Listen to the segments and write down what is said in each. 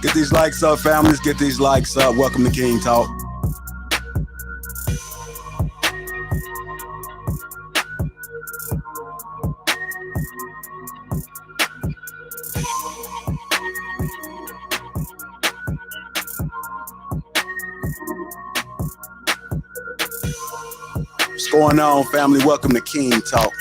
Get these likes up, families. Get these likes up. Welcome to King Talk. What's going on, family? Welcome to King Talk.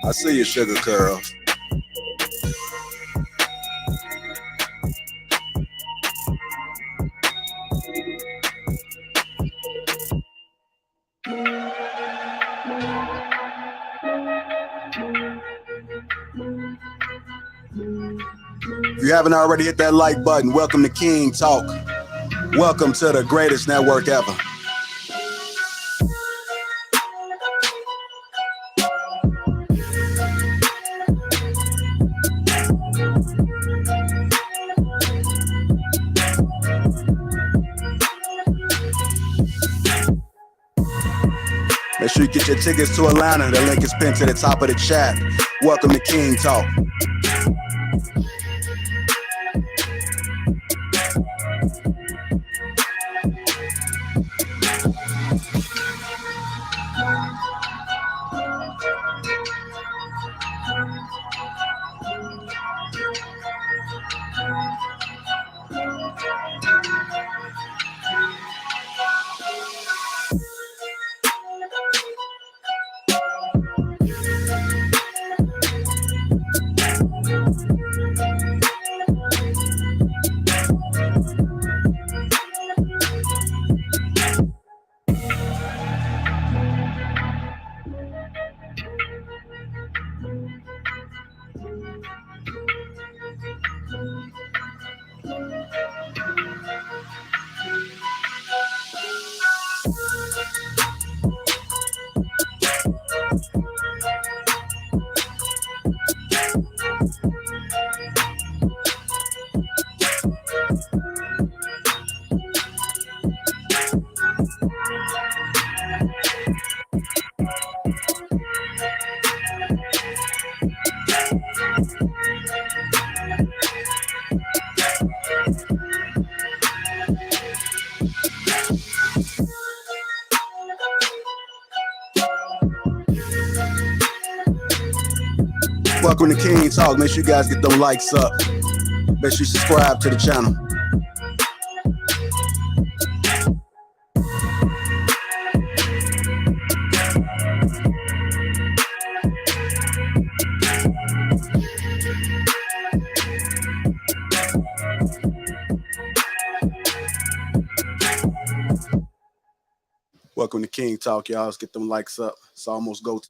I see your sugar curls. If you haven't already hit that like button, welcome to King Talk. Welcome to the greatest network ever. Make sure you get your tickets to Atlanta. The link is pinned to the top of the chat. Welcome to King Talk. Welcome to King Talk. Make sure you guys get them likes up. Make sure you subscribe to the channel. Welcome to King Talk, y'all. Let's get them likes up. It's almost go time.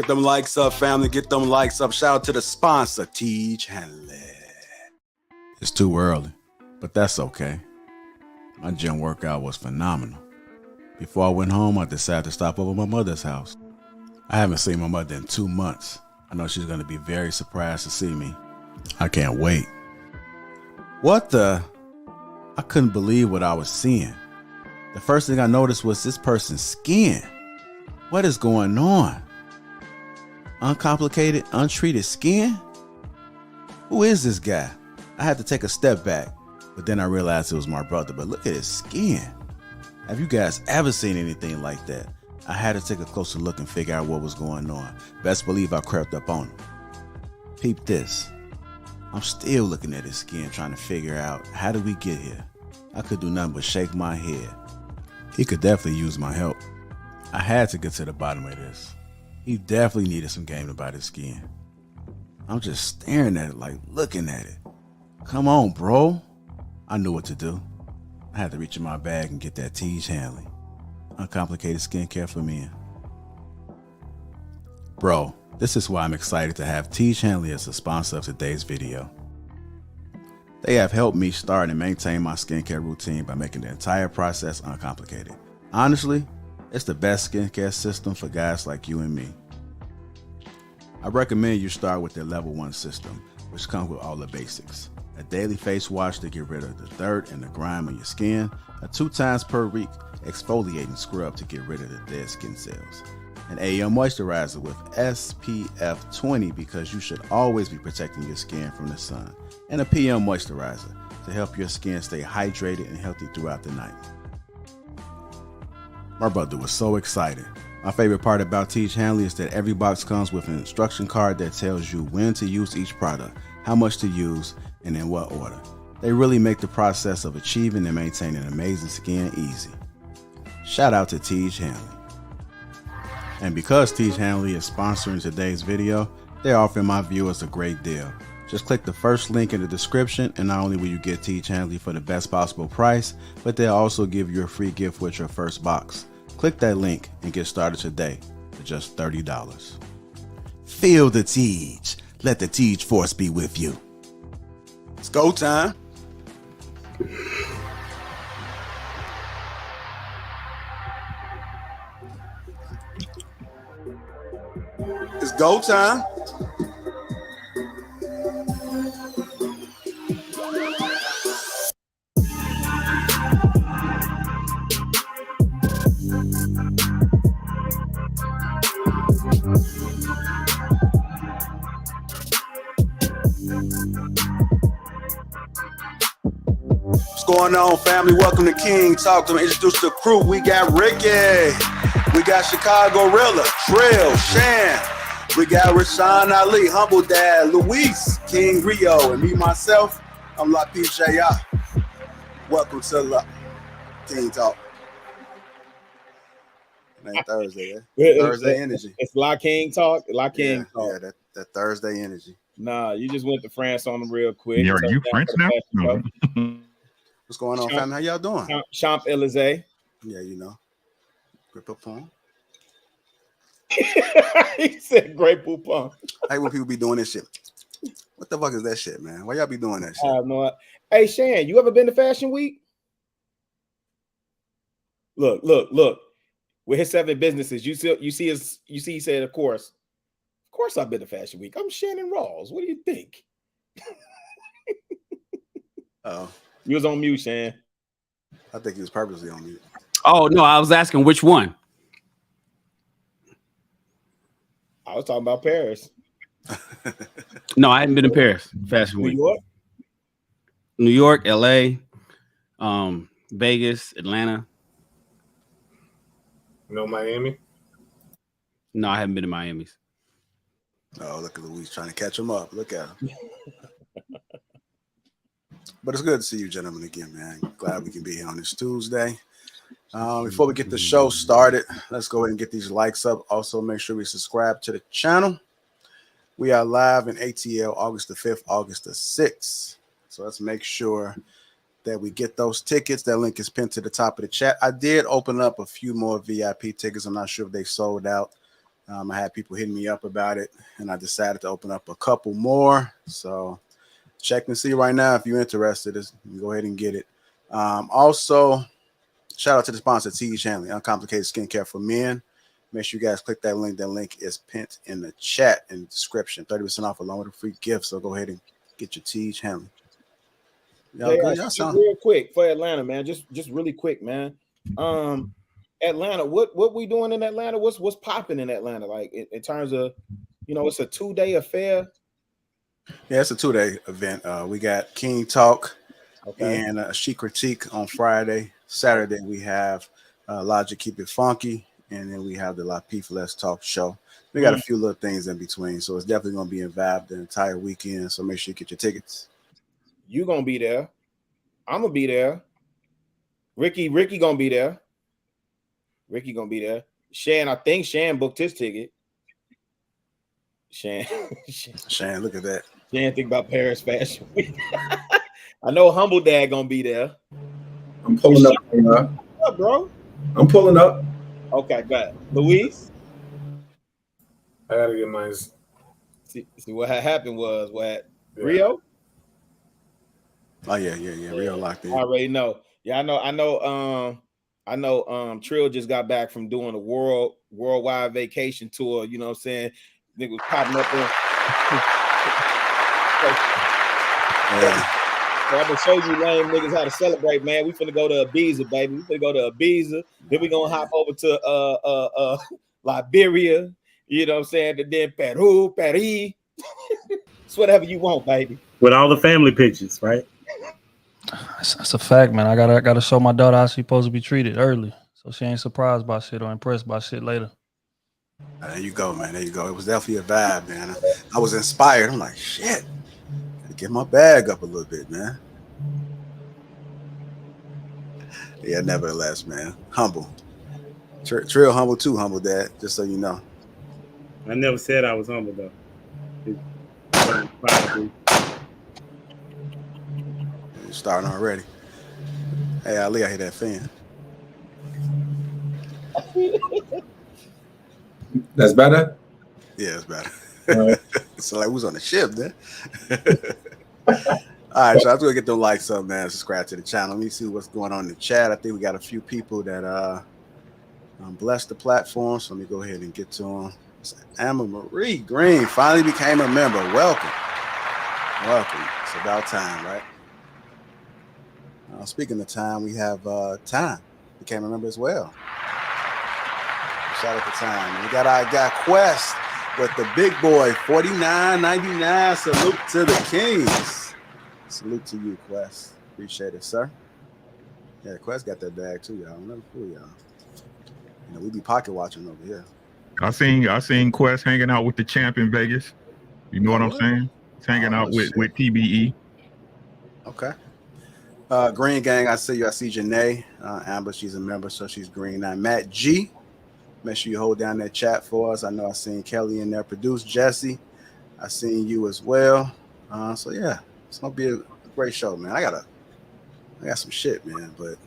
Get them likes up, family. Get them likes up. Shout out to the sponsor, Teach Hanley. It's too early, but that's okay. My gym workout was phenomenal. Before I went home, I decided to stop over at my mother's house. I haven't seen my mother in 2 months. I know she's going to be very surprised to see me. I can't wait. What the? I couldn't believe what I was seeing. The first thing I noticed was this person's skin. What is going on? Uncomplicated, untreated skin? Who is this guy? I had to take a step back, but then I realized it was my brother. But look at his skin. Have you guys ever seen anything like that? I had to take a closer look and figure out what was going on. Best believe I crept up on him. Peep this. I'm still looking at his skin, trying to figure out how did we get here. I could do nothing but shake my head. He could definitely use my help. I had to get to the bottom of this. He definitely needed some game about his skin. I'm just staring at it, like looking at it. Come on, bro. I knew what to do. I had to reach in my bag and get that Teach Hanley. Uncomplicated skincare for men. Bro, this is why I'm excited to have Teach Hanley as a sponsor of today's video. They have helped me start and maintain my skincare routine by making the entire process uncomplicated. Honestly, it's the best skincare system for guys like you and me. I recommend you start with their level 1 system, which comes with all the basics. A daily face wash to get rid of the dirt and the grime on your skin, a 2 times per week exfoliating scrub to get rid of the dead skin cells, an AM moisturizer with SPF 20 because you should always be protecting your skin from the sun, and a PM moisturizer to help your skin stay hydrated and healthy throughout the night. My brother was so excited. My favorite part about Teach Hanley is that every box comes with an instruction card that tells you when to use each product, how much to use, and in what order. They really make the process of achieving and maintaining amazing skin easy. Shout out to Teach Hanley. And because Teach Hanley is sponsoring today's video, they're offering my viewers a great deal. Just click the first link in the description, and not only will you get Teach Hanley for the best possible price, but they'll also give you a free gift with your first box. Click that link and get started today for just $30. Feel the Teach. Let the Teach force be with you. It's go time. It's go time. What's going on, family? Welcome to King Talk. To introduce the crew, we got Ricky, we got Chicago Rilla, Trail, Shan, we got Rashawn Ali, Humble Dad, Luis, King Rio, and me, myself, I'm Lapeef Network. Welcome to King Talk. It ain't Thursday, yeah? Thursday energy. It's La King Talk. La King Talk. Yeah, that Thursday energy. Nah, you just went to France on them real quick. Yeah, are you French now? No. What's going on, family? How y'all doing? Champs-Élysées. Yeah, you know. Grip up on. He said great poupon. I hate when people be doing this shit. What the fuck is that shit, man? Why y'all be doing that shit? I have no idea. Hey, Shan, you ever been to Fashion Week? Look. With his 7 businesses, you see he said, of course I've been to Fashion Week. I'm Shannon Rawls. What do you think? Oh. You was on mute, Shan. I think he was purposely on mute. Oh, no, I was asking which one. I was talking about Paris. No, I hadn't been in Paris. Fashion Week. New York, LA, Vegas, Atlanta. No Miami? No, I haven't been to Miami's. Oh, look at Luis trying to catch him up. Look at him. But it's good to see you gentlemen again, man. Glad we can be here on this Tuesday. Before we get the show started, let's go ahead and get these likes up. Also, make sure we subscribe to the channel. We are live in ATL August the 5th, August the 6th. So let's make sure that we get those tickets. That link is pinned to the top of the chat. I did open up a few more VIP tickets. I'm not sure if they sold out. I had people hitting me up about it, and I decided to open up a couple more. So check and see right now if you're interested. Go ahead and get it. Also, shout out to the sponsor, T.E. Hanley, Uncomplicated Skincare for Men. Make sure you guys click that link. That link is pinned in the chat in the description. 30% off along with a free gift. So go ahead and get your T.E. Hanley. Y'all good? Y'all sound real quick for Atlanta, man. Just really quick, man. Atlanta, what we doing in Atlanta? What's popping in Atlanta? Like in terms of, it's a 2-day affair. Yeah, it's a 2-day event. We got King Talk and She Critique on Friday. Saturday we have Logic Keep It Funky, and then we have the Lapeef Let's Talk show. We got a few little things in between, so it's definitely going to be involved the entire weekend. So make sure you get your tickets. You gonna be there? I'm gonna be there. Ricky gonna be there. Ricky gonna be there. Shan, I think Shan booked his ticket. Shan, look at that. Shan think about Paris Fashion Week. I know Humble Dad gonna be there. I'm pulling up. What, bro? I'm pulling up. Okay, good. Luis? I gotta get mine. See what happened was Rio? Oh yeah. Rio locked in. I already know. Yeah, I know Trill just got back from doing a worldwide vacation tour, you know what I'm saying? Nigga was popping up there. So I'm gonna show you lame niggas how to celebrate, man. We finna go to Ibiza, baby. We finna go to Ibiza. Then we gonna hop over to Liberia, you know what I'm saying? And then Peru, Paris. It's whatever you want, baby. With all the family pictures, right? That's a fact, man. I gotta show my daughter how she's supposed to be treated early, so she ain't surprised by shit or impressed by shit later. There you go, man. There you go. It was definitely a vibe, man. I was inspired. I'm like, shit. Gotta get my bag up a little bit, man. Yeah, nevertheless, man. Humble. Trill humble too, Humble Dad, just so you know. I never said I was humble, though. You're starting already. Hey, Ali, I hear that fan. That's better? Yeah, it's better. Right. So like, who's on the ship, then? All right, so I'm gonna get them likes up, man. Subscribe to the channel. Let me see what's going on in the chat. I think we got a few people that blessed the platform, so let me go ahead and get to them. Emma Marie Green finally became a member. Welcome. It's about time, right? Speaking of time, we have Time became a member as well. Shout out to Time. We got our guy Quest with the big boy, $49.99. Salute to the Kings. Salute to you, Quest. Appreciate it, sir. Yeah, Quest got that bag too, y'all. I'm never fool y'all. You know, we be pocket watching over here. I seen Quest hanging out with the champ in Vegas. You know what I'm saying? He's hanging out with TBE. Okay. Green Gang, I see you. I see Janae. Amber, she's a member, so she's green. Now, Matt G. Make sure you hold down that chat for us. I know I seen Kelly in there. Produce Jesse. I seen you as well. So yeah, it's gonna be a great show, man. I got some shit, man, but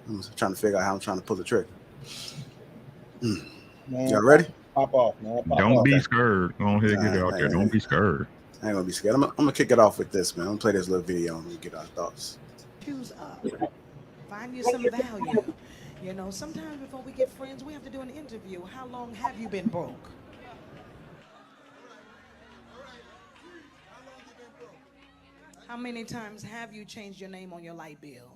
I'm trying to figure out how I'm trying to pull the trigger. Y'all ready? Pop off, man. Don't be scared. Go ahead and get it out there. Don't be scared. I ain't gonna be scared. I'm gonna kick it off with this, man. I'm gonna play this little video and we get our thoughts. Choose up. Find you some value. You know, sometimes before we get friends, we have to do an interview. How long have you been broke? How many times have you changed your name on your light bill?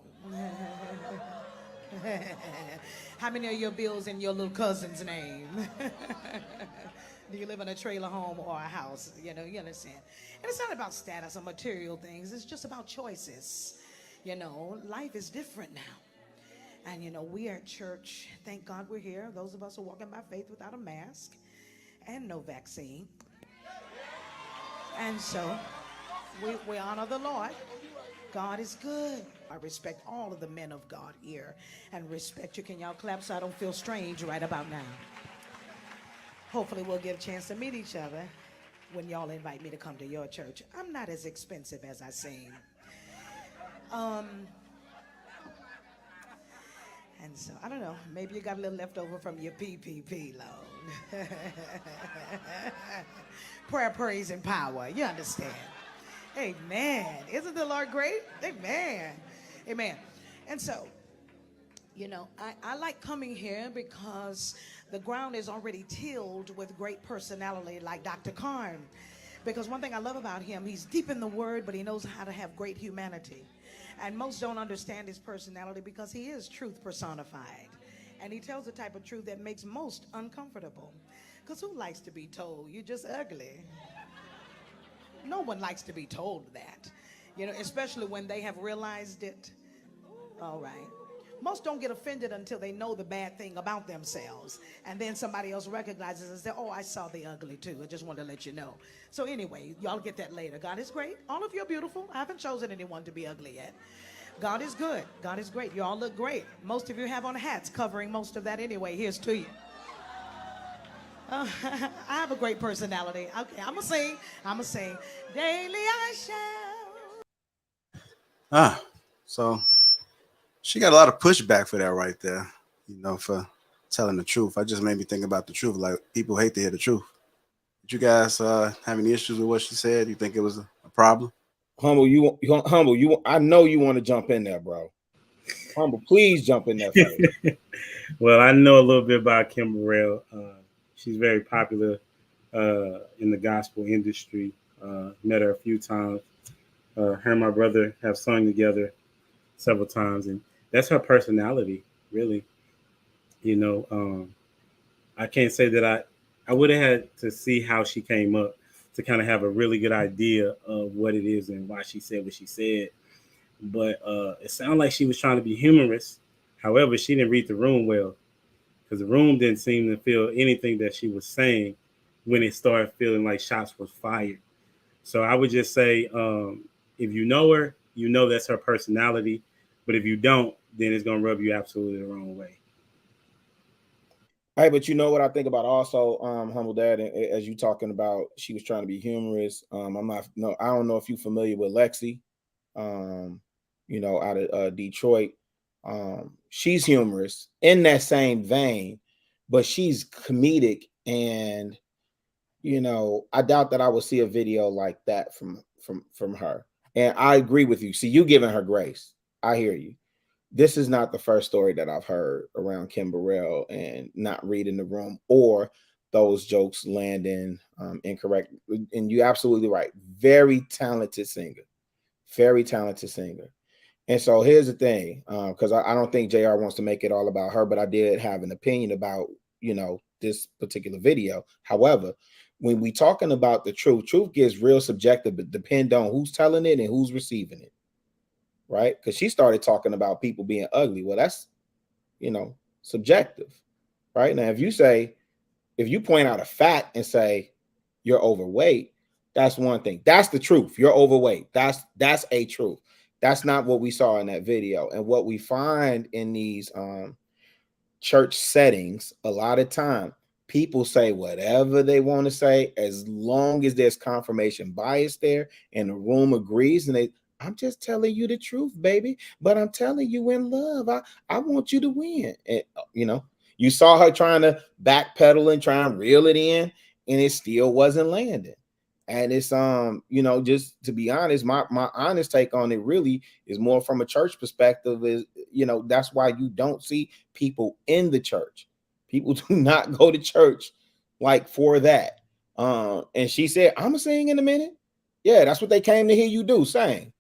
How many of your bills in your little cousin's name? Do you live in a trailer home or a house? You know, you understand. And it's not about status or material things. It's just about choices. You know, life is different now. And, you know, we are at church. Thank God we're here. Those of us who are walking by faith without a mask and no vaccine. And so we honor the Lord. God is good. I respect all of the men of God here and respect you. Can y'all clap so I don't feel strange right about now? Hopefully we'll get a chance to meet each other when y'all invite me to come to your church. I'm not as expensive as I seem. And so, I don't know, maybe you got a little left over from your PPP loan. Prayer, praise, and power. You understand? Amen. Isn't the Lord great? Amen. Amen. And so, you know, I like coming here because the ground is already tilled with great personality like Dr. Karn. Because one thing I love about him, he's deep in the word, but he knows how to have great humanity. And most don't understand his personality because he is truth personified. And he tells the type of truth that makes most uncomfortable. Because who likes to be told you're just ugly? No one likes to be told that. You know, especially when they have realized it. All right. Most don't get offended until they know the bad thing about themselves. And then somebody else recognizes and says, oh, I saw the ugly too. I just wanted to let you know. So anyway, y'all get that later. God is great. All of you are beautiful. I haven't chosen anyone to be ugly yet. God is good. God is great. You all look great. Most of you have on hats covering most of that anyway. Here's to you. I have a great personality. Okay, I'm going to sing. Daily I shall. So she got a lot of pushback for that right there, you know, for telling the truth. I just made me think about the truth. Like, people hate to hear the truth. Did you guys have any issues with what she said? You think it was a problem? Humble, I know you want to jump in there, bro. Humble, please jump in there first. Well, I know a little bit about Kim Burrell. She's very popular in the gospel industry. Met her a few times. Her and my brother have sung together several times, and that's her personality, really. You know, I can't say that I would have had to see how she came up to kind of have a really good idea of what it is and why she said what she said. But it sounded like she was trying to be humorous. However, she didn't read the room well, because the room didn't seem to feel anything that she was saying when it started feeling like shots was fired. So I would just say, if you know her, you know that's her personality. But if you don't, then it's going to rub you absolutely the wrong way. Hey, but you know what I think about also, Humble Dad, as you talking about, she was trying to be humorous. I don't know if you're familiar with Lexi, you know, out of Detroit. She's humorous in that same vein, but she's comedic, and you know, I doubt that I will see a video like that from her. And I agree with you. See, you giving her grace. I hear you. This is not the first story that I've heard around Kim Burrell and not reading the room or those jokes landing incorrect. And you're absolutely right. Very talented singer. Very talented singer. And so here's the thing, because I don't think JR wants to make it all about her, but I did have an opinion about, you know, this particular video. However, when we talking about the truth gets real subjective, but depend on who's telling it and who's receiving it. Right? Because she started talking about people being ugly. Well, that's, you know, subjective. Right? Now, if you point out a fact and say you're overweight, that's one thing. That's the truth. You're overweight. That's a truth. That's not what we saw in that video. And what we find in these church settings, a lot of time, people say whatever they want to say, as long as there's confirmation bias there and the room agrees, and I'm just telling you the truth, baby. But I'm telling you in love. I want you to win. And, you know, you saw her trying to backpedal and try and reel it in, and it still wasn't landing. And it's you know, just to be honest, my honest take on it really is more from a church perspective. Is, you know, that's why you don't see people in the church. People do not go to church like for that. And she said, I'm gonna sing in a minute. Yeah, that's what they came to hear you do, sing.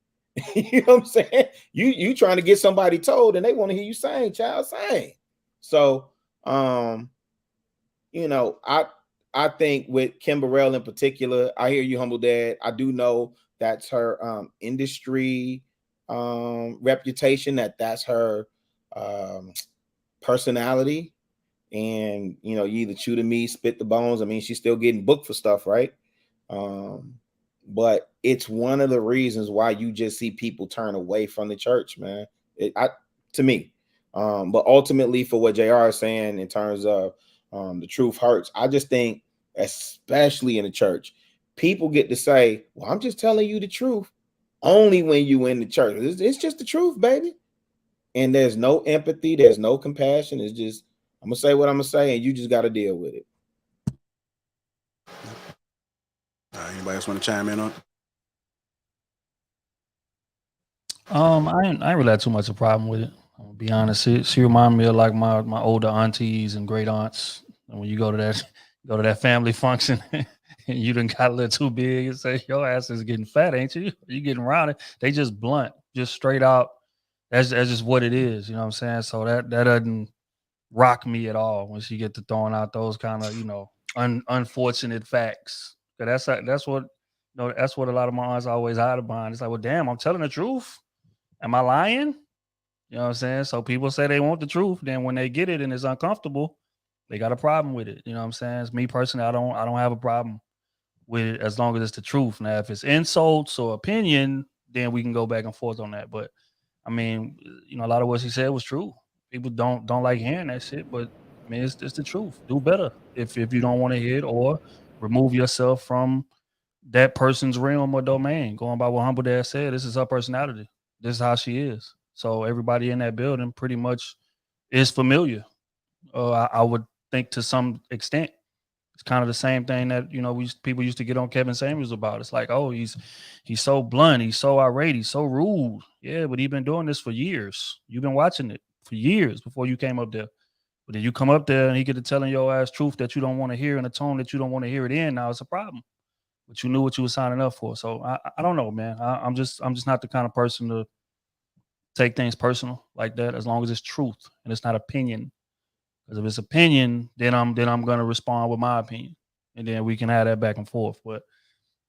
You know what I'm saying? You trying to get somebody told, and they want to hear you sing, child, sing. So, you know, I think with Kim Burrell in particular, I hear you, Humble Dad. I do know that's her industry reputation, that's her personality. And, you know, you either chew the meat, spit the bones. I mean, she's still getting booked for stuff, right? But it's one of the reasons why you just see people turn away from the church, man. To me. But ultimately, for what JR is saying in terms of the truth hurts, I just think, especially in the church, people get to say, well, I'm just telling you the truth only when you in the church. It's just the truth, baby. And there's no empathy. There's no compassion. It's just, I'm going to say what I'm going to say, and you just got to deal with it. Anybody else want to chime in on it? I ain't really had too much of a problem with it. I'm gonna be honest. She remind me of like my older aunties and great aunts. And when you go to that family function and you done got a little too big and say your ass is getting fat, ain't you? You getting rounded. They just blunt, just straight out. That's just what it is. You know what I'm saying? So that doesn't rock me at all when she get to throwing out those kind of unfortunate facts. That's what that's what a lot of my aunts always hide behind. It's like, well, damn, I'm telling the truth. Am I lying? You know what I'm saying? So people say they want the truth. Then when they get it and it's uncomfortable, they got a problem with it. You know what I'm saying? It's me personally, I don't have a problem with it as long as it's the truth. Now, if it's insults or opinion, then we can go back and forth on that. But I mean, a lot of what she said was true. People don't like hearing that shit, but I mean, it's the truth. Do better if you don't want to hear it, or remove yourself from that person's realm or domain. Going by what Humble Dad said, this is her personality. This is how she is. So everybody in that building pretty much is familiar. I would think to some extent. It's kind of the same thing that people used to get on Kevin Samuels about. It's like, oh, he's so blunt, he's so irate, he's so rude. Yeah, but he's been doing this for years. You've been watching it for years before you came up there. But then you come up there and he get to telling your ass truth that you don't want to hear in a tone that you don't want to hear it in. Now it's a problem. But you knew what you were signing up for. So I don't know, man. I'm just not the kind of person to take things personal like that, as long as it's truth and it's not opinion. Because if it's opinion, then I'm gonna respond with my opinion, and then we can have that back and forth. But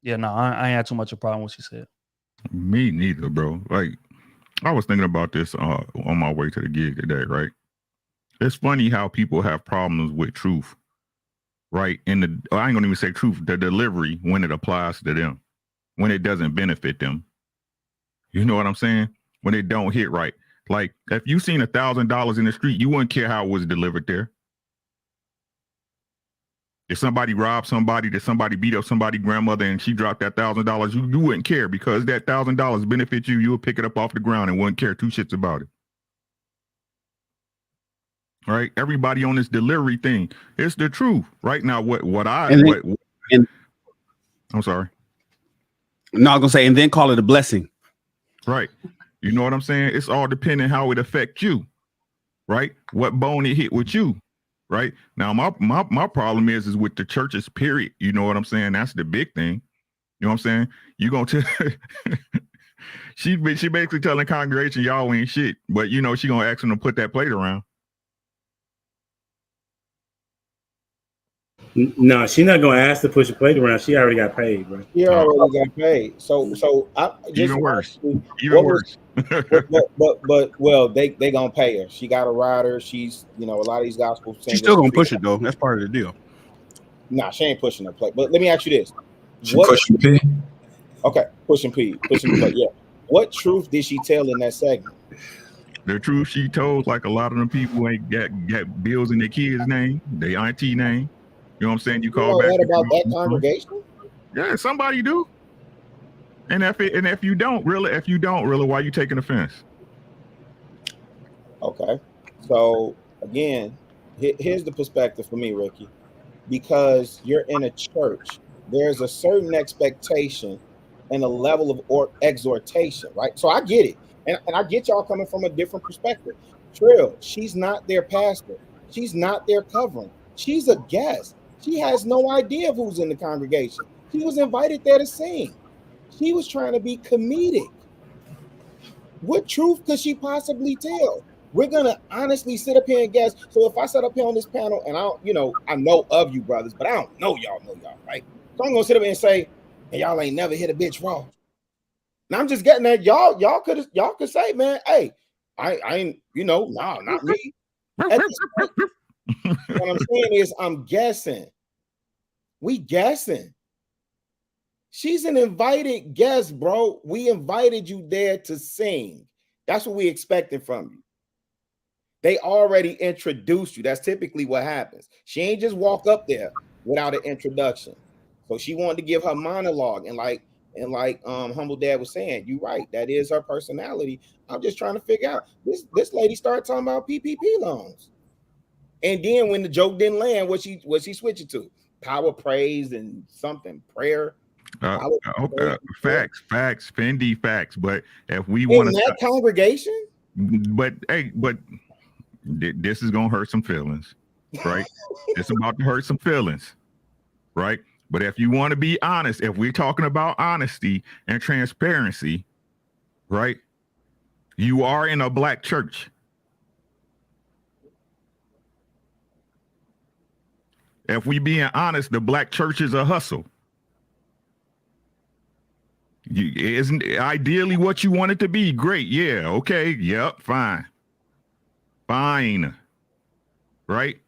yeah, no, I ain't had too much of a problem with what she said. Me neither, bro. Like, I was thinking about this on my way to the gig today, right? It's funny how people have problems with truth, right? I ain't gonna even say truth, the delivery when it applies to them, when it doesn't benefit them. You know what I'm saying? When it don't hit right. Like, if you seen $1,000 in the street, you wouldn't care how it was delivered there. If somebody robbed somebody, that somebody beat up somebody's grandmother and she dropped that $1,000, you wouldn't care, because that $1,000 benefit you. You would pick it up off the ground and wouldn't care two shits about it. Right? Everybody on this delivery thing, it's the truth. Right now, I'm sorry. No, I was gonna say, and then call it a blessing. Right. You know what I'm saying? It's all depending how it affects you, right? What bone it hit with you, right? Now, my problem is with the churches, period. You know what I'm saying? That's the big thing. You know what I'm saying? You gonna tell she basically telling the congregation, y'all ain't shit, but she gonna ask them to put that plate around. No, she's not gonna ask to push a plate around. She already got paid, bro. She already got paid. So I just even worse. But well, they gonna pay her. She got a rider. She's a lot of these gospel singers. She's still gonna push it though. That's part of the deal. Nah, she ain't pushing her plate. But let me ask you this: She pushing P. Okay, pushing the plate. Yeah. What truth did she tell in that segment? The truth she told, like, a lot of them people ain't got bills in their kids' name, their auntie name. You know what I'm saying? You call back. What about that congregation? Yeah, somebody do. And if you don't really, why you taking offense? Okay. So again, here's the perspective for me, Ricky. Because you're in a church, there's a certain expectation and a level of exhortation, right? So I get it. And I get y'all coming from a different perspective. Trill, she's not their pastor. She's not their covering. She's a guest. She has no idea of who's in the congregation. She was invited there to sing. She was trying to be comedic. What truth could she possibly tell? We're gonna honestly sit up here and guess. So if I sit up here on this panel and I know of you brothers, but I don't know y'all, right? So I'm gonna sit up here and say, and y'all ain't never hit a bitch raw. Now I'm just getting that y'all could say, man, hey, I ain't, nah, not me. What I'm saying is I'm guessing. We guessing. She's an invited guest, bro. We invited you there to sing. That's what we expected from you. They already introduced you. That's typically what happens. She ain't just walk up there without an introduction. So she wanted to give her monologue, and like Humble Dad was saying, you're right. That is her personality. I'm just trying to figure out. This lady started talking about PPP loans, and then when the joke didn't land, what she switched it to? Power, praise, and something prayer. Facts, Fendi facts. But if we in want that congregation, but this is gonna hurt some feelings, right? It's about to hurt some feelings, right? But if you want to be honest, if we're talking about honesty and transparency, right? You are in a black church. If we being honest, the black church is a hustle. Isn't ideally what you want it to be? Great. Yeah. Okay. Yep. Fine. Right?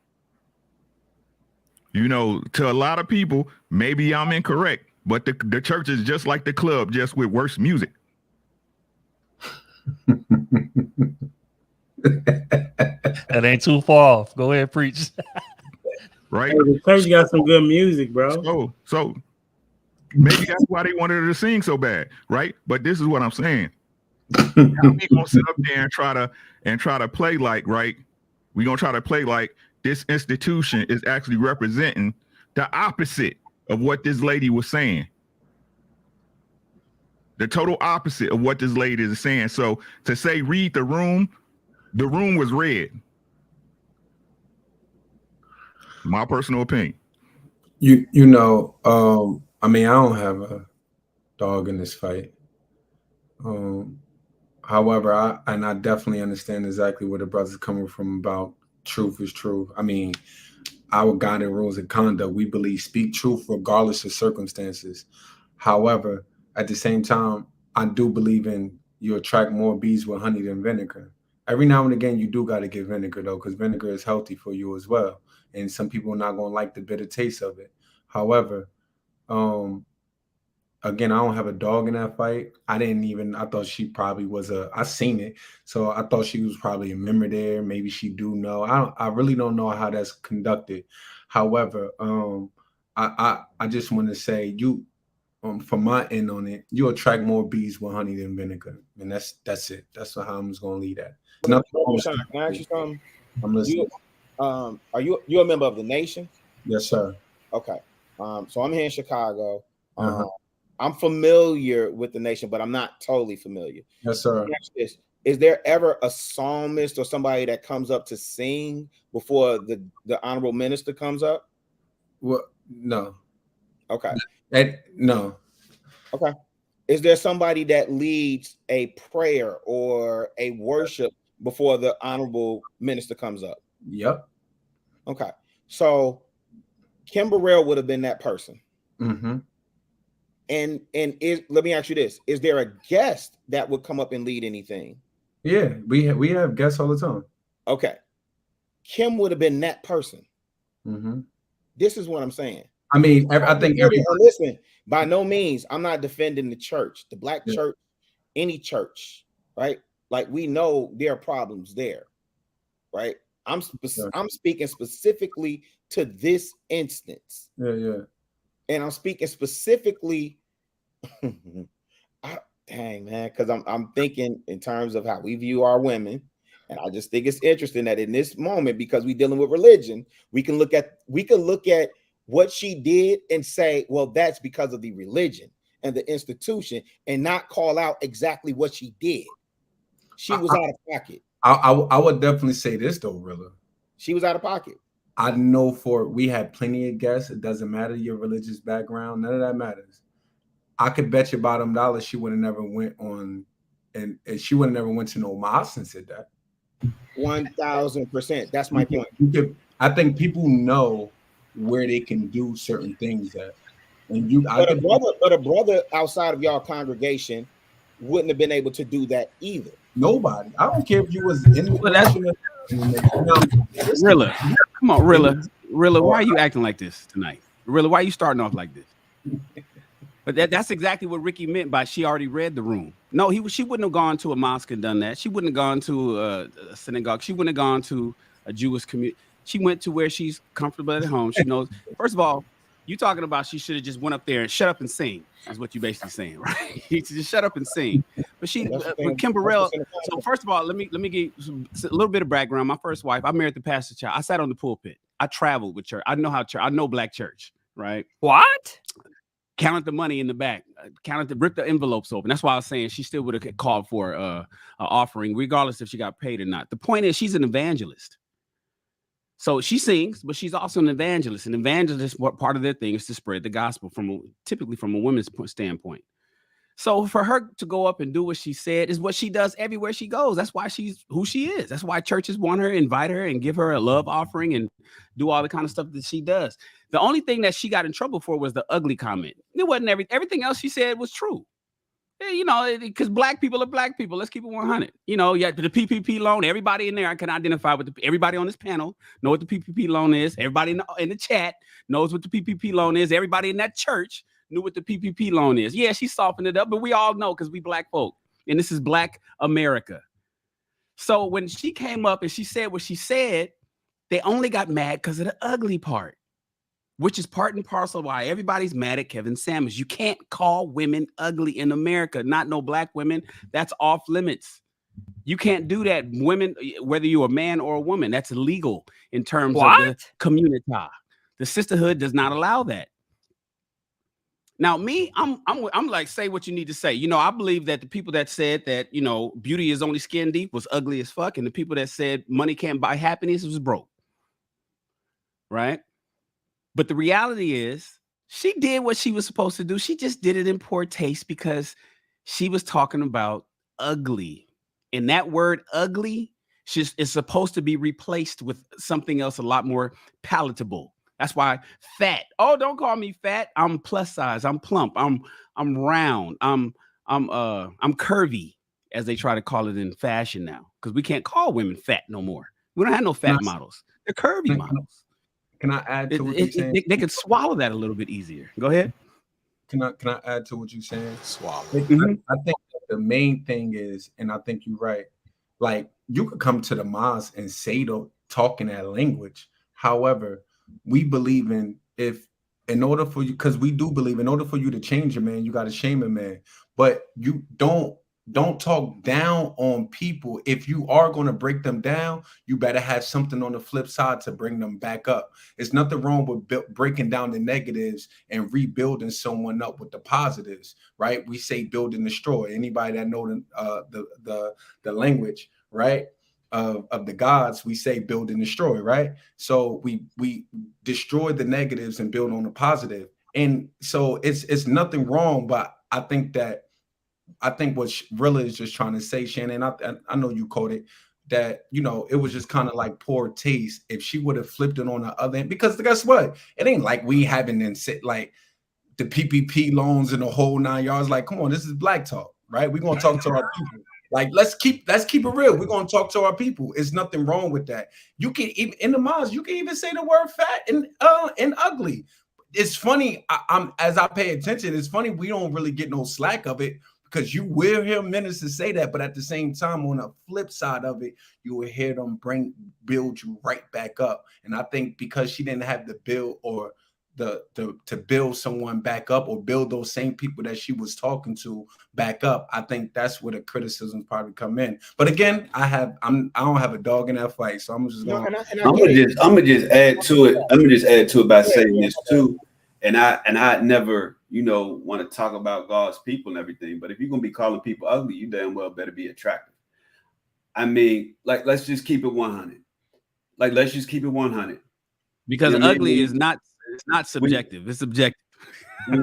You know, to a lot of people, maybe I'm incorrect, but the church is just like the club, just with worse music. That ain't too far off. Go ahead, preach. Right? Hey, the church got some good music, bro. So maybe that's why they wanted her to sing so bad, right? But this is what I'm saying. How we gonna sit up there and try to play like, right? We gonna try to play like this institution is actually representing the opposite of what this lady was saying. The total opposite of what this lady is saying. So to say read the room was read. My personal opinion. You know, I mean, I don't have a dog in this fight. However, I definitely understand exactly where the brother's coming from about truth is true. I mean, our guiding rules of conduct, we believe speak truth regardless of circumstances. However, at the same time, I do believe in you attract more bees with honey than vinegar. Every now and again, you do got to get vinegar, though, because vinegar is healthy for you as well. And some people are not going to like the bitter taste of it. However, again, I don't have a dog in that fight. I thought she probably was I seen it. So I thought she was probably a member there. Maybe she do know. I really don't know how that's conducted. However, I just want to say from my end on it, you attract more bees with honey than vinegar. And that's it. That's how I'm just going to leave that. Can I ask you something? I'm listening. Are you a member of the nation? Yes, sir. Okay. So I'm here in Chicago. I'm familiar with the nation, but I'm not totally familiar. Yes, sir. Is there ever a psalmist or somebody that comes up to sing before the honorable minister comes up? Well, no. Okay. No. Okay. Is there somebody that leads a prayer or a worship before the honorable minister comes up? Yep. Okay. So Kim Burrell would have been that person. Mm-hmm. And let me ask you this: is there a guest that would come up and lead anything? Yeah, we have guests all the time. Okay. Kim would have been that person. Mm-hmm. This is what I'm saying. I mean, I think listen, by no means, I'm not defending the church, the black church, any church, right? Like, we know there are problems there, right? I'm speaking specifically to this instance. Yeah. And I'm speaking specifically, dang, man, because I'm thinking in terms of how we view our women. And I just think it's interesting that in this moment, because we're dealing with religion, we can look at what she did and say, well, that's because of the religion and the institution, and not call out exactly what she did. She was out of pocket. I would definitely say this though, Rilla. She was out of pocket. I know we had plenty of guests. It doesn't matter your religious background. None of that matters. I could bet you bottom dollar she would have never went on, and she would have never went to no mosque and said that. 1000%. That's my point. I think people know where they can do certain things at. And a brother outside of y'all congregation wouldn't have been able to do that either. Nobody. I don't care if you was in Rilla. Come on, Rilla. Why are you acting like this tonight? Rilla, why are you starting off like this? But that's exactly what Ricky meant by she already read the room. No, she wouldn't have gone to a mosque and done that. She wouldn't have gone to a synagogue. She wouldn't have gone to a Jewish community. She went to where she's comfortable at home. She knows. First of all, you talking about she should have just went up there and shut up and sing. Is what you basically saying, right? Just shut up and sing. But Kim Burrell. So first of all, let me give a little bit of background. My first wife, I married the pastor child. I sat on the pulpit. I traveled with church. I know black church, right? What? counted the money in the back, ripped the envelopes open. That's why I was saying she still would have called for an offering, regardless if she got paid or not. The point is, she's an evangelist. So she sings, but she's also an evangelist. An evangelist, what part of their thing is to spread the gospel typically from a women's standpoint. So for her to go up and do what she said is what she does everywhere she goes. That's why she's who she is. That's why churches want her, invite her, and give her a love offering and do all the kind of stuff that she does. The only thing that she got in trouble for was the ugly comment. It wasn't everything else she said was true. You know, because black people are black people. Let's keep it 100. You know, yeah, the PPP loan, everybody in there I can identify with everybody on this panel know what the PPP loan is. Everybody in the chat knows what the PPP loan is. Everybody in that church knew what the PPP loan is. Yeah, she softened it up, but we all know because we black folk. And this is Black America. So when she came up and she said what she said, they only got mad because of the ugly part, which is part and parcel why everybody's mad at Kevin Samuels. You can't call women ugly in America, not no black women. That's off limits. You can't do that. Women, whether you're a man or a woman, that's illegal in terms of the community. The sisterhood does not allow that. Now, me, I'm like, say what you need to say. You know, I believe that the people that said that, you know, beauty is only skin deep was ugly as fuck. And the people that said money can't buy happiness was broke. Right? But the reality is she did what she was supposed to do. She just did it in poor taste because she was talking about ugly. And that word ugly is supposed to be replaced with something else a lot more palatable. That's why fat. Oh, don't call me fat. I'm plus size. I'm plump. I'm round. I'm curvy, as they try to call it in fashion now. Because we can't call women fat no more. We don't have no fat models. They're curvy models. Can I add to what you're saying? They could swallow that a little bit easier. Go ahead. Can I add to what you're saying? Swallow. I think the main thing is, and I think you're right, like you could come to the mosque and say talking that language. However, we believe in order for you, because we do believe in order for you to change a man, you got to shame a man. But you don't talk down on people. If you are going to break them down, you better have something on the flip side to bring them back up. There's nothing wrong with breaking down the negatives and rebuilding someone up with the positives, right? We say build and destroy. Anybody that know the language, right? Of the gods, we say build and destroy, right? So we destroy the negatives and build on the positive. And so it's nothing wrong, but I think what Rilla is just trying to say, Shannon, I know you quoted that, you know, it was just kind of like poor taste if she would have flipped it on the other end, because guess what? It ain't like we haven't like the PPP loans and the whole 9 yards. Like, come on, this is black talk, right? We're gonna talk to our people. Like, let's keep it real. We're gonna talk to our people. There's nothing wrong with that. You can even in the mosque, you can even say the word fat and ugly. It's funny. As I pay attention, it's funny we don't really get no slack of it, because you will hear ministers say that, but at the same time, on the flip side of it, you will hear them build you right back up. And I think because she didn't have the build or to build someone back up, or build those same people that she was talking to back up, I think that's where the criticisms probably come in. But again, I don't have a dog in that fight, so I'm just going. I'm gonna just add to it. I'm gonna just add to it by saying this too. And I never, you know, want to talk about God's people and everything, but if you're gonna be calling people ugly, you damn well better be attractive. I mean, like, let's just keep it 100. Like, let's just keep it 100. Because ugly is not. It's not subjective. It's objective.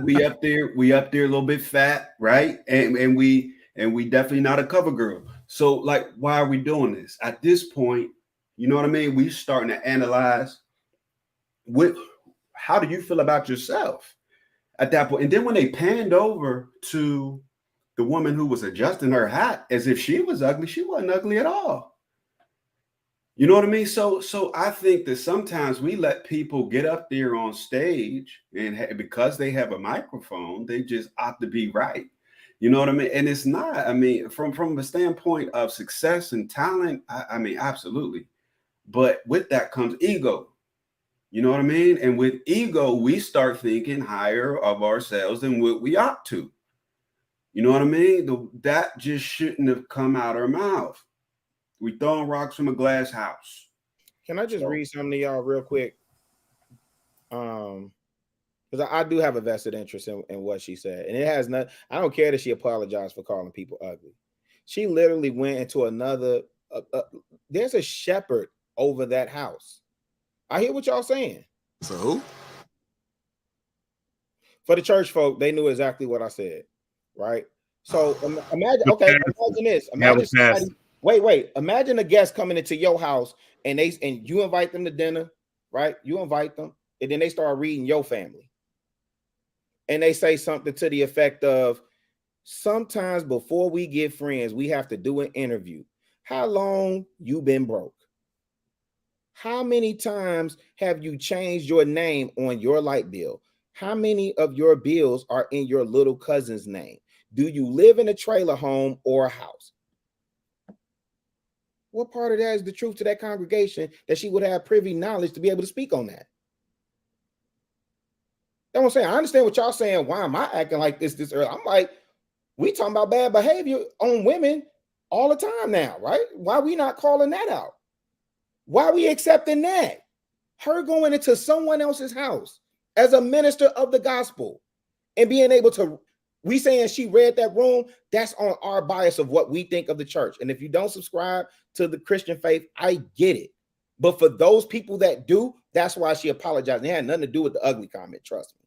we up there a little bit fat, right? And we definitely not a cover girl. So, like, why are we doing this? At this point, you know what I mean? We starting to analyze how do you feel about yourself at that point? And then when they panned over to the woman who was adjusting her hat as if she was ugly, she wasn't ugly at all. You know what I mean? So I think that sometimes we let people get up there on stage and because they have a microphone, they just opt to be right. You know what I mean? And it's not. I mean, from the standpoint of success and talent, I mean, absolutely. But with that comes ego. You know what I mean? And with ego, we start thinking higher of ourselves than what we ought to. You know what I mean? That just shouldn't have come out our mouth. We throwing rocks from a glass house. Can I just read something to y'all real quick? Because because I do have a vested interest in what she said, and it has not. I don't care that she apologized for calling people ugly. She literally went into another. There's a shepherd over that house. I hear what y'all saying. So who? For the church folk, they knew exactly what I said, right? So imagine this. Imagine somebody. Wait. Imagine a guest coming into your house and you invite them to dinner, right? You invite them, and then they start reading your family. And they say something to the effect of, sometimes before we get friends, we have to do an interview. How long you been broke? How many times have you changed your name on your light bill? How many of your bills are in your little cousin's name? Do you live in a trailer home or a house? What part of that is the truth to that congregation that she would have privy knowledge to be able to speak on that? That's what I'm saying. I understand what y'all saying. Why am I acting like this early? I'm like, we talking about bad behavior on women all the time now, right? Why we not calling that out? Why are we accepting that? Her going into someone else's house as a minister of the gospel and being able to, we saying she read that room, that's on our bias of what we think of the church. And if you don't subscribe to the Christian faith, I get it. But for those people that do, that's why she apologized. It had nothing to do with the ugly comment, trust me.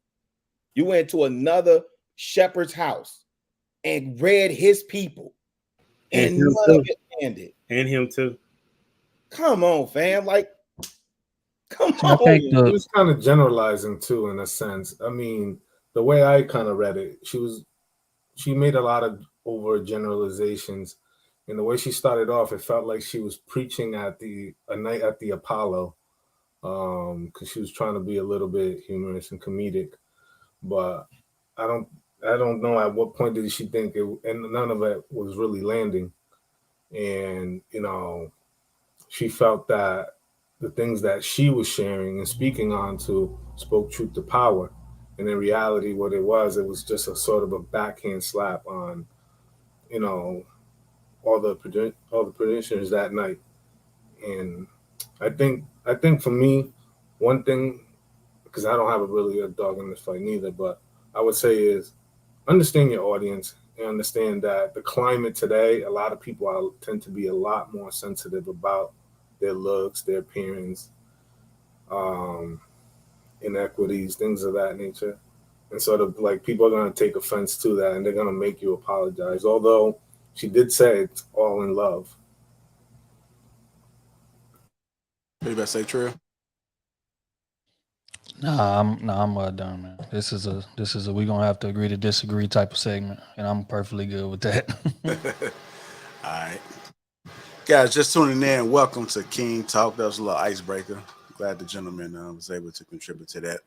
You went to another shepherd's house and read his people, and none of it landed. And him too. Come on, fam. Like, come So I on. think He was kind of generalizing too, in a sense. I mean, the way I kind of read it, she made a lot of over generalizations. And the way she started off, it felt like she was preaching at a night at the Apollo, because she was trying to be a little bit humorous and comedic. But I don't know at what point did she think it, and none of it was really landing. And she felt that the things that she was sharing and speaking on to spoke truth to power. And in reality, what it was just a sort of a backhand slap on, all the parishioners that night. And I think for me, one thing, because I don't have a dog in this fight neither, but I would say is understand your audience and understand that the climate today, a lot of people tend to be a lot more sensitive about their looks, their appearance, inequities, things of that nature. And sort of like people are going to take offense to that and they're going to make you apologize. Although she did say it's all in love. What you about to say, Trill? Nah, I'm done, man. This is a we gonna have to agree to disagree type of segment, and I'm perfectly good with that. All right. Guys, just tuning in. Welcome to King Talk. That was a little icebreaker. Glad the gentleman was able to contribute to that.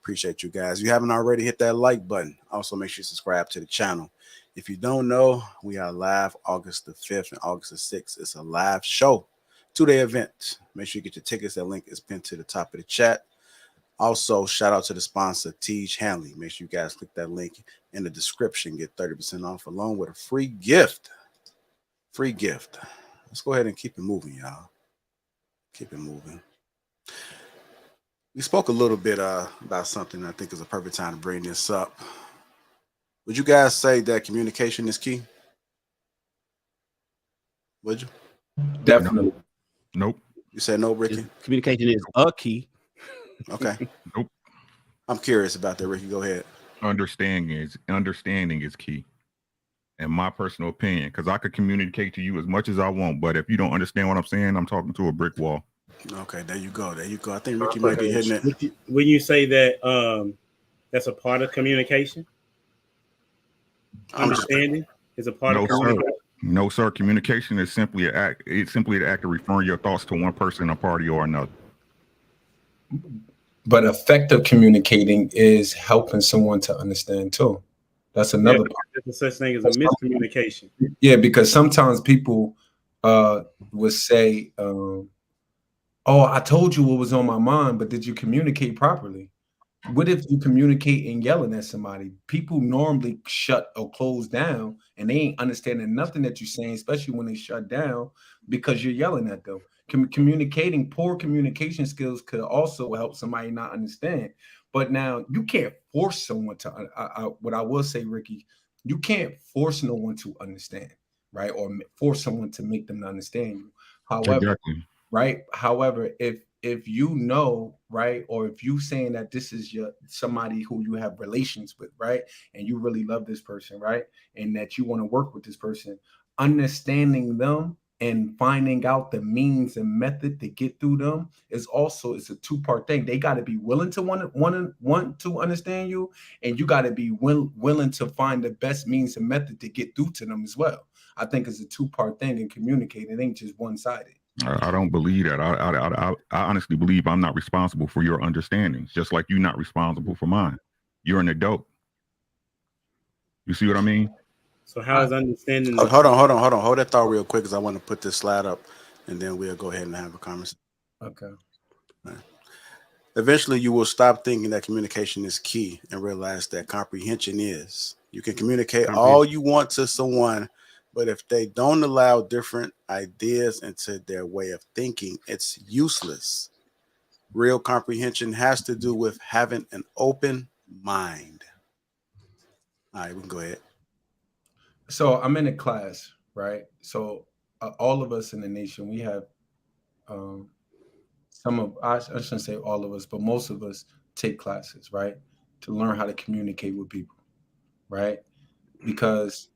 Appreciate you guys. If you haven't already, hit that like button. Also, make sure you subscribe to the channel. If you don't know, we are live August the 5th and August the 6th. It's a live show, 2-day event. Make sure you get your tickets. That link is pinned to the top of the chat. Also, shout out to the sponsor, Tej Hanley. Make sure you guys click that link in the description. Get 30% off along with a free gift. Free gift. Let's go ahead and keep it moving, y'all. Keep it moving. We spoke a little bit about something I think is a perfect time to bring this up. Would you guys say that communication is key? Would you? Definitely. Nope. You said no, Ricky? Communication is a key. Okay. Nope. I'm curious about that, Ricky. Go ahead. Understanding is key. In my personal opinion, because I could communicate to you as much as I want, but if you don't understand what I'm saying, I'm talking to a brick wall. Okay, there you go. There you go. I think Ricky might be hitting it. When you say that that's a part of communication? Understanding is a part of communication? No, sir. Communication is simply an act. It's simply the act of referring your thoughts to one person, a party, or another. But effective communicating is helping someone to understand too. That's another part. There's such thing as a miscommunication. Yeah, because sometimes people would say, oh, I told you what was on my mind, but did you communicate properly? What if you communicate and yelling at somebody? People normally shut or close down and they ain't understanding nothing that you're saying, especially when they shut down because you're yelling at them. Communicating, poor communication skills could also help somebody not understand. But now you can't force someone to, what I will say, Ricky, you can't force no one to understand, right? Or force someone to make them understand you. However, Exactly. right? However, if you know, right, or if you saying that this is somebody who you have relations with, right, and you really love this person, right, and that you want to work with this person, understanding them and finding out the means and method to get through them is also, it's a two-part thing. They got to be willing to want to understand you, and you got to be willing to find the best means and method to get through to them as well. I think it's a two-part thing, and communicating ain't just one-sided. I don't believe that. I honestly believe I'm not responsible for your understandings, just like you're not responsible for mine. You're an adult. You see what I mean? So how is understanding? Hold on. Hold that thought real quick, because I want to put this slide up, and then we'll go ahead and have a conversation. Okay. Right. Eventually, you will stop thinking that communication is key and realize that comprehension is. You can communicate all you want to someone, but if they don't allow different ideas into their way of thinking, it's useless. Real comprehension has to do with having an open mind. All right, we can go ahead. So I'm in a class, right? So all of us in the nation, we have I shouldn't say all of us, but most of us take classes, right? To learn how to communicate with people, right? Because,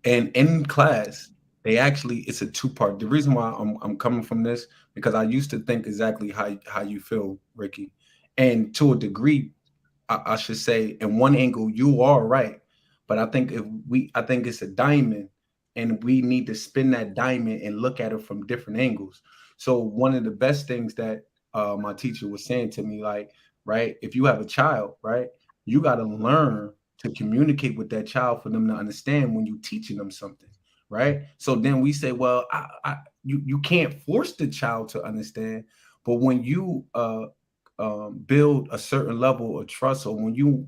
and in class, they actually, it's a two-part. The reason why I'm coming from this, because I used to think exactly how you feel, Ricky. And to a degree, I should say, in one angle, you are right. But I think I think it's a diamond, and we need to spin that diamond and look at it from different angles. So one of the best things that my teacher was saying to me, like, right, if you have a child, right, you got to learn to communicate with that child for them to understand when you're teaching them something, right? So then we say, well, you can't force the child to understand, but when you build a certain level of trust, or when you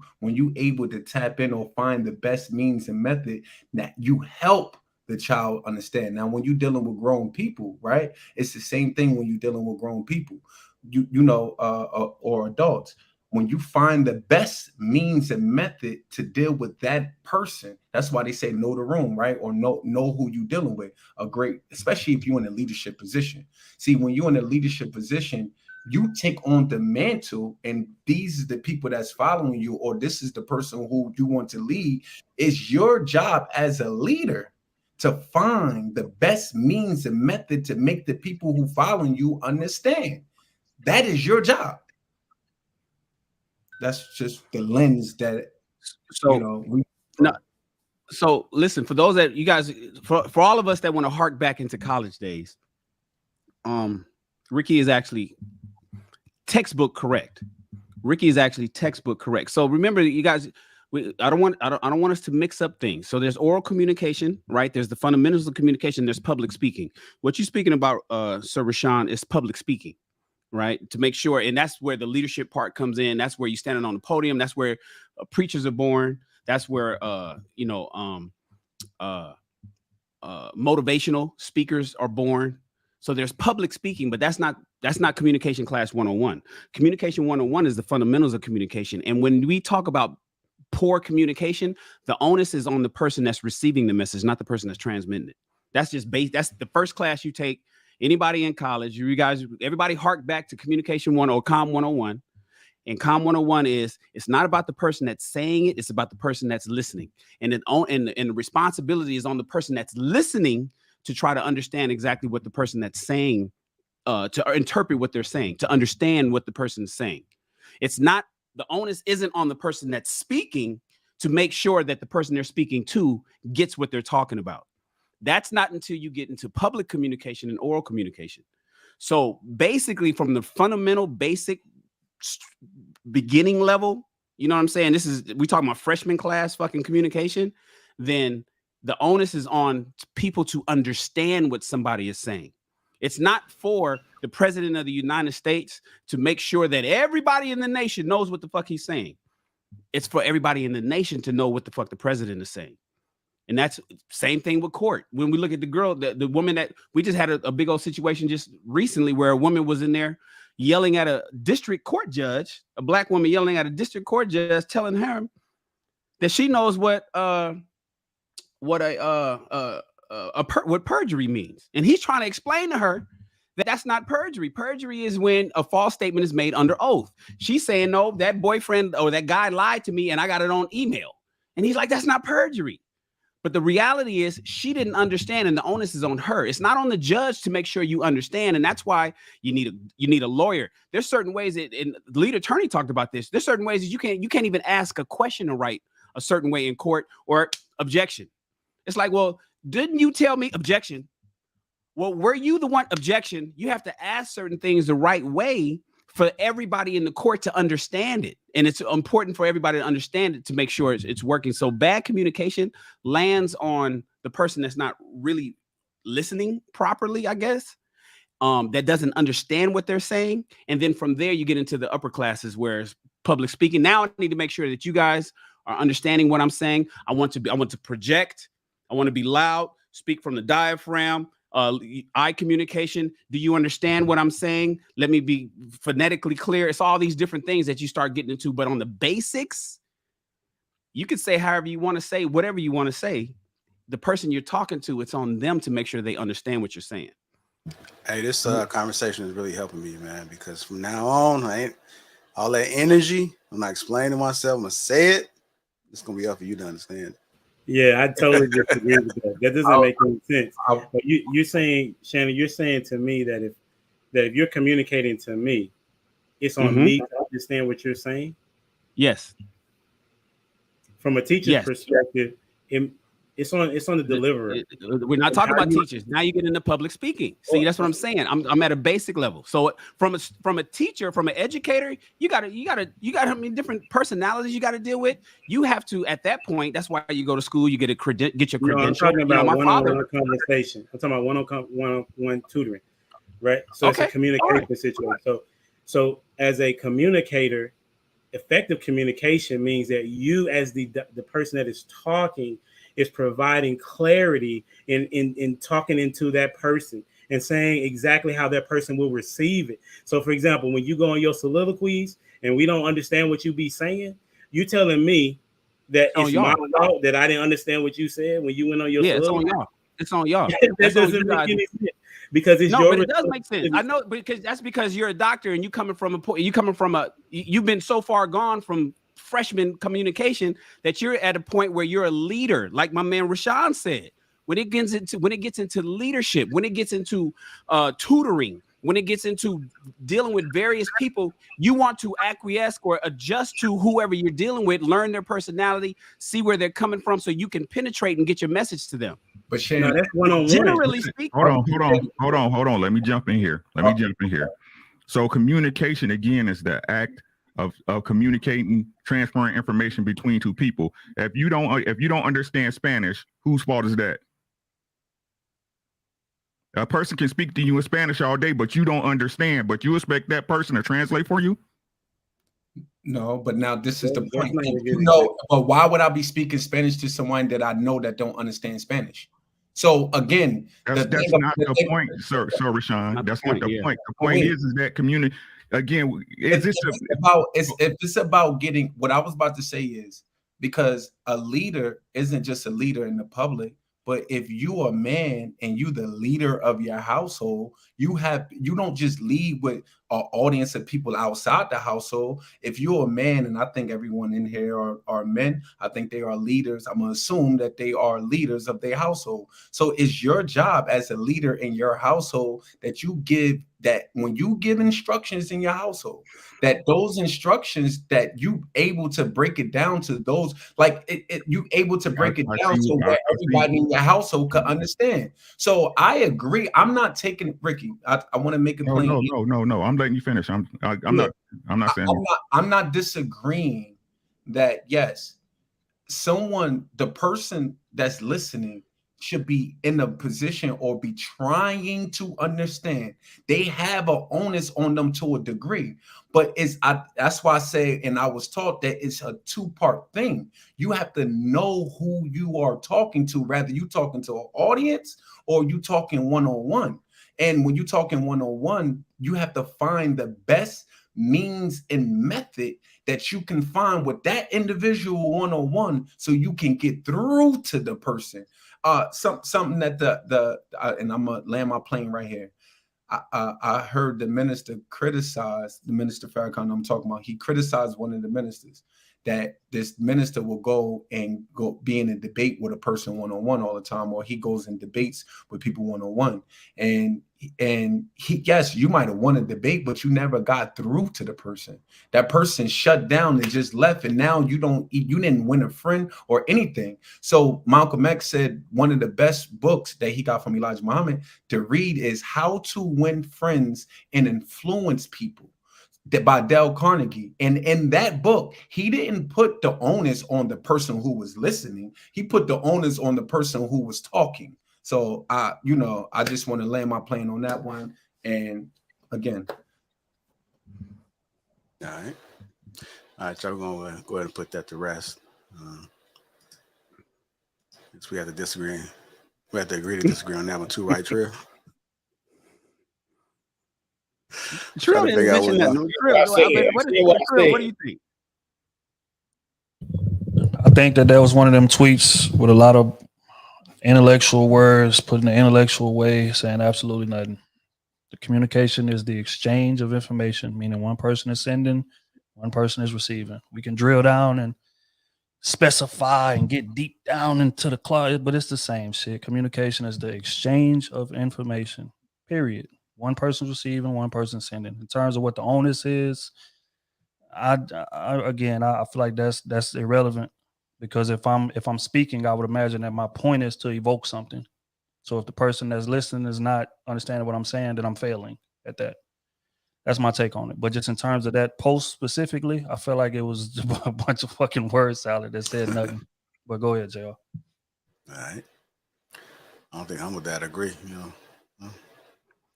able to tap in or find the best means and method, that you help the child understand. Now, when you're dealing with grown people, right, it's the same thing when you're dealing with grown people, or adults. When you find the best means and method to deal with that person, that's why they say know the room, right? Or know who you're dealing with. Especially if you're in a leadership position. See, when you're in a leadership position, you take on the mantle, and these are the people that's following you, or this is the person who you want to lead. It's your job as a leader to find the best means and method to make the people who following you understand. That is your job. That's just the lens that, So listen, for those that you guys, for all of us that want to hark back into college days, Ricky is actually textbook correct. So remember, you guys, I don't want us to mix up things. So there's oral communication, right? There's the fundamentals of communication. There's public speaking. What you're speaking about, Sir Rashawn, is public speaking, right? To make sure, and that's where the leadership part comes in. That's where you're standing on the podium. That's where preachers are born. That's where motivational speakers are born. So there's public speaking, but that's not communication class 101. Communication 101 is the fundamentals of communication. And when we talk about poor communication, the onus is on the person that's receiving the message, not the person that's transmitting it. That's just that's the first class you take. Anybody in college, you guys, everybody hark back to communication 1 or comm 101. And comm 101 is, it's not about the person that's saying it, it's about the person that's listening. And the responsibility is on the person that's listening to try to understand exactly what the person that's saying, to interpret what they're saying, to understand what the person is saying. It's not, the onus isn't on the person that's speaking to make sure that the person they're speaking to gets what they're talking about. That's not until you get into public communication and oral communication. So basically, from the fundamental basic beginning level, you know what I'm saying? We talking about freshman class fucking communication. Then the onus is on people to understand what somebody is saying. It's not for the president of the United States to make sure that everybody in the nation knows what the fuck he's saying. It's for everybody in the nation to know what the fuck the president is saying. And that's same thing with court. When we look at the girl, the woman that we just had a big old situation just recently where a woman was in there yelling at a district court judge, a black woman yelling at a district court judge, telling her that she knows what perjury means. And he's trying to explain to her that that's not perjury. Perjury is when a false statement is made under oath. She's saying, no, that boyfriend or that guy lied to me and I got it on email. And he's like, that's not perjury. But the reality is she didn't understand, and the onus is on her. It's not on the judge to make sure you understand, and that's why you need a lawyer. There's certain ways that, and the lead attorney talked about this. There's certain ways that you can't even ask a question to write a certain way in court or objection. It's like, well, didn't you tell me objection? Well, were you the one objection? You have to ask certain things the right way for everybody in the court to understand it. And it's important for everybody to understand it to make sure it's working. So bad communication lands on the person that's not really listening properly, I guess, that doesn't understand what they're saying. And then from there, you get into the upper classes where it's public speaking. Now I need to make sure that you guys are understanding what I'm saying. I want to project. I want to be loud, speak from the diaphragm. Eye communication. Do you understand what I'm saying? Let me be phonetically clear. It's all these different things that you start getting into. But on the basics, you can say however you want to say, whatever you want to say. The person you're talking to, it's on them to make sure they understand what you're saying. Hey, this conversation is really helping me, man, because from now on, I ain't all that energy. I'm not explaining myself. I'm going to say it. It's going to be up for you to understand. Yeah, I totally disagree with that. That doesn't make any sense. But you're saying, Shannon, you're saying to me that if you're communicating to me, it's on me to understand what you're saying? Yes. From a teacher's perspective, it's on the deliverer. We're not talking about teachers. Now you get into public speaking. See, that's what I'm saying. I'm at a basic level. So from a teacher, from an educator, you got how many different personalities you got to deal with. You have to, at that point, that's why you go to school, you get your credential. No, I'm talking about one-on-one conversation. I'm talking about one-on-one tutoring, right? So it's a communication situation. So as a communicator, effective communication means that you, as the person that is talking, is providing clarity in talking into that person and saying exactly how that person will receive it. So, for example, when you go on your soliloquies and we don't understand what you be saying, you telling me that it's my fault that I didn't understand what you said when you went on your soliloquy. It's on y'all. That doesn't make any sense because it's your. But it does make sense. I know, because you're a doctor and you've been so far gone from freshman communication that you're at a point where you're a leader, like my man Rashawn said. When it gets into leadership, when it gets into tutoring, when it gets into dealing with various people, you want to acquiesce or adjust to whoever you're dealing with, learn their personality, see where they're coming from, so you can penetrate and get your message to them. But Shannon, that's one-on-one. Generally speaking, hold on. Let me jump in here. So communication again is the act of communicating, transferring information between two people. If you don't understand Spanish, whose fault is that? A person can speak to you in Spanish all day, but you don't understand. But you expect that person to translate for you? No, but now this is the point. But why would I be speaking Spanish to someone that I know that don't understand Spanish? So again, that's not the point, sir, Rashawn. That's not the point. The point is that community. Again, if it's about getting, what I was about to say is, because a leader isn't just a leader in the public, but if you are a man and you the leader of your household, you don't just lead with an audience of people outside the household. If you're a man, and I think everyone in here are men, I think they are leaders. I'm gonna assume that they are leaders of their household. So it's your job as a leader in your household that you give, that when you give instructions in your household, that those instructions, that you able to break it down to those, like you able to break it down so that everybody in your household could understand. So I agree. I'm not taking Ricky. I want to make it plain. No. I'm letting you finish. I'm not saying. I'm not disagreeing that yes, the person that's listening should be in a position or be trying to understand. They have an onus on them to a degree, but that's why I say, and I was taught that it's a two-part thing. You have to know who you are talking to, rather you talking to an audience or you talking one-on-one. And when you're talking one-on-one, you have to find the best means and method that you can find with that individual one-on-one, so you can get through to the person. Something that and I'm gonna land my plane right here. I heard the minister criticize, the minister Farrakhan I'm talking about. He criticized one of the ministers, that this minister will go be in a debate with a person one-on-one all the time, or he goes in debates with people one-on-one. And yes, you might have won a debate, but you never got through to the person. That person shut down and just left, and now you didn't win a friend or anything. So Malcolm X said one of the best books that he got from Elijah Muhammad to read is How to Win Friends and Influence People, by Dale Carnegie. And in that book, he didn't put the onus on the person who was listening. He put the onus on the person who was talking. So I just want to land my plane on that one. And again. All right, so we're going to go ahead and put that to rest. We have to disagree. We have to agree to disagree on that one too, right, Trill? Trill didn't mention that. What do you think? I think that was one of them tweets with a lot of intellectual words put in an intellectual way, saying absolutely nothing. The communication is the exchange of information, meaning one person is sending, one person is receiving. We can drill down and specify and get deep down into the closet, but it's the same shit. Communication is the exchange of information, period. One person's receiving, one person's sending. In terms of what the onus is, I feel like that's irrelevant, because if I'm speaking, I would imagine that my point is to evoke something. So if the person that's listening is not understanding what I'm saying, then I'm failing at that. That's my take on it. But just in terms of that post specifically, I feel like it was a bunch of fucking word salad that said nothing. But go ahead, JR. All right. I don't think I'm with that. Agree,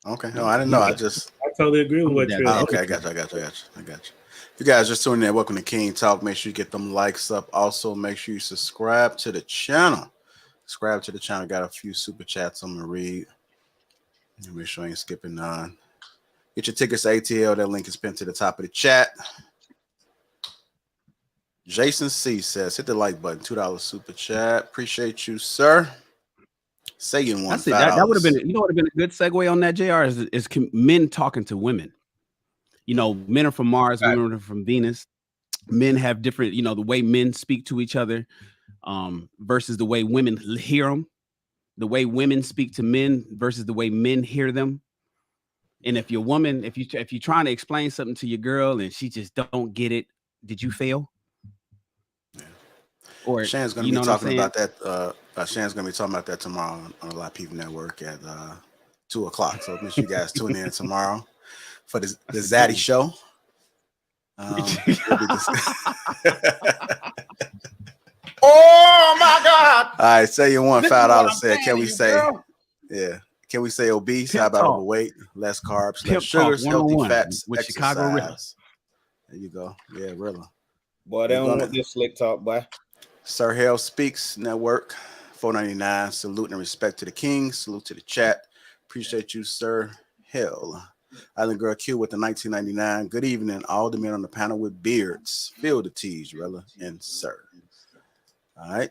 Okay. No, I didn't know. I totally agree with what you're saying. Okay, I got you. If you guys just tuning in, welcome to King Talk. Make sure you get them likes up. Also, make sure you subscribe to the channel. Got a few super chats I'm gonna read. Make sure I ain't skipping none. Get your tickets to ATL. That link is pinned to the top of the chat. Jason C says, hit the like button. $2 super chat. Appreciate you, sir. Saying one. That would have been, what would have been a good segue on that, JR, is men talking to women. Men are from Mars, women are from Venus. Men have different, the way men speak to each other versus the way women hear them. The way women speak to men versus the way men hear them. And if you're trying to explain something to your girl and she just don't get it, did you fail? Yeah. Or Shan's going to be talking about that. Shan's going to be talking about that tomorrow on the Lapeef Network at 2:00. So make sure you guys tune in tomorrow for the Zaddy show. Oh my God! All right, say you want $5. Said, can we say, yeah? Can we say obese? How about overweight? Less carbs, less sugars, healthy fats, with exercise. Chicago Rilla. There you go. Yeah, Rilla. Boy, they don't want this slick talk, boy. Sir Hale Speaks Network, $4.99. Salute and respect to the king. Salute to the chat. Appreciate you, Sir Hale. Island Girl Q with the $19.99. Good evening, all the men on the panel with beards. Feel the tease, Rilla and Sir. All right.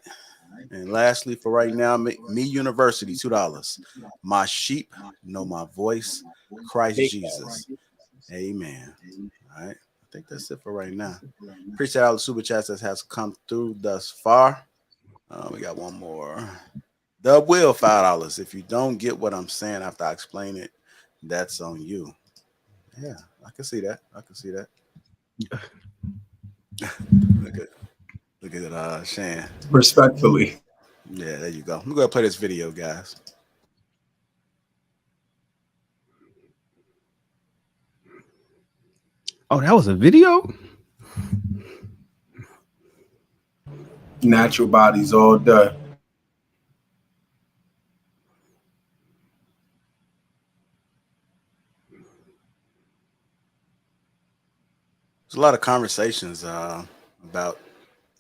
And lastly, for right now, Me University, $2. My sheep know my voice. Christ Jesus. Amen. All right. I think that's it for right now. Appreciate all the super chats that has come through thus far. We got one more. The will $5. If you don't get what I'm saying after I explain it, that's on you. Yeah, I can see that. Look at Shan. Respectfully. Yeah, there you go. I'm going to play this video, guys. Oh, that was a video? Natural bodies all day. There's a lot of conversations about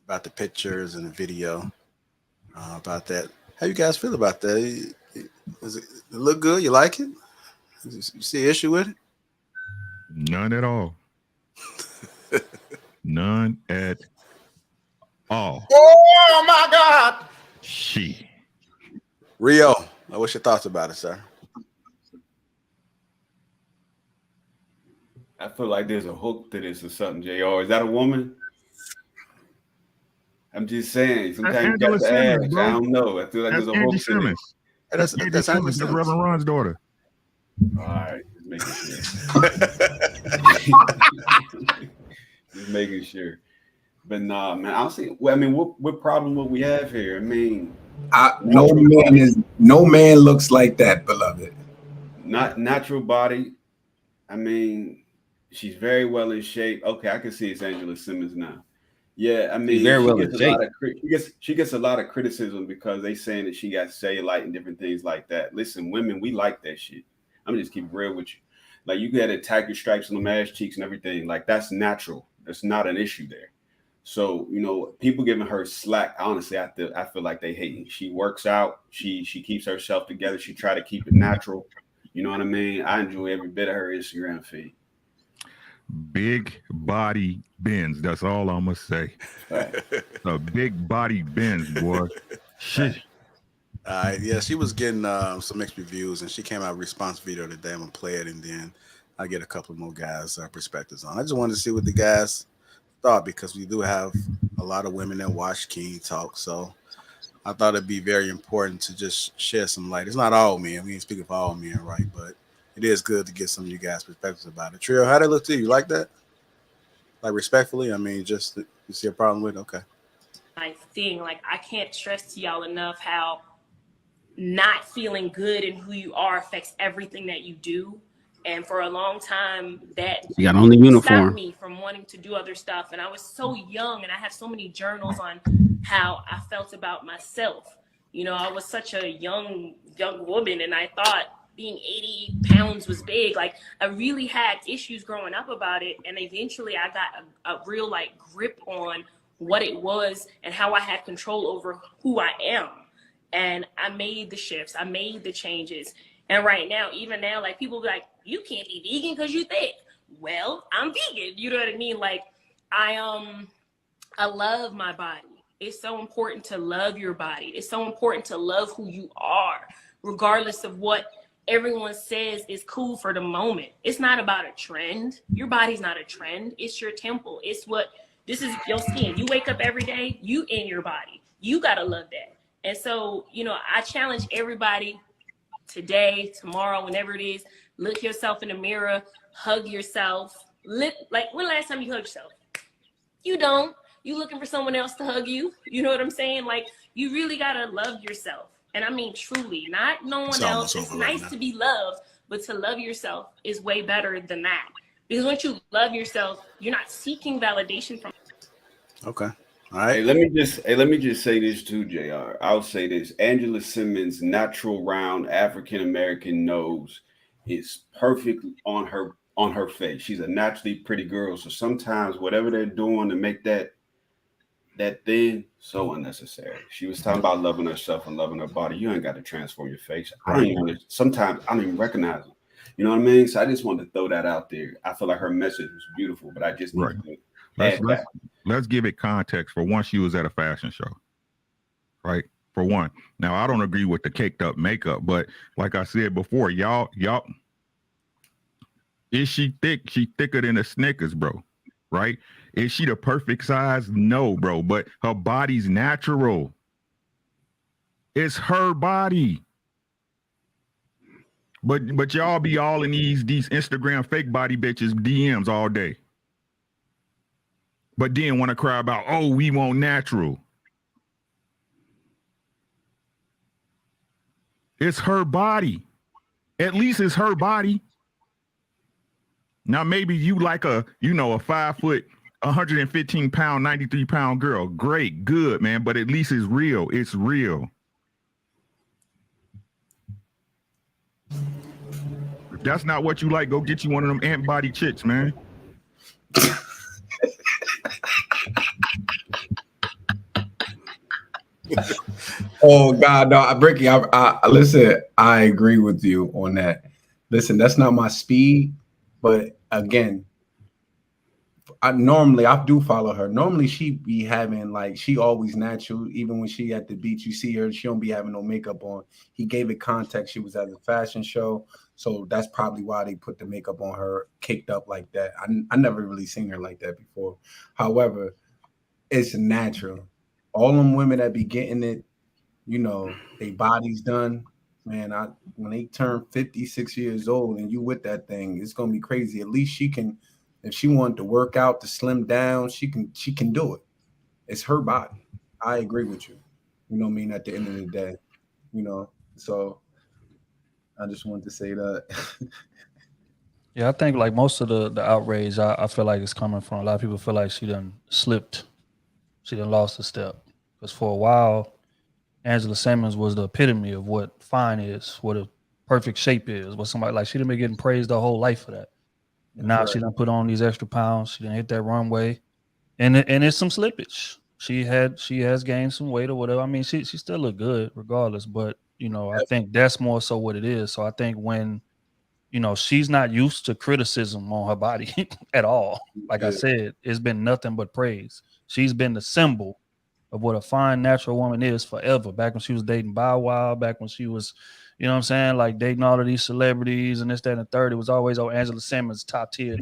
the pictures and the video about that. How you guys feel about that? Does it look good? You like it? You see an issue with it? None at all. None at all. Oh my God. She. Rio, what's your thoughts about it, sir? I feel like there's a hook to this or something, JR. Is that a woman? I'm just saying. Sometimes you got to Simmons, ask. bro. I don't know. I feel like That's there's a hook to Simmons. That's Angie Simmons, the Reverend Ron's daughter. All right, just making sure. Just making sure. But nah, man. I'll see. Well, I mean, what problem would we have here? I mean, no man looks like that, beloved. not natural body. I mean, she's very well in shape. Okay, I can see it's Angela Simmons now. Yeah, I mean, she gets a lot of criticism because they saying that she got cellulite and different things like that. Listen, women, we like that shit. I'm just keep real with you. Like, you got to attack your stripes on the ass cheeks and everything. Like, that's natural. That's not an issue there. So, you know, people giving her slack. Honestly, I feel like they hating. She works out. She keeps herself together. She try to keep it natural. You know what I mean? I enjoy every bit of her Instagram feed. Big body bends. That's all I'm gonna say. Right. A big body bends, boy. Shit. Yeah, she was getting some mixed reviews, and she came out with a response video today. I'm gonna play it, and then I'll get a couple more guys' perspectives on. I just wanted to see what the guys thought, because we do have a lot of women that watch King Talk, so I thought it'd be very important to just shed some light. It's not all men. We ain't speaking for all men, right? But it is good to get some of you guys' perspectives about it. Trio, how did it look to you? You like that? Like, respectfully? I mean, just you see a problem with it? Okay. My thing, like, I can't stress to y'all enough how not feeling good in who you are affects everything that you do. And for a long time, that You got on the uniform. stopped me from wanting to do other stuff. And I was so young, and I have so many journals on how I felt about myself. You know, I was such a young woman, and I thought being 80 pounds was big. Like, I really had issues growing up about it. And eventually I got a real like grip on what it was and how I had control over who I am. And I made the shifts. I made the changes. And right now, even now, like, people be like, you can't be vegan because you thick. Well, I'm vegan. You know what I mean? Like, I love my body. It's so important to love your body. It's so important to love who you are, regardless of what everyone says is cool for the moment. It's not about a trend. Your body's not a trend. It's your temple. This is your skin. You wake up every day, you in your body. You got to love that. And so, you know, I challenge everybody today, tomorrow, whenever it is, look yourself in the mirror, hug yourself. Like, when the last time you hugged yourself? You don't. You looking for someone else to hug you. You know what I'm saying? Like, you really got to love yourself. And I mean, truly, not no one else. It's nice to be loved, but to love yourself is way better than that. Because once you love yourself, you're not seeking validation from. Okay. All right. Hey, let me just say this too, JR. I'll say this. Angela Simmons' natural round African American nose is perfect on her face. She's a naturally pretty girl. So sometimes whatever they're doing to make that thing so unnecessary. She was talking about loving herself and loving her body. You ain't got to transform your face. Sometimes I don't even recognize them. You know what I mean? So I just wanted to throw that out there. I feel like her message was beautiful, but I just need to let's give it context. For one, she was at a fashion show, right? For one. Now, I don't agree with the caked up makeup, but like I said before, y'all, is she thick? She thicker than a Snickers, bro, right? Is she the perfect size? No, bro, but her body's natural. It's her body. But y'all be all in these Instagram fake body bitches DMs all day. But then want to cry about, oh, we want natural. It's her body. At least it's her body. Now, maybe you like a 5 foot, 115 pound, 93 pound girl. Great, good, man. But at least it's real. It's real. If that's not what you like, go get you one of them ant body chicks, man. Oh God, no, Ricky, I listen. I agree with you on that. Listen, that's not my speed, but again, I do follow her. Normally, she be having like she always natural. Even when she at the beach, you see her, she don't be having no makeup on. He gave it context. She was at a fashion show, so that's probably why they put the makeup on her, caked up like that. I never really seen her like that before. However, it's natural. All them women that be getting it, they bodies done. Man, when they turn 56 years old and you with that thing, it's gonna be crazy. At least she can, if she wanted to work out to slim down, she can do it. It's her body. I agree with you. You know what I mean? At the end of the day, so I just wanted to say that. Yeah, I think like most of the outrage, I feel like it's coming from a lot of people feel like she done slipped, she done lost a step. Because for a while, Angela Simmons was the epitome of what fine is, what a perfect shape is, what somebody like she done been getting praised her whole life for that. And now she done put on these extra pounds, she done hit that runway, and it's some slippage. She has gained some weight or whatever. I mean, she still look good regardless, but I think that's more so what it is. So I think when she's not used to criticism on her body at all. Like I said, it's been nothing but praise. She's been the symbol of what a fine natural woman is forever. Back when she was dating Bow Wow, back when she was, like dating all of these celebrities and this, that, and the third, it was always, Angela Simmons, top tier.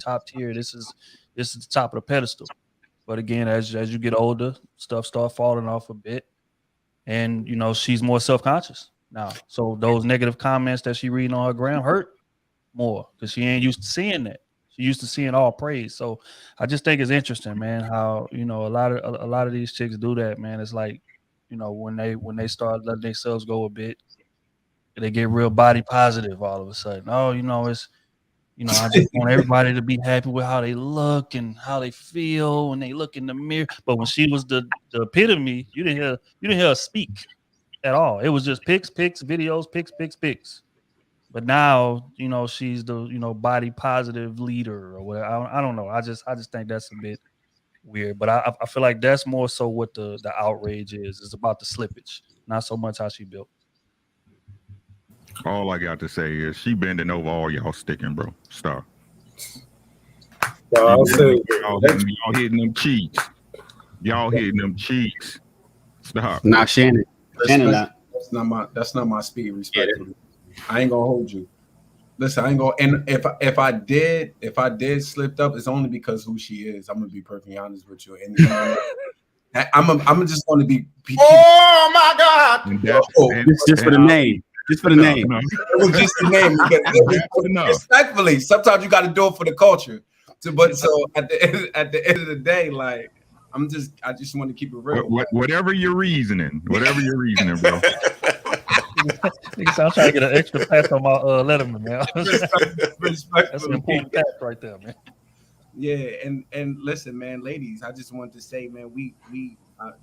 This is the top of the pedestal. But again, as you get older, stuff start falling off a bit. And, she's more self-conscious now. So those negative comments that she reading on her gram hurt more because she ain't used to seeing that. She used to seeing all praise. So I just think it's interesting, man, how a lot of these chicks do that, man. It's like, when they start letting themselves go a bit, they get real body positive all of a sudden. Oh, it's I just want everybody to be happy with how they look and how they feel when they look in the mirror. But when she was the epitome, you didn't hear her speak at all. It was just pics, videos, pics. But now, she's the, body positive leader or whatever. I don't know. I just think that's a bit weird. But I feel like that's more so what the outrage is. It's about the slippage, not so much how she built. All I got to say is she bending over all y'all sticking, bro. Stop. Well, I'll say y'all hitting them cheeks. Y'all hitting them cheeks. Stop. Nah, Shannon. That's not my speed, respectfully. I ain't gonna hold you. Listen, I ain't gonna. And if I did slipped up, it's only because who she is. I'm gonna be perfectly honest with you. And I'm just gonna be. Oh my God! Just for the name. Just for the name. It was just the name. Respectfully, sometimes you got to do it for the culture. But at the end of the day, like I just want to keep it real. Whatever you're reasoning, bro. I'm trying to get an extra pass on my Letterman, man. That's an important pass right there, man. Yeah, and listen, man, ladies, I just want to say, man, we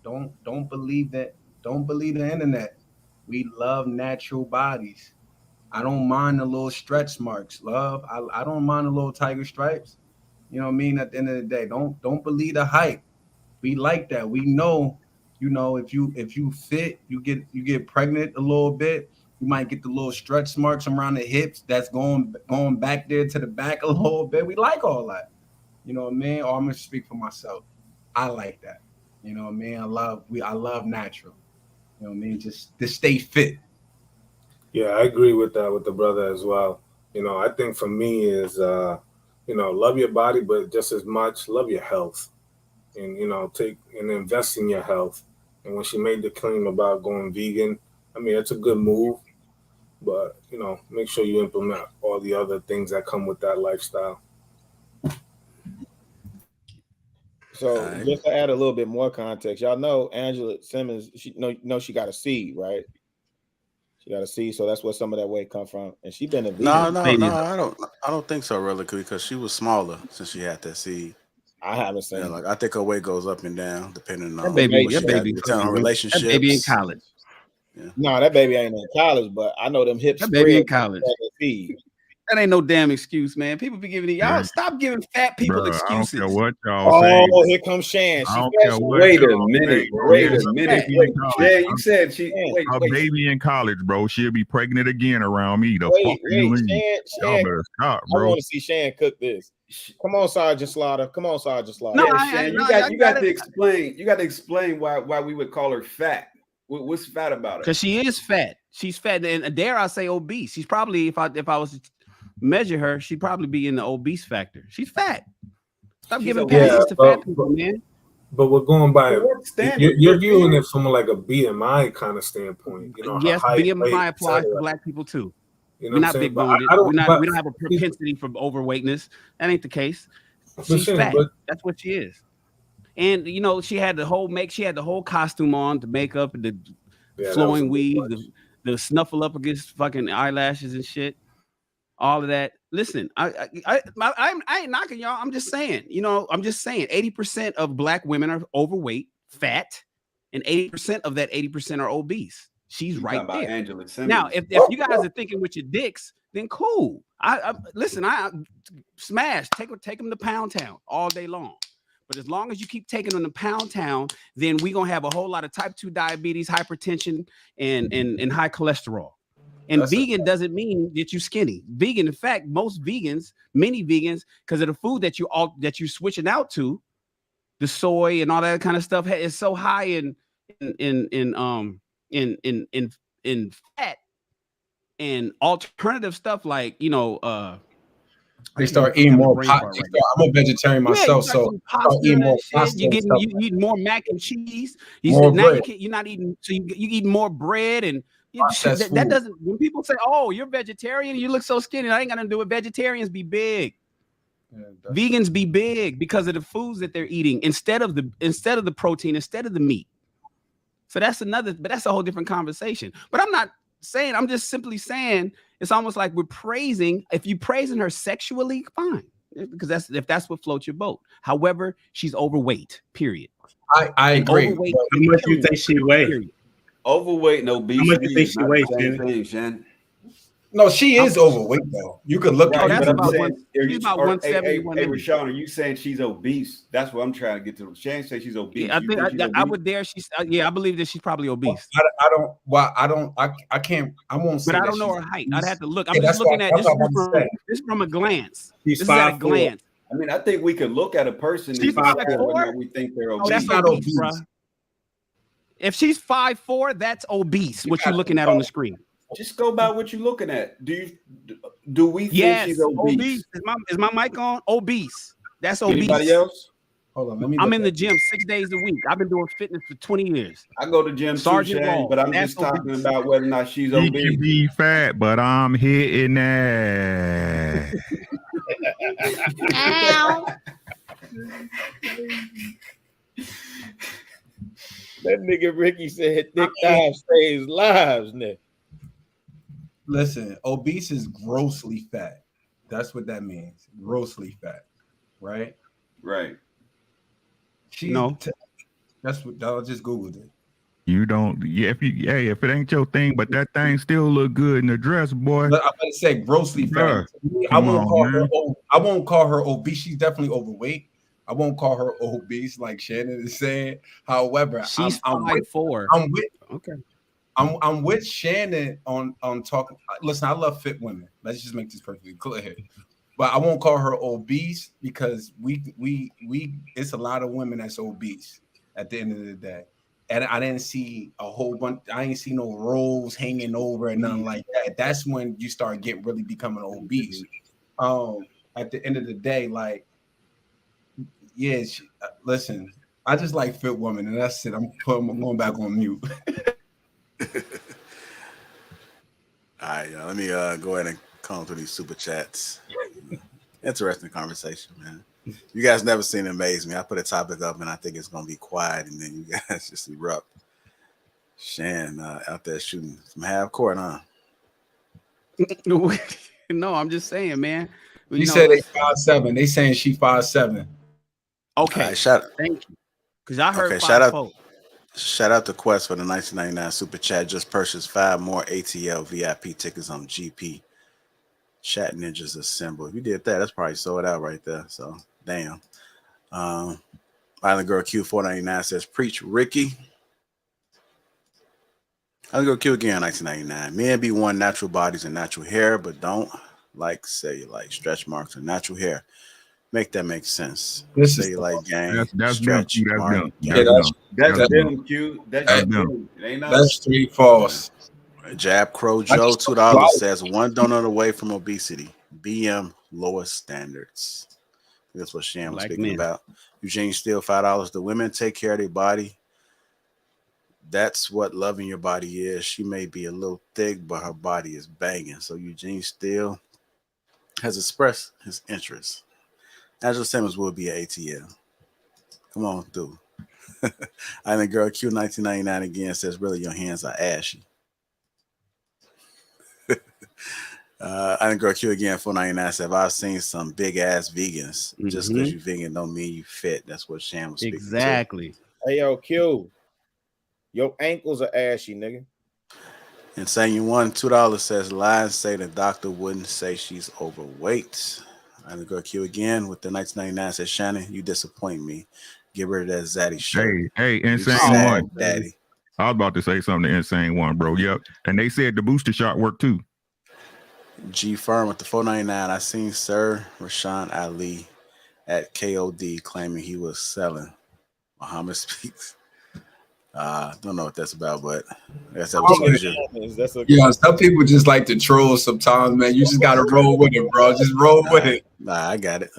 don't believe that. Don't believe the internet. We love natural bodies. I don't mind the little stretch marks, love. I don't mind the little tiger stripes. You know what I mean? At the end of the day, don't believe the hype. We like that. We know, if you fit, you get pregnant a little bit. You might get the little stretch marks around the hips. That's going back there to the back a little bit. We like all that. You know what I mean? Or I'm gonna speak for myself. I like that. You know what I mean? I love natural. You know what I mean? Just to stay fit. Yeah, I agree with that with the brother as well. I think for me is love your body, but just as much love your health. And take and invest in your health. And when she made the claim about going vegan, I mean it's a good move, but make sure you implement all the other things that come with that lifestyle. So just to add a little bit more context, y'all know Angela Simmons, she got a seed, right? She got a seed, so that's where some of that weight come from. And she been a vegan. No, I don't think so, really, because she was smaller since she had that seed. I haven't seen. Yeah, like I think her weight goes up and down depending on that baby relationships. That baby in college. Yeah. No, that baby ain't in college, but I know them hips. That baby in college. Feed. That ain't no damn excuse, man. People be giving y'all stop giving fat people Bruh, excuses. I don't care what y'all say. Oh, here comes Shan. I don't She's care what Wait a y'all minute. say, bro. Wait Yeah, a minute. baby in college. Yeah, you said she. Wait, A wait. baby in college, bro. She'll be pregnant again around me. The Wait, fuck you mean? Y'all Shan. better stop, I bro. want to see Shan cook this. Come on, Sergeant Slaughter. Come on, Sergeant Slaughter. No, Yeah, Shan, you got to explain. You got to explain why we would call her fat. What's fat about her? Because she is fat. She's fat, and dare I say obese. She's probably, if I was to measure her, she'd probably be in the obese factor. She's fat. Stop giving passes to fat people, man. But we're going by you're viewing Yeah. it from like a BMI kind of standpoint. You know, Yes, height, BMI weight, applies to etc. black people too. You know We're what I'm not saying? big boned. We don't have a propensity for overweightness. That ain't the case. She's fat. That's what she is. And you know, she had the whole costume on, the makeup, the flowing weave, the snuffle up against fucking eyelashes and shit. All of that. Listen, I ain't knocking y'all. I'm just saying, 80% of black women are overweight, fat, and 80% of that 80% are obese. She's right there. Angela Simmons. Now, if you guys are thinking with your dicks, then cool. Listen, I smash, take them to Pound Town all day long. But as long as you keep taking them to Pound Town, then we're gonna have a whole lot of type 2 diabetes, hypertension, and high cholesterol. And vegan doesn't mean that you're skinny. Vegan, in fact, many vegans, because of the food that you're switching out to, the soy and all that kind of stuff is so high in fat and alternative stuff like they start eating more. I'm a vegetarian myself, so you eat more mac and cheese. You're not eating, so you eat more bread and. That doesn't. When people say, "Oh, you're vegetarian, you look so skinny," I ain't got to do it. Vegetarians be big. Vegans be big because of the foods that they're eating instead of the protein, instead of the meat. So that's a whole different conversation. But I'm just simply saying it's almost like we're praising. If you're praising her sexually, fine, because that's what floats your boat. However, she's overweight. Period. I agree. How much do you think she weighs? Overweight and obesity. How much do you think she weighs, Shannon? No, she is overweight though. You could look at that's it. about 170. Hey, Rashawn, are you saying she's obese? That's what I'm trying to get to. Shannon says she's obese. Yeah, I would dare. I believe that she's probably obese. I can't. I won't say. But I don't know her height. I'd have to look. I'm Yeah, just looking at this this from a glance. She's this is at a 5'4". glance. I mean, I think we could look at a person. She's 5'4". We think they're obese. Oh, that's not obese, bro. If she's 5'4", that's obese. What you're looking at on the screen. Just go by what you're looking at. Do we think she's obese? Is my mic on? Obese. That's obese. Anybody else? Hold on. I'm in the gym 6 days a week. I've been doing fitness for 20 years. I go to gym too, Shane, but I'm just talking about whether or not she's obese. She can be fat, but I'm hitting that. Ow. That nigga Ricky said thick thighs saves lives, nigga. Listen, obese is grossly fat. That's what that means. Grossly fat, right? Right. That's what I just Googled it. You don't. Yeah, if it ain't your thing, but that thing still look good in the dress, boy. But I'm gonna say grossly fat. I won't call her obese. She's definitely overweight. I won't call her obese like Shannon is saying. However, she's 5'4". I'm with Shannon on talking. Listen, I love fit women. Let's just make this perfectly clear. But I won't call her obese because we it's a lot of women that's obese at the end of the day. And I didn't see a whole bunch. I ain't see no rolls hanging over and nothing like that. That's when you start becoming obese. At the end of the day, like. Yeah, listen, I just like fit women, and that's it. I'm going back on mute. All right, y'all, let me go ahead and comb through these super chats. Interesting conversation, man. You guys never seen Amaze Me. I put a topic up, and I think it's going to be quiet, and then you guys just erupt. Shan out there shooting some half court, huh? No, I'm just saying, man. You said they 5'7". They saying she 5'7". Okay, right, thank you. Because I heard shout out to Quest for the 1999 super chat. Just purchased 5 more ATL VIP tickets on GP. Chat Ninjas assemble. If you did that, that's probably sold out right there. So damn. Island Girl Q499 says, preach Ricky. Island Girl Q again, 1999. Men be one natural bodies and natural hair, but don't like cellulite, stretch marks, or natural hair. Make that make sense. This is Cellulite gang, That's stretch them. That's mark them. gang. That's That's them, Q. That's That's just them. them. It ain't That's us. straight false. Jab Crow I Joe, just $2 says, one donut away from obesity. BM lowest standards. That's what Shan was Black speaking men. about. Eugene Steele, $5. The women take care of their body. That's what loving your body is. She may be a little thick, but her body is banging. So Eugene Steele has expressed his interest. Angela Simmons will be at ATL. Come on through. Island Girl Q1999 again says, really, your hands are ashy. Island Girl Q again, 499 says, I've seen some big ass vegans. Just because you vegan don't mean you fit. That's what Shan was speaking Exactly. Hey, yo, Q. Your ankles are ashy, nigga. to. And saying you won $2 says, lies say the doctor wouldn't say she's overweight. Island Girl Q again with the 1999 says, Shannon, you disappoint me. Get rid of that Zaddy shirt. Hey, You Insane sad, One. daddy. I was about to say something to Insane One, bro. Yep. And they said the booster shot worked too. G Firm with the 499. I seen Sir Rashawn Ali at KOD claiming he was selling Muhammad Speaks. Don't know what that's about, but I guess that was usual. Yeah, some people just like to troll sometimes, man. You just gotta roll with it, bro. Just roll with it. Nah, I got it.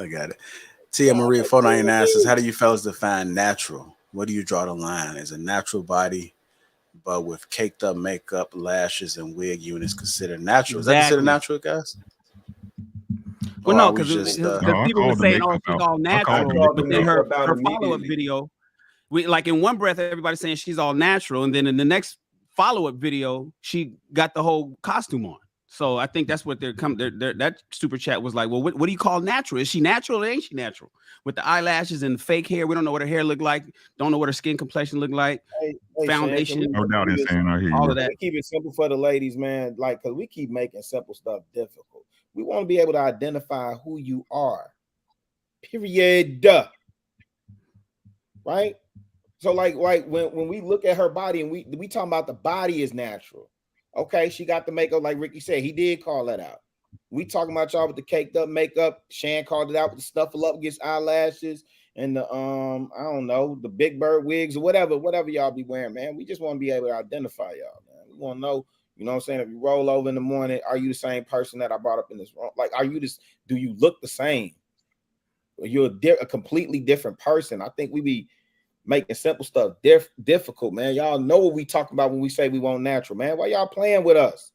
Tia Maria 499 says, how do you fellas define natural? Where do you draw the line? Is a natural body, but with caked up makeup, lashes, and wig units considered natural? Is that considered natural, guys? Well, Or no, are we because just, people were saying, "Oh, she's all natural," but then her makeup follow-up video, like in one breath, everybody's saying she's all natural, and then in the next follow-up video, she got the whole costume on. So I think that's what they're coming. That super chat was like, "Well, what do you call natural? Is she natural or ain't she natural?" With the eyelashes and the fake hair, we don't know what her hair looked like. Don't know what her skin complexion looked like. Hey, Foundation, Shan, No doubt, Insane. I hear you. all bro. of that. we keep it simple for the ladies, man. Like, cause we keep making simple stuff difficult. We want to be able to identify who you are. Period. Right? So, like when we look at her body and we talking about the body is natural. Okay, she got the makeup, like Ricky said. He did call that out. We talking about y'all with the caked up makeup. Shan called it out with the stuffle up against eyelashes and the I don't know, the Big Bird wigs or whatever y'all be wearing, man. We just want to be able to identify y'all, man. We want to know, you know what I'm saying? If you roll over in the morning, are you the same person that I brought up in this room? Like, are you this? Do you look the same? Or you're a completely different person? I think we be making simple stuff difficult, man. Y'all know what we talk about when we say we want natural, man. Why y'all playing with us?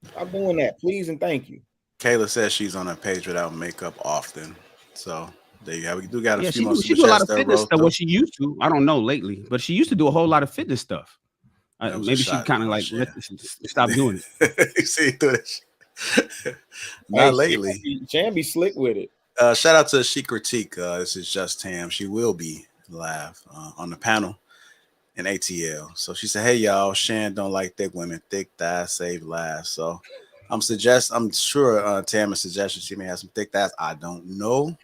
Stop doing that, please and thank you. Kayla says she's on her page without makeup often. So there you have. We do got a few more she super do a lot chats of there, fitness Rose. stuff. What she used to, I don't know lately, but she used to do a whole lot of fitness stuff. Maybe she kind of like stop doing it. You see, do this. Not lately. Shan be slick with it. Shout out to She Critique. This is Just Tam. She will be live on the panel in ATL. So she said, "Hey y'all, Shan don't like thick women. Thick thighs save lives." So I'm sure Tam is suggesting she may have some thick thighs. I don't know,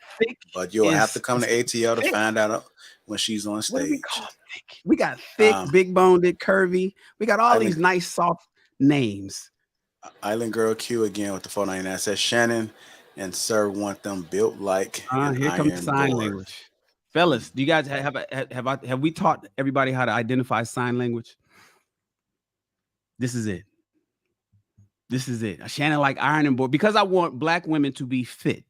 but you'll have to come to ATL to find out when she's on stage. What do we call thick? We got thick, big boned, curvy. We got all these nice soft names. Island Girl Q again with the 499 says Shannon and Sir want them built like here comes sign language. Fellas, do you guys have we taught everybody how to identify sign language? This is it. Shannon like ironing board because I want black women to be fit.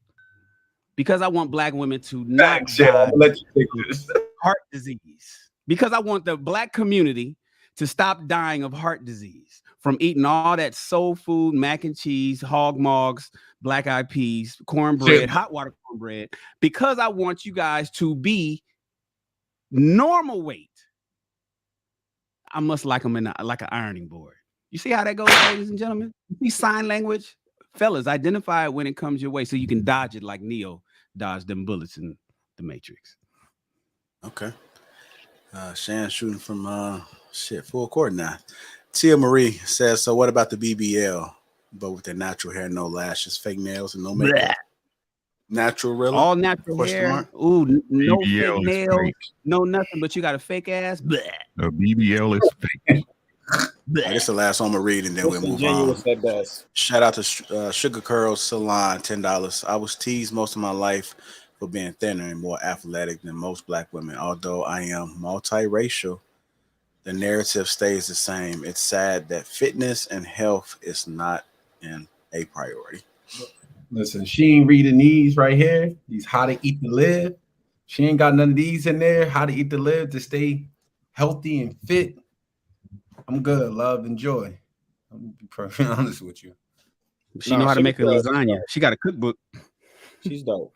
Because I want black women to not die let you take this. heart disease. Because I want the black community to stop dying of heart disease from eating all that soul food, mac and cheese, hog mogs, black eyed peas, cornbread, hot water cornbread. Because I want you guys to be normal weight. I must like them like an ironing board. You see how that goes, ladies and gentlemen? You see sign language? Fellas, identify it when it comes your way so you can dodge it like Neo dodged them bullets in the Matrix. Okay. Shan shooting from full court now. Tia Marie says, so what about the BBL? but with their natural hair, no lashes, fake nails, and no makeup. Blech. Natural, really? All natural Question hair. mark? Ooh, no BBL fake is nails, fake. no nothing, but you got a fake ass. Blech. The BBL is fake. All right, this is the last one I'm gonna read, and then we'll move on. Disingenuous at best. Shout out to Sugar Curls Salon, $10. I was teased most of my life for being thinner and more athletic than most black women. Although I am multiracial, the narrative stays the same. It's sad that fitness and health is not a priority. Listen, she ain't reading these right here. These how to eat to live. She ain't got none of these in there. How to eat to live to stay healthy and fit. I'm good. Love and joy. I'm gonna be perfectly honest with you. She know how to make a lasagna. She got a cookbook. She's dope.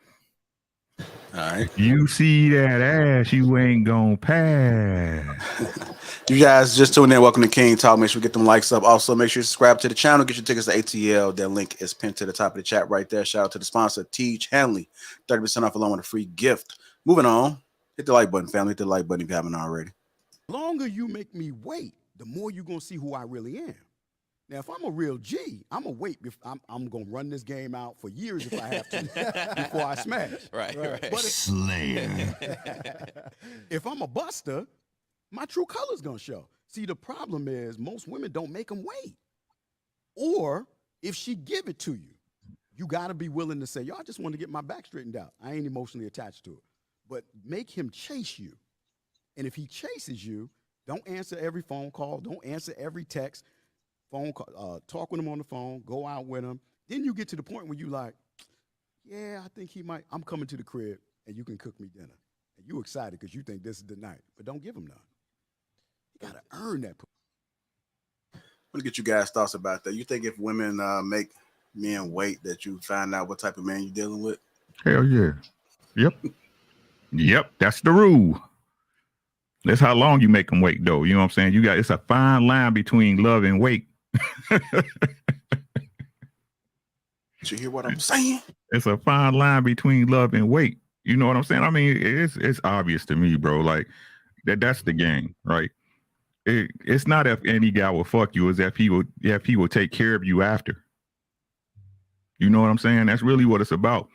All right. You see that ass, you ain't gonna pass. You guys just tuned in. Welcome to King Talk. Make sure we get them likes up. Also, make sure you subscribe to the channel. Get your tickets to ATL. That link is pinned to the top of the chat right there. Shout out to the sponsor, Teach Hanley. 30% off along with a free gift. Moving on. Hit the like button, family. Hit the like button if you haven't already. The longer you make me wait, the more you're going to see who I really am. Now, if I'm a real G, I'm going to wait. I'm going to run this game out for years if I have to before I smash. Right. But Slayer. if I'm a buster, my true color's going to show. See, the problem is most women don't make them wait. Or if she give it to you, you got to be willing to say, yo, I just want to get my back straightened out. I ain't emotionally attached to it. But make him chase you. And if he chases you, don't answer every phone call. Don't answer every text. Phone call, talk with him on the phone. Go out with him. Then you get to the point where you like, yeah, I think he might. I'm coming to the crib, and you can cook me dinner. And you excited because you think this is the night. But don't give him none. You got to earn that. I want to get you guys' thoughts about that. You think if women make men wait, that you find out what type of man you're dealing with? Hell yeah. Yep. That's the rule. That's how long you make them wait, though. You know what I'm saying? It's a fine line between love and wait. Did you hear what I'm saying? It's a fine line between love and wait. You know what I'm saying? I mean, it's obvious to me, bro. Like that's the game, right? It's not if any guy will fuck you, it's if he will take care of you after. You know what I'm saying? That's really what it's about.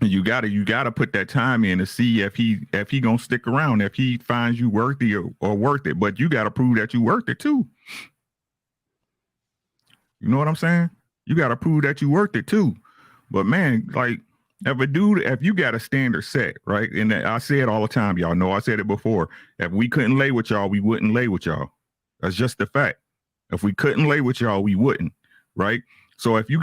You gotta put that time in to see if he gonna stick around, if he finds you worthy or worth it. But you gotta prove that you worth it too. You know what I'm saying? You gotta prove that you worth it too. But man, like if you got a standard set, right? And I say it all the time, y'all know I said it before. If we couldn't lay with y'all, we wouldn't lay with y'all. That's just the fact. If we couldn't lay with y'all, we wouldn't, right? So if you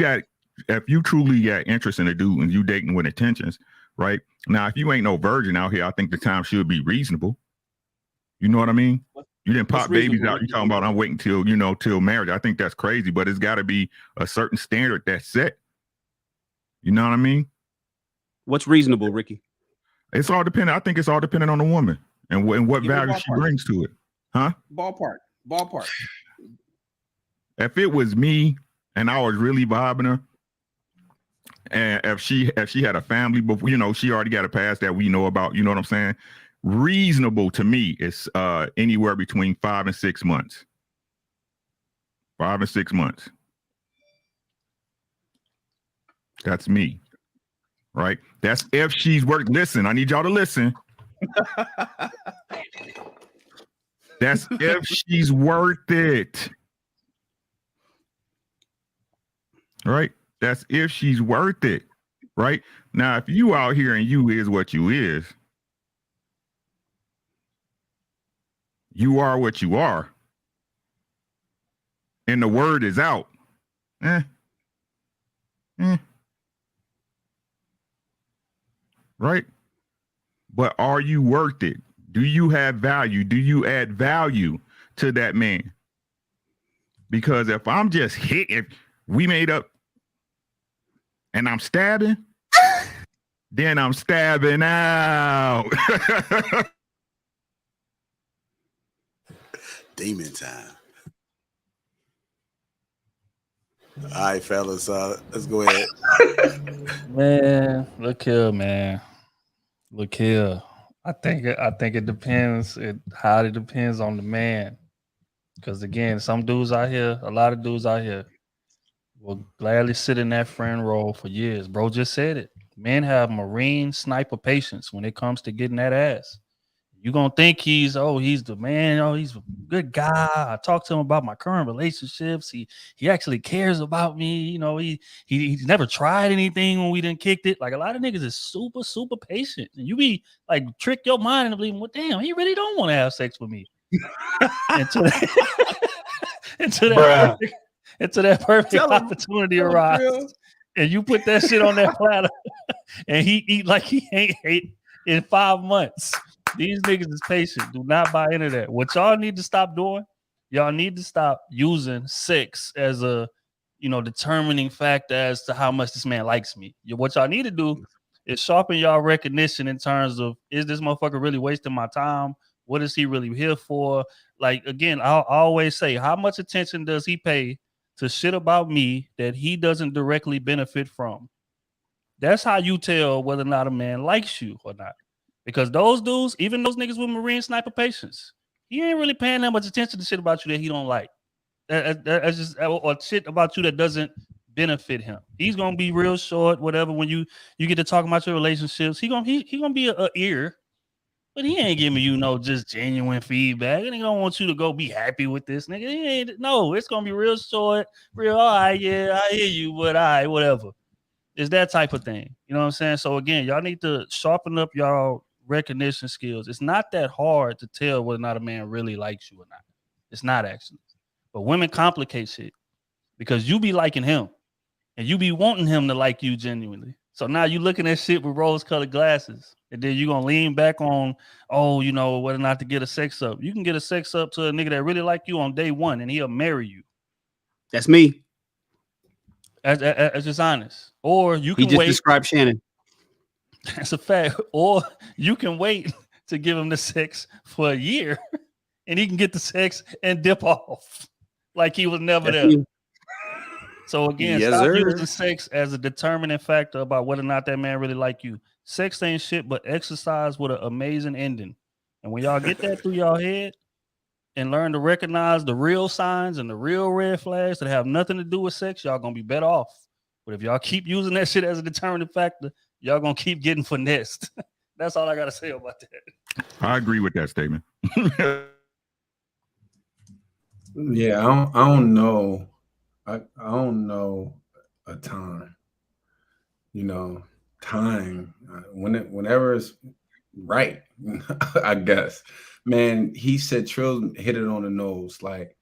truly got interest in a dude and you dating with intentions, right? Now, if you ain't no virgin out here, I think the time should be reasonable. You know what I mean? You didn't pop babies out. You talking about I'm waiting till marriage. I think that's crazy, but it's got to be a certain standard that's set. You know what I mean? What's reasonable, Ricky? It's all dependent. I think it's all dependent on the woman and what value she brings to it. Huh? Ballpark. If it was me and I was really vibing her, and if she had a family, but she already got a past that we know about, you know what I'm saying? Reasonable to me is anywhere between 5 and 6 months. 5 and 6 months. That's me. Right? That's if she's worth. Listen, I need y'all to listen. That's if she's worth it. Right? That's if she's worth it. Right? Now, if you out here and you is what you is, you are what you are, and the word is out. Right? But are you worth it? Do you have value? Do you add value to that man? Because if I'm just if we made up and I'm stabbing, then I'm stabbing out. Demon time. All right, fellas, let's go ahead. Man, look here, man. Look here. I think it depends. It depends on the man. Because again, some dudes out here, a lot of dudes out here, will gladly sit in that friend role for years. Bro just said it. Men have Marine sniper patience when it comes to getting that ass. You're gonna think he's the man, he's a good guy. I talk to him about my current relationships. He actually cares about me. You know, he's never tried anything when we didn't kicked it. Like a lot of niggas is super, super patient. And you be like trick your mind into believing, well, damn, he really don't want to have sex with me. Until that perfect opportunity arrives. And you put that shit on that platter and he eat like he ain't ate in 5 months. These niggas is patient. Do not buy into that. What y'all need to stop doing, y'all need to stop using sex as a, determining factor as to how much this man likes me. What y'all need to do is sharpen y'all recognition in terms of, is this motherfucker really wasting my time? What is he really here for? Like, again, I'll always say, how much attention does he pay to shit about me that he doesn't directly benefit from? That's how you tell whether or not a man likes you or not. Because those dudes, even those niggas with Marine sniper patience, he ain't really paying that much attention to shit about you that he don't like. That's just, or shit about you that doesn't benefit him. He's gonna be real short, whatever. When you get to talk about your relationships, he gonna be a ear, but he ain't giving you no just genuine feedback. And he don't want you to go be happy with this nigga. He ain't. No, it's gonna be real short, real. All right, yeah, I hear you, but all right, whatever. It's that type of thing. You know what I'm saying? So again, y'all need to sharpen up y'all recognition skills. It's not that hard to tell whether or not a man really likes you or not. It's not actually. But women complicate shit because you be liking him and you be wanting him to like you genuinely. So now you looking at shit with rose-colored glasses, and then you're gonna lean back on, whether or not to get a sex up. You can get a sex up to a nigga that really like you on day one, and he'll marry you. That's me. As just honest. Or you can just wait. Describe Shannon. That's a fact. Or you can wait to give him the sex for a year, and he can get the sex and dip off like he was never there. So again, stop using sex as a determining factor about whether or not that man really like you. Sex ain't shit, but exercise with an amazing ending. And when y'all get that through y'all head and learn to recognize the real signs and the real red flags that have nothing to do with sex, y'all gonna be better off. But if y'all keep using that shit as a determining factor, y'all gonna keep getting finessed. That's all I gotta say about that. I agree with that statement. Yeah, I don't know. I don't know a time. Time whenever it's right. I guess. Man, he said Trill hit it on the nose. Like,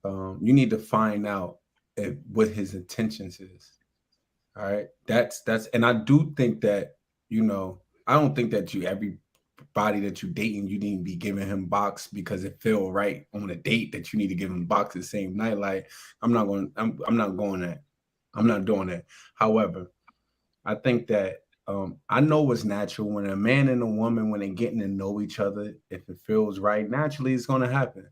you need to find out what his intentions is. All right, that's, and I do think that I don't think that everybody that you dating, you need to be giving him box because it feel right on a date that you need to give him box the same night. Like, I'm not doing that. However, I think that I know what's natural when a man and a woman, when they're getting to know each other, if it feels right, naturally it's going to happen.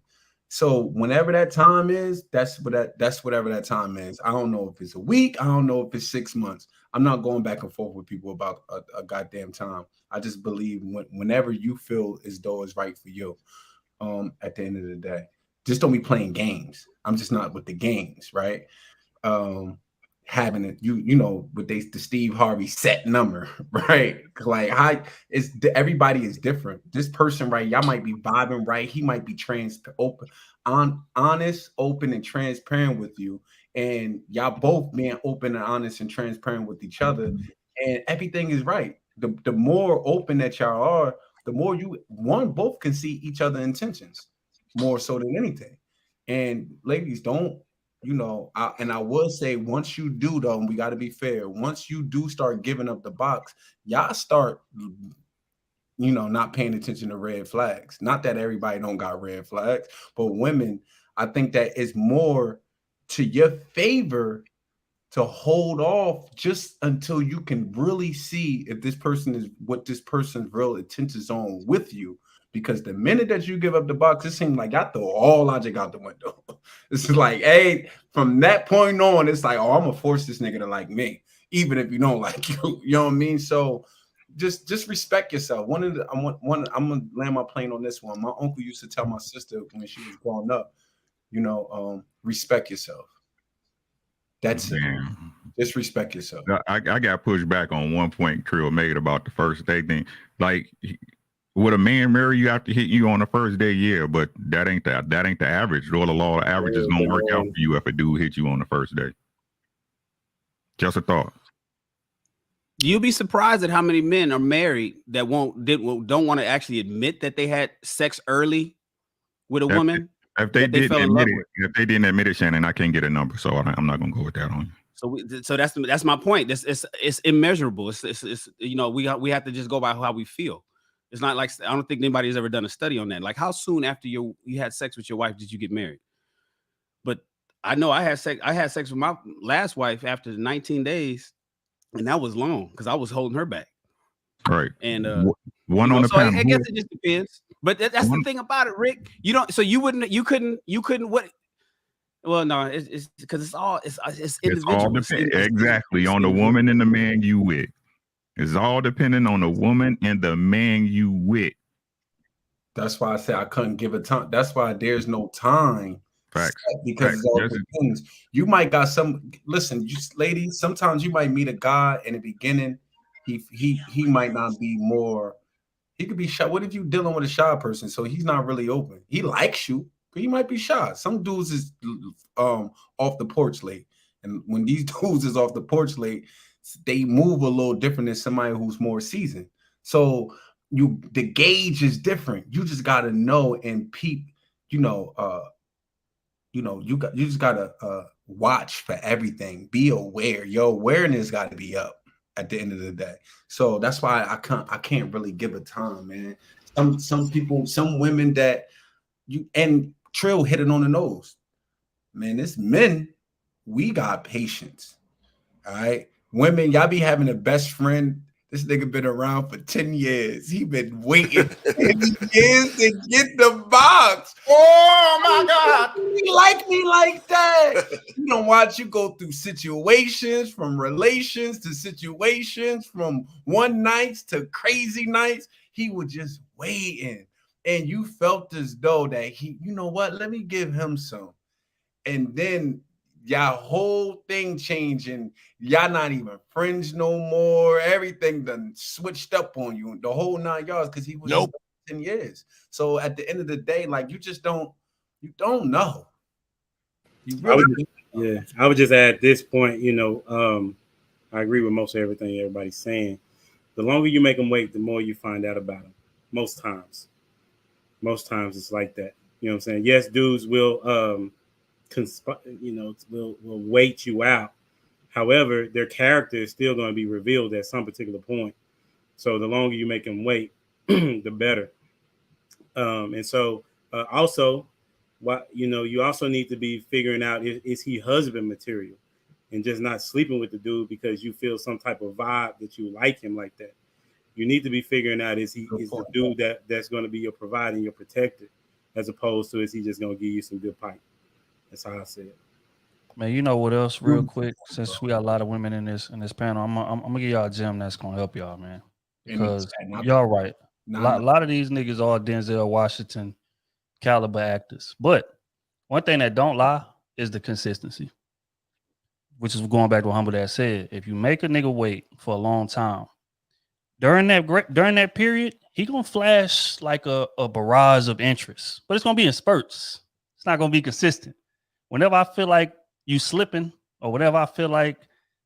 So whenever that time is, that's whatever that time is. I don't know if it's a week. I don't know if it's 6 months. I'm not going back and forth with people about a goddamn time. I just believe whenever you feel as though it's right for you, at the end of the day, just don't be playing games. I'm just not with the games, right? Having it, with the Steve Harvey set number, right? Like, everybody is different. This person, right? Y'all might be vibing, right? He might be honest, open, and transparent with you, and y'all both being open and honest and transparent with each other, and everything is right. The more open that y'all are, the more both can see each other's intentions more so than anything. And ladies, don't. I will say, once you do, though, we got to be fair. Once you do start giving up the box, y'all start, not paying attention to red flags. Not that everybody don't got red flags, but women, I think that it's more to your favor to hold off just until you can really see if this person is what this person's real intentions on with you. Because the minute that you give up the box, it seems like I throw all logic out the window. It's like, hey, from that point on, it's like, I'm gonna force this nigga to like me, even if you don't like you. You know what I mean? So just respect yourself. I'm gonna land my plane on this one. My uncle used to tell my sister when she was growing up, respect yourself. That's it. Damn. Just respect yourself. I got pushed back on one point Trill made about the first day thing. Like, would a man marry you after hit you on the first day? Yeah, but that ain't the average. Though the law of average is gonna work out for you if a dude hit you on the first day. Just a thought. You'll be surprised at how many men are married that don't want to actually admit that they had sex early with a woman. If they didn't admit it, Shannon, I can't get a number, so I'm not gonna go with that on you. So that's my point. It's immeasurable. It's you know, we have to just go by how we feel. It's not like, I don't think anybody's ever done a study on that. Like, how soon after you had sex with your wife did you get married? But I know I had sex with my last wife after 19 days, and that was long because I was holding her back. Right. And one on the panel. I guess it just depends. But that's the thing about it, Rick. You don't. So you couldn't. What? Well, no, it's because it's individual. It's all dependent exactly on the woman and the man you with. It's all dependent on the woman and the man you with. That's why I say I couldn't give a time. That's why there's no time. Facts. Because Facts. it all depends. You might got listen, ladies, sometimes you might meet a guy in the beginning. He might not be more, he could be shy. What if you dealing with a shy person? So he's not really open. He likes you, but he might be shy. Some dudes is off the porch late. And when these dudes is off the porch late, they move a little different than somebody who's more seasoned. So the gauge is different. You just gotta know and peep, you just gotta watch for everything. Be aware. Your awareness got to be up at the end of the day. So that's why I can't really give a time, man. Some people, some women that and Trill hit it on the nose. Man, it's men, we got patience. All right. Women, y'all be having a best friend. This nigga been around for 10 years. He been waiting 10 years to get the box. Oh my God. You like me like that. You don't watch you go through situations, from relations to situations, from one nights to crazy nights. He was just waiting. And you felt as though that he, you know what? Let me give him some. And then y'all whole thing changing. Y'all not even friends no more. Everything done switched up on you the whole 9 yards because he was 10 years. So at the end of the day, like you don't know. You really I would just add this point, I agree with most of everything everybody's saying. The longer you make them wait, the more you find out about them. Most times it's like that. You know what I'm saying? Yes, dudes will will wait you out. However, their character is still going to be revealed at some particular point. So the longer you make them wait, the better. And so also, you also need to be figuring out, is he husband material, and just not sleeping with the dude because you feel some type of vibe that you like him like that. You need to be figuring out, is the dude that's going to be your provider and your protector, as opposed to, is he just going to give you some good pipe? That's how I say it. Man, you know what else, real quick, since we got a lot of women in this panel, I'm gonna give y'all a gem that's gonna help y'all, man. Because y'all right. A lot of these niggas are Denzel Washington caliber actors. But one thing that don't lie is the consistency. Which is going back to what Humble Dad said. If you make a nigga wait for a long time, during that period, he gonna flash like a barrage of interest. But it's gonna be in spurts. It's not gonna be consistent. Whenever I feel like you slipping, or whatever I feel like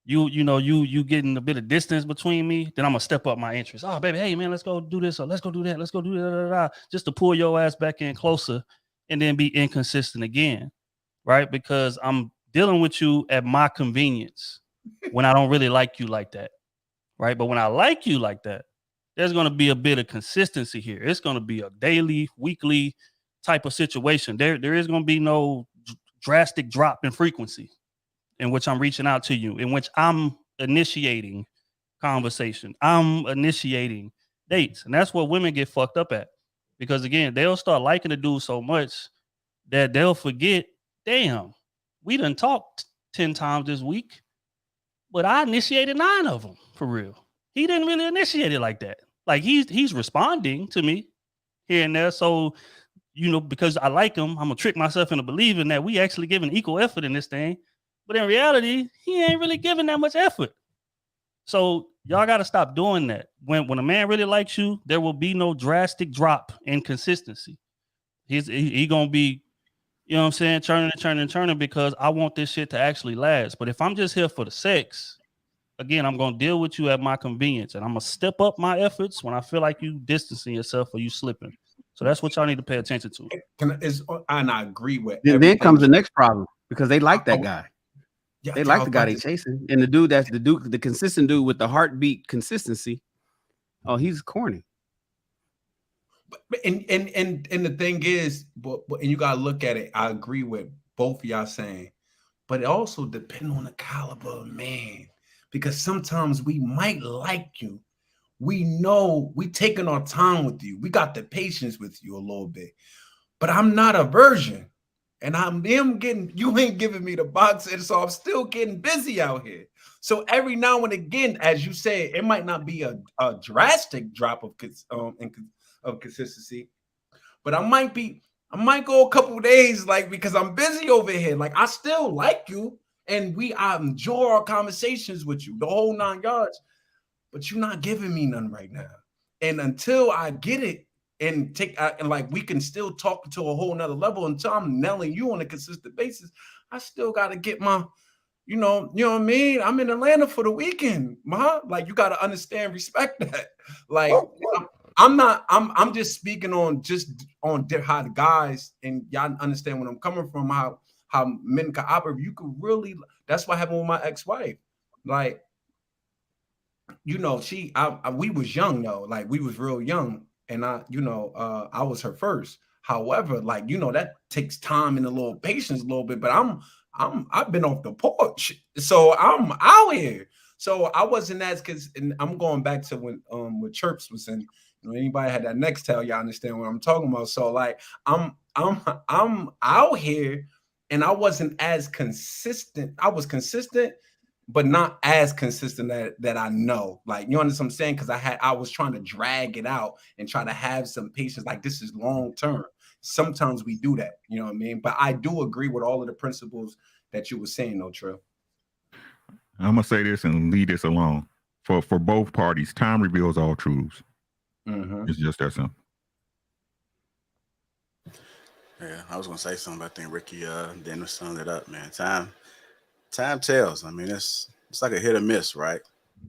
you getting a bit of distance between me, then I'm gonna step up my interest. Oh, baby, hey man, let's go do this, or let's go do that, let's go do that, just to pull your ass back in closer, and then be inconsistent again, right? Because I'm dealing with you at my convenience when I don't really like you like that, right? But when I like you like that, there's gonna be a bit of consistency here. It's gonna be a daily, weekly type of situation. There is gonna be no drastic drop in frequency in which I'm reaching out to you, in which I'm initiating conversation. I'm initiating dates. And that's what women get fucked up at. Because again, they'll start liking the dude so much that they'll forget, damn, we done talked 10 times this week, but I initiated 9 of them for real. He didn't really initiate it like that. Like he's responding to me here and there. So because I like him, I'm gonna trick myself into believing that we actually giving equal effort in this thing. But in reality, he ain't really giving that much effort. So y'all got to stop doing that. When a man really likes you, there will be no drastic drop in consistency. He going to be, you know what I'm saying, turning because I want this shit to actually last. But if I'm just here for the sex, again, I'm going to deal with you at my convenience, and I'm going to step up my efforts when I feel like you distancing yourself or you slipping. So that's what y'all need to pay attention to. And I agree with. Then comes the next problem, because they like that guy. Yeah, they like the guy they chasing, and the consistent dude with the heartbeat consistency. Oh, he's corny. And the thing is, but and you gotta look at it. I agree with both of y'all saying, but it also depends on the caliber of man, because sometimes we might like you. We know we taking our time with you. We got the patience with you a little bit, but I'm not a virgin. And you ain't giving me the box, and so I'm still getting busy out here. So every now and again, as you say, it might not be a drastic drop of consistency, but I might go a couple of days, like, because I'm busy over here. Like, I still like you, and I enjoy our conversations with you, the whole 9 yards, but you're not giving me none right now. And until I get it, and we can still talk to a whole nother level, until I'm nailing you on a consistent basis, I still got to get my, you know what I mean? I'm in Atlanta for the weekend, like, you got to understand, respect that. Like, I'm just speaking on how the guys, and y'all understand when I'm coming from, how men can operate. You could really, that's what happened with my ex-wife. Like, you know, we was young though, like, we was real young. And I was her first. However, like, you know, that takes time and a little patience, a little bit. But I've been off the porch, so I'm out here. So I wasn't and I'm going back to when Chirps was in. You know, anybody had that next tell, y'all understand what I'm talking about. So, like, I'm out here, and I wasn't as consistent. I was consistent, but not as consistent that I know. Like, you understand what I'm saying? Because I was trying to drag it out and try to have some patience. Like, this is long term. Sometimes we do that, you know what I mean? But I do agree with all of the principles that you were saying, though, Trill. I'm gonna say this and leave this alone. For both parties, time reveals all truths. Mm-hmm. It's just that simple. Yeah, I was gonna say something. I think Ricky then summed it up, man. Time tells. I mean, it's like a hit or miss, right?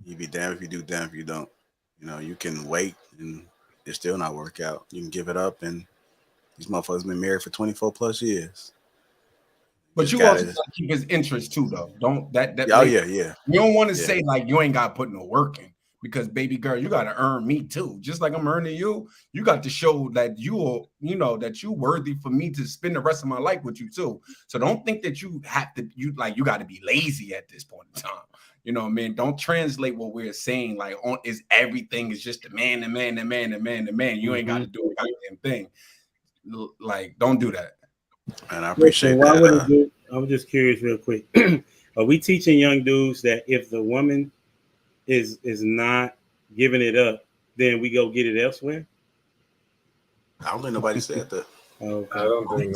You be damned if you do, damned if you don't. You know, you can wait and it still not work out. You can give it up, and these motherfuckers been married for 24 plus years. But you also got to keep his interest too, though. Don't that? Oh yeah. You don't want to say like you ain't got to put no work in, because baby girl, you got to earn me too. Just like I'm earning you, you got to show that that you worthy for me to spend the rest of my life with you too. So don't think that you have to. You got to be lazy at this point in time. You know what I mean? Don't translate what we're saying like is everything is just the man. You ain't got to do a goddamn thing. Like, don't do that. And I appreciate that. I was just curious real quick. Are we teaching young dudes that if the woman is not giving it up, then we go get it elsewhere? I don't think nobody said that. Okay. I don't think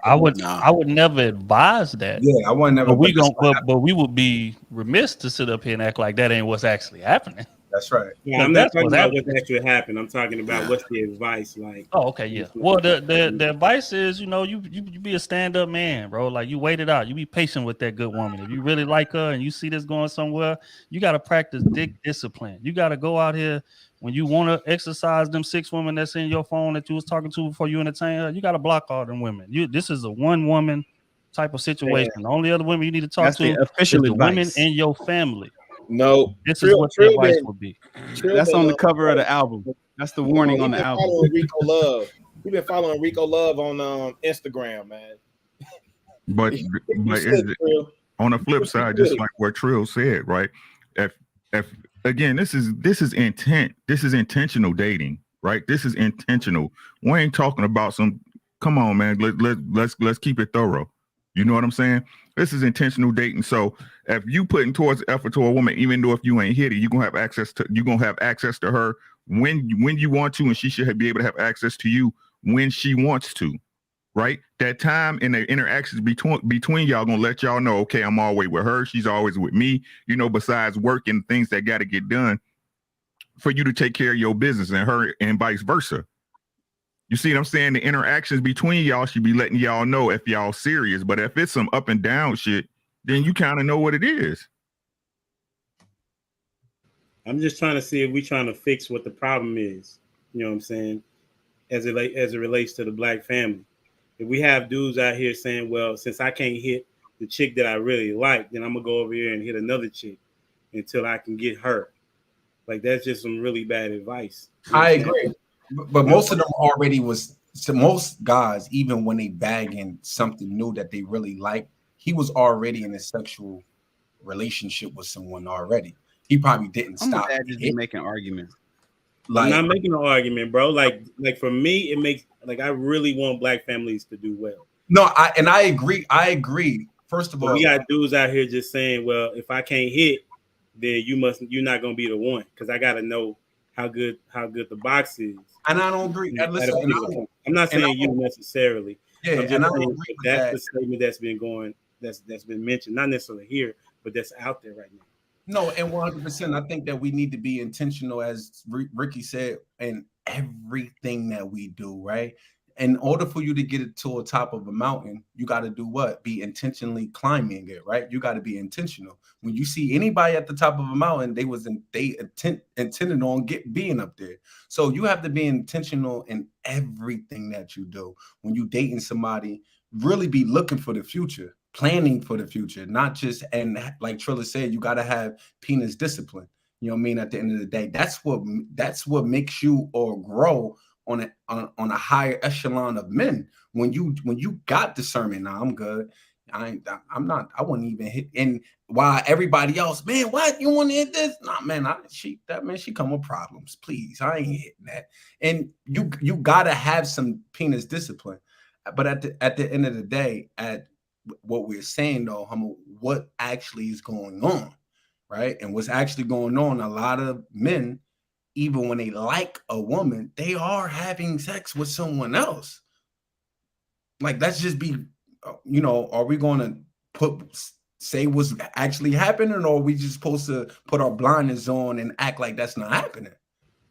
I would never advise that. Yeah, I would never. But we would be remiss to sit up here and act like that ain't what's actually happening. That's right. Yeah, I'm not talking about what actually happened. I'm talking about what's the advice like. Oh, okay, yeah. Well, the advice is, you be a stand-up man, bro. Like, you wait it out. You be patient with that good woman. If you really like her and you see this going somewhere, you got to practice discipline. You got to go out here when you want to exercise them 6 women that's in your phone that you was talking to before you entertain her. You got to block all them women. This is a one-woman type of situation. The only other women you need to talk to is the women in your family. No, this is what the advice would be. That's on the cover of the album. That's the warning on the album. We've been following Rico Love on Instagram, man. But on the flip side, just like what Trill said, right? If again, this is intent. This is intentional dating, right? This is intentional. We ain't talking about some. Come on, man. Let's keep it thorough. You know what I'm saying? This is intentional dating. So if you putting towards effort to a woman, even though if you ain't hit it, you're gonna have access to her when you want to, and she should be able to have access to you when she wants to. right? That time and the interactions between y'all gonna let y'all know, okay, I'm always with her, she's always with me, you know, besides work and things that got to get done for you to take care of your business and her and vice versa. You see what I'm saying? The interactions between y'all should be letting y'all know if y'all serious, but if it's some up and down shit, then you kind of know what it is. I'm just trying to see if we're trying to fix what the problem is. You know what I'm saying? As it relates to the black family. If we have dudes out here saying, well, since I can't hit the chick that I really like, then I'm going to go over here and hit another chick until I can get her. Like, that's just some really bad advice. You know I agree. But most of them already most guys, even when they bagging something new that they really like, he was already in a sexual relationship with someone already. He probably didn't stop. Just be making arguments. Like, I'm not making an argument, bro. Like for me, it makes like I really want black families to do well. No, I agree. I agree. First of all, we got dudes out here just saying, well, if I can't hit, then you're not gonna be the one, because I gotta know how good the box is. And I don't agree. I'm not saying you necessarily. Yeah, and I don't agree with that's the statement that's been going, that's been mentioned, not necessarily here, but that's out there right now. No, and 100%. I think that we need to be intentional, as Ricky said, in everything that we do, right? In order for you to get it to the top of a mountain, you got to do what? Be intentionally climbing it, right? You got to be intentional. When you see anybody at the top of a mountain, they intended on being up there. So you have to be intentional in everything that you do. When you dating somebody, really be looking for the future, planning for the future, not just, and like Trilla said, you got to have penis discipline. You know what I mean? At the end of the day, that's what makes you or grow on a higher echelon of men. When you got discernment, now I'm good. I wouldn't even hit. And while everybody else, man, what you want to hit this? Nah, man, she come with problems. Please, I ain't hitting that. And you gotta have some penis discipline. But at the end of the day, at what we're saying though, what actually is going on, right? And what's actually going on, a lot of men, even when they like a woman, they are having sex with someone else. Like, let's just be, are we going to say what's actually happening, or are we just supposed to put our blinders on and act like that's not happening?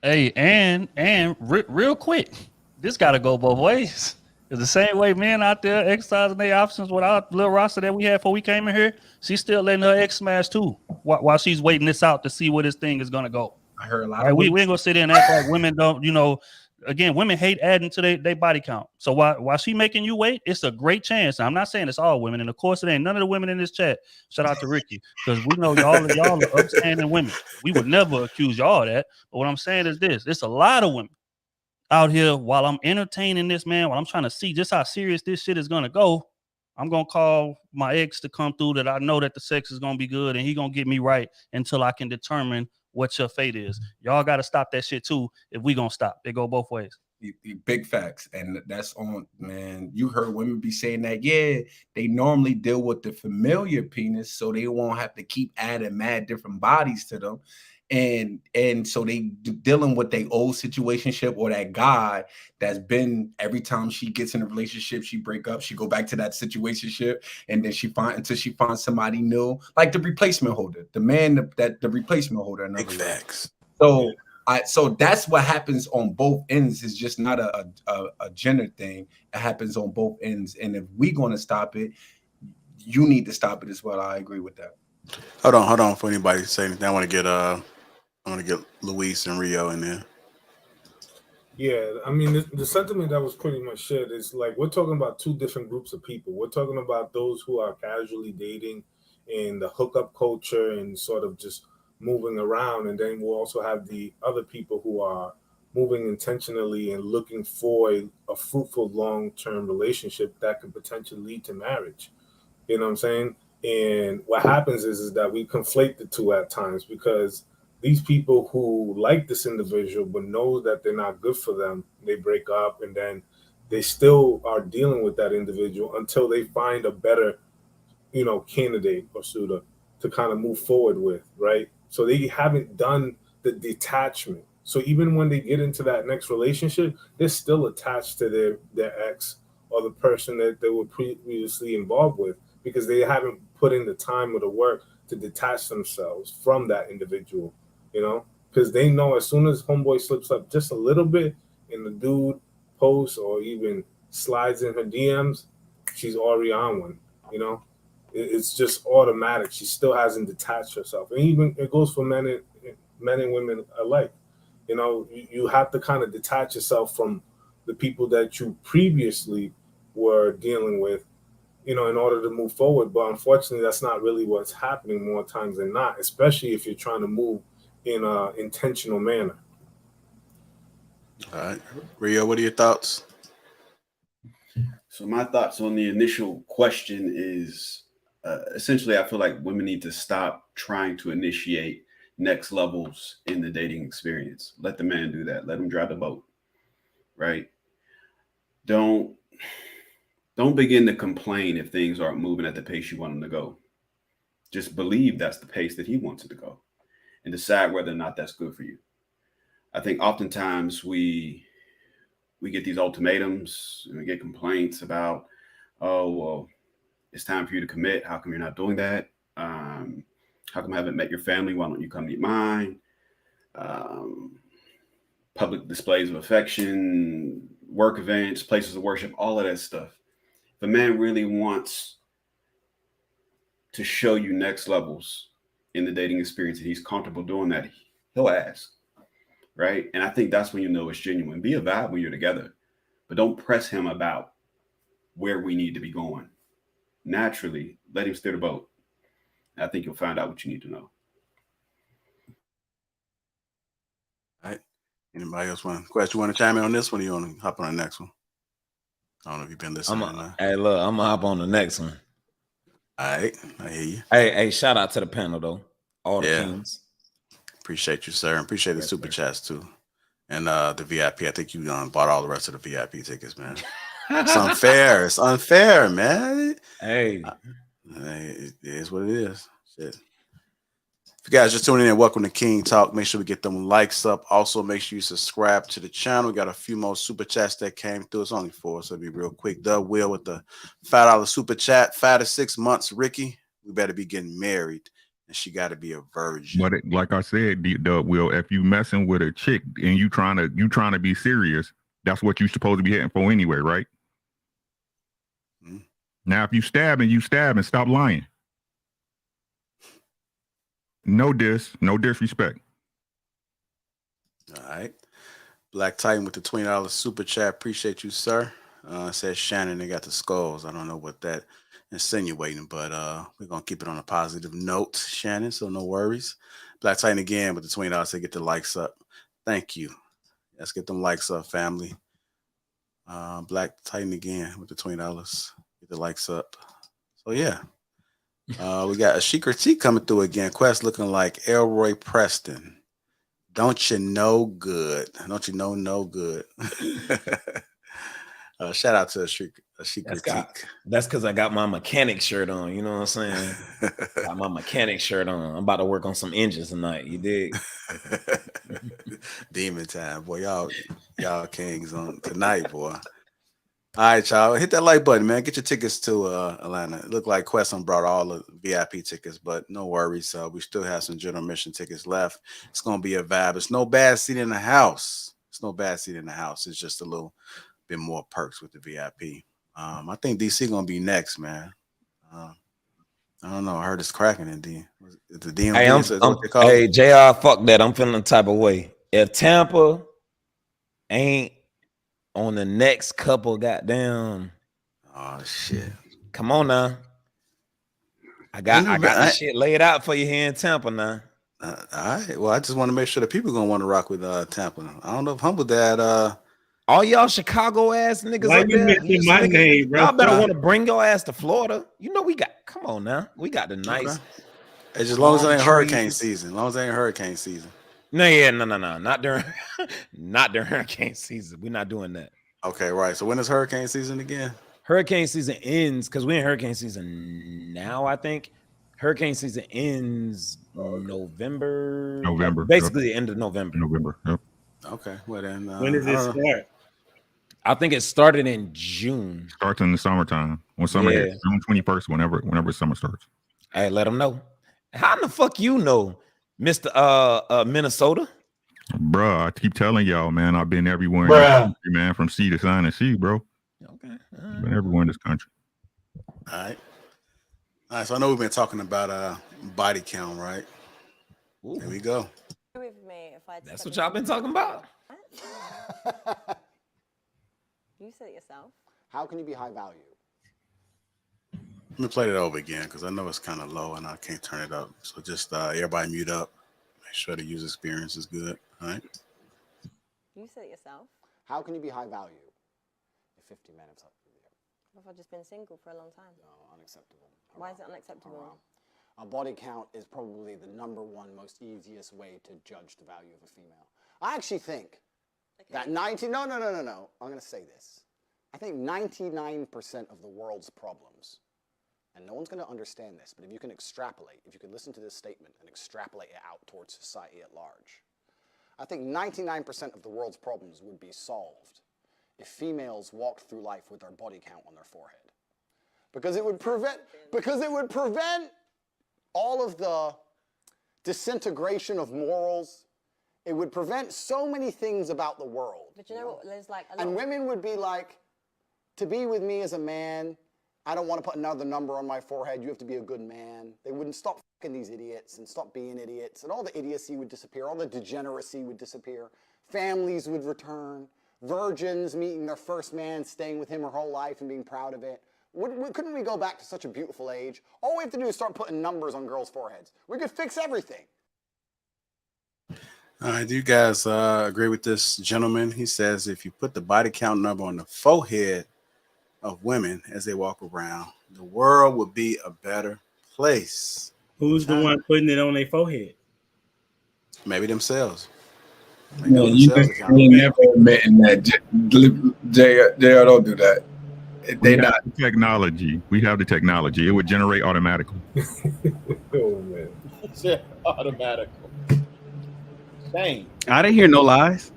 Hey, and real quick, this got to go both ways. It's the same way men out there exercising their options with our little roster that we had before we came in here. She's still letting her ex smash too, while she's waiting this out to see where this thing is going to go. I heard a lot. Right, we ain't gonna sit there and act like women don't, again, women hate adding to their body count. So while she making you wait, it's a great chance. Now, I'm not saying it's all women, and of course it ain't none of the women in this chat. Shout out to Ricky, because we know y'all are upstanding women. We would never accuse y'all of that. But what I'm saying is this: it's a lot of women out here, while I'm entertaining this man, while I'm trying to see just how serious this shit is gonna go, I'm gonna call my ex to come through that I know that the sex is gonna be good, and he gonna get me right until I can determine what your fate is. Y'all got to stop that shit too. If we gonna stop, they go both ways. Big facts, and that's on, man. You heard women be saying that, yeah, they normally deal with the familiar penis, so they won't have to keep adding mad different bodies to them. And so they dealing with their old situationship, or that guy that's been, every time she gets in a relationship, she break up, she go back to that situationship, and then until she finds somebody new, like the replacement holder, the man the replacement holder. Big facts. So that's what happens on both ends. It's just not a gender thing. It happens on both ends, and if we're going to stop it, you need to stop it as well. I agree with that. Hold on for anybody to say anything. I want to get Luis and Rio in there. Yeah, I mean, the sentiment that was pretty much shared is like, we're talking about two different groups of people. We're talking about those who are casually dating in the hookup culture and sort of just moving around. And then we'll also have the other people who are moving intentionally and looking for a fruitful long-term relationship that could potentially lead to marriage. You know what I'm saying? And what happens is that we conflate the two at times, because these people who like this individual but know that they're not good for them, they break up, and then they still are dealing with that individual until they find a better, candidate or suitor to kind of move forward with, right? So they haven't done the detachment. So even when they get into that next relationship, they're still attached to their ex or the person that they were previously involved with, because they haven't put in the time or the work to detach themselves from that individual, you know, because they know as soon as homeboy slips up just a little bit and the dude posts or even slides in her DMs, she's already on one, you know. It's just automatic. She still hasn't detached herself. And even it goes for men and women alike. You know, you have to kind of detach yourself from the people that you previously were dealing with, you know, in order to move forward. But unfortunately, that's not really what's happening more times than not, especially if you're trying to move in an intentional manner. All right. Rio, what are your thoughts? So my thoughts on the initial question is essentially I feel like women need to stop trying to initiate next levels in the dating experience. Let the man do that. Let him drive the boat, right? Don't begin to complain if things aren't moving at the pace you want them to go. Just believe that's the pace that he wants it to go and decide whether or not that's good for you. I think oftentimes we get these ultimatums and we get complaints about, oh, well, it's time for you to commit. How come you're not doing that? How come I haven't met your family? Why don't you come meet mine? Public displays of affection, work events, places of worship, all of that stuff. If a man really wants to show you next levels in the dating experience and he's comfortable doing that, he'll ask, right? And I think that's when you know it's genuine. Be a vibe when you're together, but don't press him about where we need to be going. Naturally, let him steer the boat. I think you'll find out what you need to know. All right. Anybody else want to chime in on this one? Or you want to hop on the next one? I don't know if you've been listening. Hey, look, I'm gonna hop on the next one. All right, I hear you. Hey, shout out to the panel though, all the kings. Appreciate you, sir. Appreciate the super chats too, and the VIP. I think you bought all the rest of the VIP tickets, man. It's unfair. It's unfair, man. Hey, it is what it is. Shit. If you guys just tuning in, welcome to King Talk. Make sure we get them likes up. Also, make sure you subscribe to the channel. We got a few more super chats that came through. It's only 4, so it'll be real quick. Doug Will with the $5 super chat. 5 to 6 months, Ricky. We better be getting married, and she got to be a virgin. But like I said, Doug Will, if you messing with a chick and you trying to be serious, that's what you're supposed to be hitting for anyway, right? Mm-hmm. Now, if you stabbing, stop lying. No disrespect. All right. Black Titan with the $20 super chat. Appreciate you, sir. Says Shannon, they got the skulls. I don't know what that insinuating, but we're going to keep it on a positive note, Shannon, so no worries. Black Titan again with the $20 to get the likes up. Thank you. Let's get them likes up, family. Black Titan again with the $20. Get the likes up. So, yeah. We got a She Critique coming through again. Quest looking like Elroy Preston. Don't you know good? Don't you know no good? Shout out to a She Critique. That's because I got my mechanic shirt on. You know what I'm saying? Got my mechanic shirt on. I'm about to work on some engines tonight. You dig? Demon time, boy. Y'all kings on tonight, boy. All right, y'all. Hit that like button, man. Get your tickets to Atlanta. It looked like Queston brought all the VIP tickets, but no worries. We still have some general admission tickets left. It's going to be a vibe. It's no bad seat in the house. It's just a little bit more perks with the VIP. I think DC going to be next, man. I don't know. I heard it's cracking in D. The DMV. Hey, JR, fuck that. I'm feeling the type of way. If Tampa ain't on the next couple goddamn. Oh shit. Come on now. I got the shit laid out for you here in Tampa now. All right. Well, I just want to make sure that people gonna want to rock with Tampa. I don't know if Humble Dad all y'all Chicago ass niggas why up you there. mention my name, bro? Y'all better want to bring your ass to Florida. You know we got come on now. We got the nice. Okay. As long as it ain't hurricane season. No. Not during hurricane season. We're not doing that. Okay, right. So when is hurricane season again? Hurricane season ends because we're in hurricane season now, I think. Hurricane season ends November. Basically the end of November. Yep. Okay. Well then when does it start? I think it started in June. Starts in the summertime. When summer hits, June 21st, whenever summer starts. Hey, let them know. How in the fuck you know, Mr. Minnesota? Bruh, I keep telling y'all, man, I've been everywhere in Bruh. this country, man, from sea to sign and sea, bro. Okay. Been everywhere in this country. All right. All right. So I know we've been talking about body count, right? Ooh. Here we go. With me if I That's what y'all been talking about. You said it yourself. How can you be high value? Let me play it over again because I know it's kind of low and I can't turn it up. So just everybody mute up. Make sure the user experience is good. All right. You said it yourself. How can you be high value? If 50 men have slept with you. What if I've just been single for a long time? No, unacceptable. Why is it unacceptable? A body count is probably the #1 most easiest way to judge the value of a female. I actually think that no, I'm going to say this. I think 99% of the world's problems, and no one's going to understand this, but if you can extrapolate, if you can listen to this statement and extrapolate it out towards society at large, I think 99% of the world's problems would be solved if females walked through life with their body count on their forehead. Because it would prevent all of the disintegration of morals. It would prevent so many things about the world. But you know what? There's like a lot and women would be like, to be with me as a man, I don't want to put another number on my forehead. You have to be a good man. They wouldn't stop fucking these idiots and stop being idiots. And all the idiocy would disappear. All the degeneracy would disappear. Families would return. Virgins meeting their first man, staying with him her whole life and being proud of it. Couldn't we go back to such a beautiful age? All we have to do is start putting numbers on girls' foreheads. We could fix everything. All right. Do you guys agree with this gentleman? He says if you put the body count number on the forehead of women as they walk around, the world would be a better place. Who's the one putting it on their forehead? Maybe themselves. No, you never admitting that. JR, don't do that. We have the technology. We have the technology. It would generate automatically. Oh man. Automatic. Shame. I didn't hear no lies.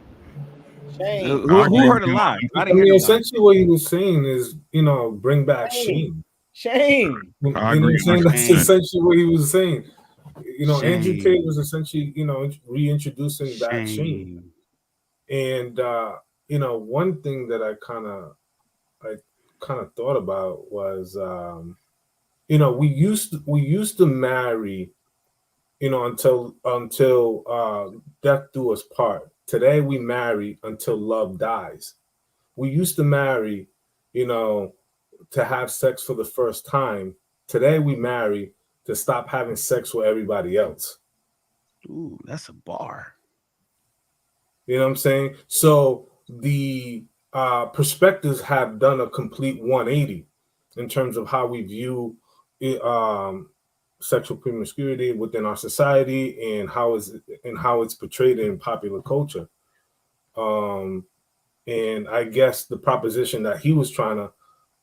Shame. Who heard a lie? I mean, essentially what he was saying is, bring back shame. Shame. That's essentially what he was saying. Andrew Tate was essentially, reintroducing back shame. And one thing that I kind of thought about was, we used to marry, until death do us part. Today we marry until love dies. We used to marry, to have sex for the first time. Today we marry to stop having sex with everybody else. Ooh, that's a bar. You know what I'm saying? So the perspectives have done a complete 180 in terms of how we view sexual promiscuity within our society and how it's portrayed in popular culture. And I guess the proposition that he was trying to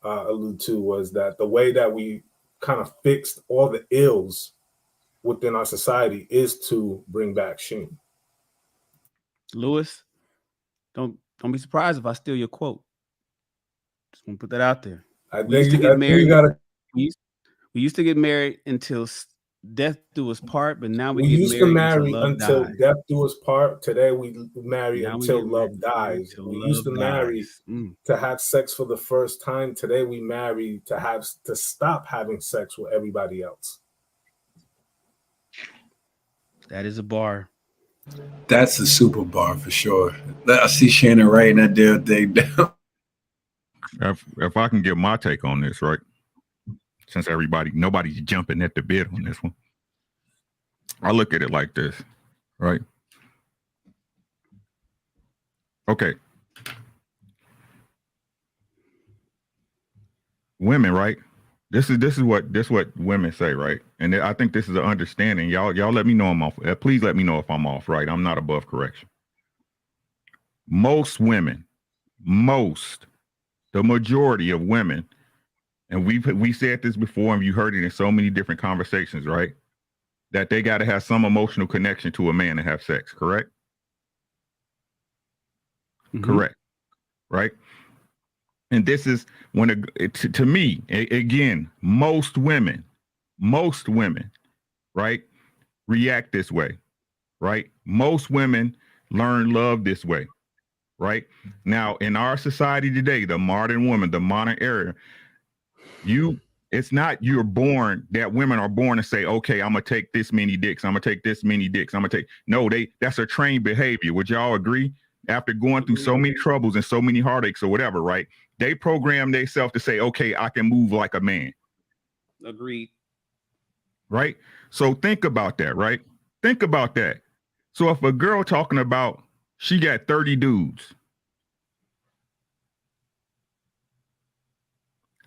allude to was that the way that we kind of fixed all the ills within our society is to bring back shame. Lewis, don't be surprised if I steal your quote. Just gonna put that out there. We used to get married until death do us part, but now we used to marry until death do us part. Today we marry until love dies. We used to marry to have sex for the first time. Today we marry to stop having sex with everybody else. That is a bar. That's a super bar for sure. I see Shannon writing that damn thing down. If I can give my take on this, right? Since nobody's jumping at the bit on this one. I look at it like this, right? Okay. Women, right? This is what women say, right? And I think this is an understanding. Y'all let me know I'm off. Please let me know if I'm off, right? I'm not above correction. Most women, the majority of women, and we said this before, and you heard it in so many different conversations, right? That they got to have some emotional connection to a man to have sex, correct? Mm-hmm. Correct, right? And this is when, to me, again, most women, right, react this way, right? Most women learn love this way, right? Now, in our society today, the modern woman, the modern era, it's not that women are born to say, okay, I'm gonna take this many dicks, I'm gonna take this many dicks, no, that's a trained behavior. Would y'all agree? After going through so many troubles and so many heartaches or whatever, right? They program themselves to say, okay, I can move like a man. Agreed. Right? So think about that, right? Think about that. So if a girl talking about she got 30 dudes,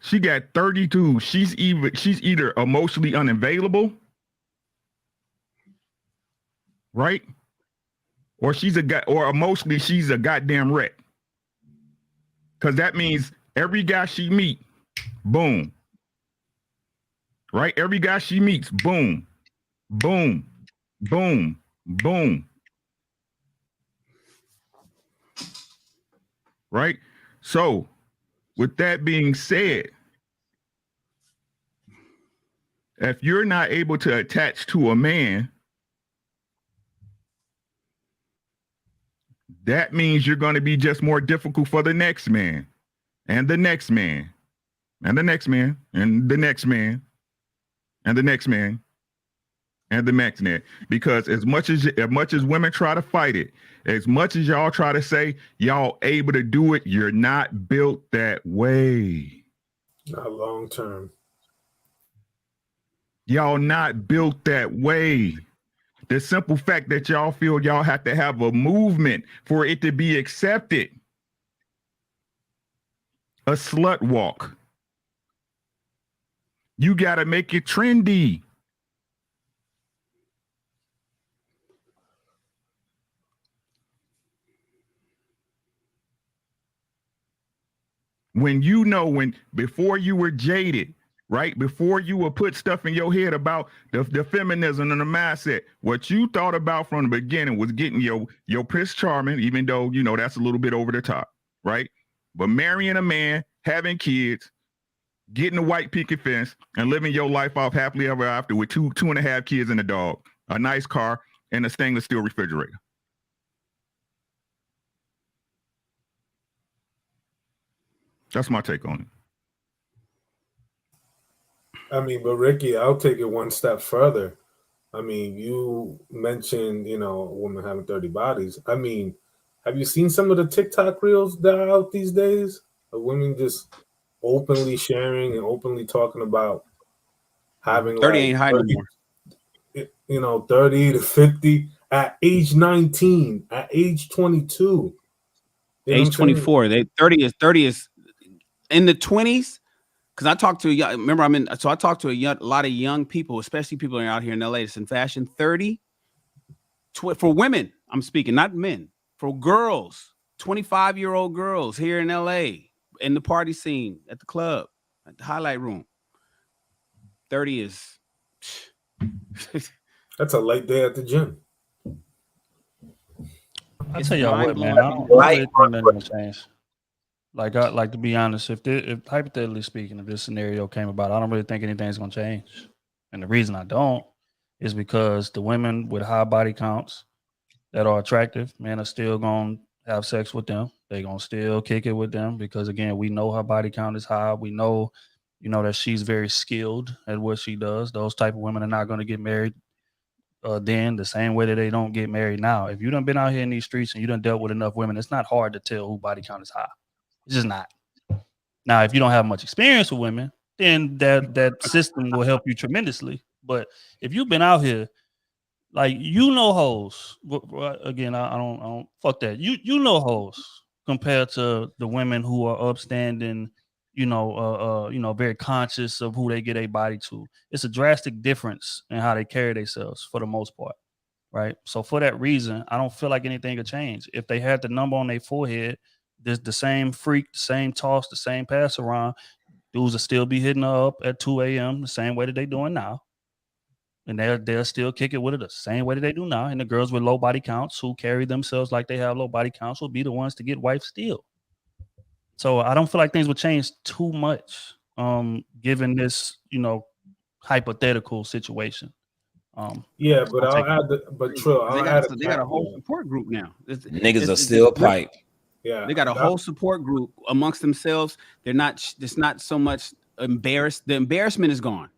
she got 30 dudes, she's either emotionally unavailable, right? Or emotionally she's a goddamn wreck. Because that means every guy she meet, boom. Right? Every guy she meets, boom, boom, boom, boom. Right? So, with that being said, if you're not able to attach to a man, that means you're going to be just more difficult for the next man, and the next man, and the next man, and the next man, and the next man, and the next man. Because as much as women try to fight it, as much as y'all try to say y'all able to do it, you're not built that way. Not long term. Y'all not built that way. The simple fact that y'all feel y'all have to have a movement for it to be accepted. A slut walk. You got to make it trendy. Before you were jaded, right? Before you would put stuff in your head about the feminism and the mindset, what you thought about from the beginning was getting your Prince Charming, even though, that's a little bit over the top, right? But marrying a man, having kids, getting a white picket fence, and living your life off happily ever after with two and a half kids and a dog, a nice car, and a stainless steel refrigerator. That's my take on it. I mean, but Ricky, I'll take it one step further. I mean, you mentioned, a woman having 30 bodies. I mean, have you seen some of the TikTok reels that are out these days of women just openly sharing and openly talking about having 30 ain't high no more. 30 to 50 at age 19, at age 22. Age 24. 30 is in the 20s. Because I talked to I talked to a lot of young people, especially people that are out here in LA that's in fashion. 30 for women, I'm speaking, not men. For girls, 25-year-old girls here in LA, in the party scene, at the club, at the highlight room. 30 is that's a late day at the gym. I'll tell y'all what, man. I don't really think nothing's gonna change. Like, to be honest, if hypothetically speaking, if this scenario came about, I don't really think anything's gonna change. And the reason I don't is because the women with high body counts that are attractive, men are still gonna have sex with them. They're gonna still kick it with them because, again, we know her body count is high. We know, that she's very skilled at what she does. Those type of women are not gonna get married then the same way that they don't get married now. If you done been out here in these streets and you done dealt with enough women, it's not hard to tell who body count is high. It's just not. Now, if you don't have much experience with women, then that system will help you tremendously. But if you've been out here, like, hoes. Again, I don't fuck that. You know hoes compared to the women who are upstanding, very conscious of who they get a body to. It's a drastic difference in how they carry themselves for the most part, right? So for that reason, I don't feel like anything could change. If they had the number on their forehead, there's the same freak, the same toss, the same pass around, dudes will still be hitting her up at 2 a.m. the same way that they doing now. And they'll still kick it with it the same way that they do now. And the girls with low body counts who carry themselves like they have low body counts will be the ones to get wife still. So I don't feel like things would change too much, given this, hypothetical situation. Yeah, but I'll add Trill, They I'll got, add they got a whole support group now. Niggas are still pipe. Yeah, they got a whole support group amongst themselves. They're not. It's not so much embarrassed. The embarrassment is gone.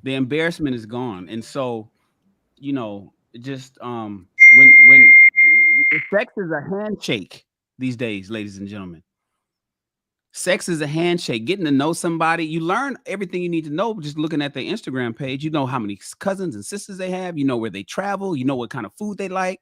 The embarrassment is gone, and so, just when sex is a handshake these days, ladies and gentlemen. Sex is a handshake. Getting to know somebody, you learn everything you need to know just looking at their Instagram page. You know how many cousins and sisters they have. You know where they travel. You know what kind of food they like.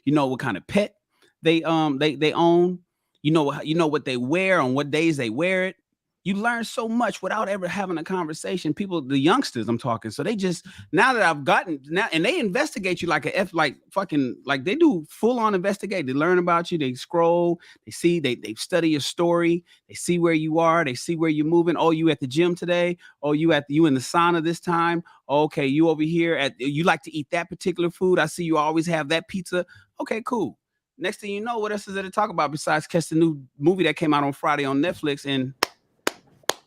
You know what kind of pet they own. You know what they wear, on what days they wear it. You learn so much without ever having a conversation. People, the youngsters I'm talking, so they just, now that I've gotten now, and they investigate you like they do full on investigate. They learn about you. They scroll. They see. They study your story. They see where you are. They see where you're moving. Oh, you at the gym today? Oh, you in the sauna this time? Oh, okay, you over here you like to eat that particular food. I see you always have that pizza. Okay, cool. Next thing you know, what else is there to talk about besides catch the new movie that came out on Friday on Netflix and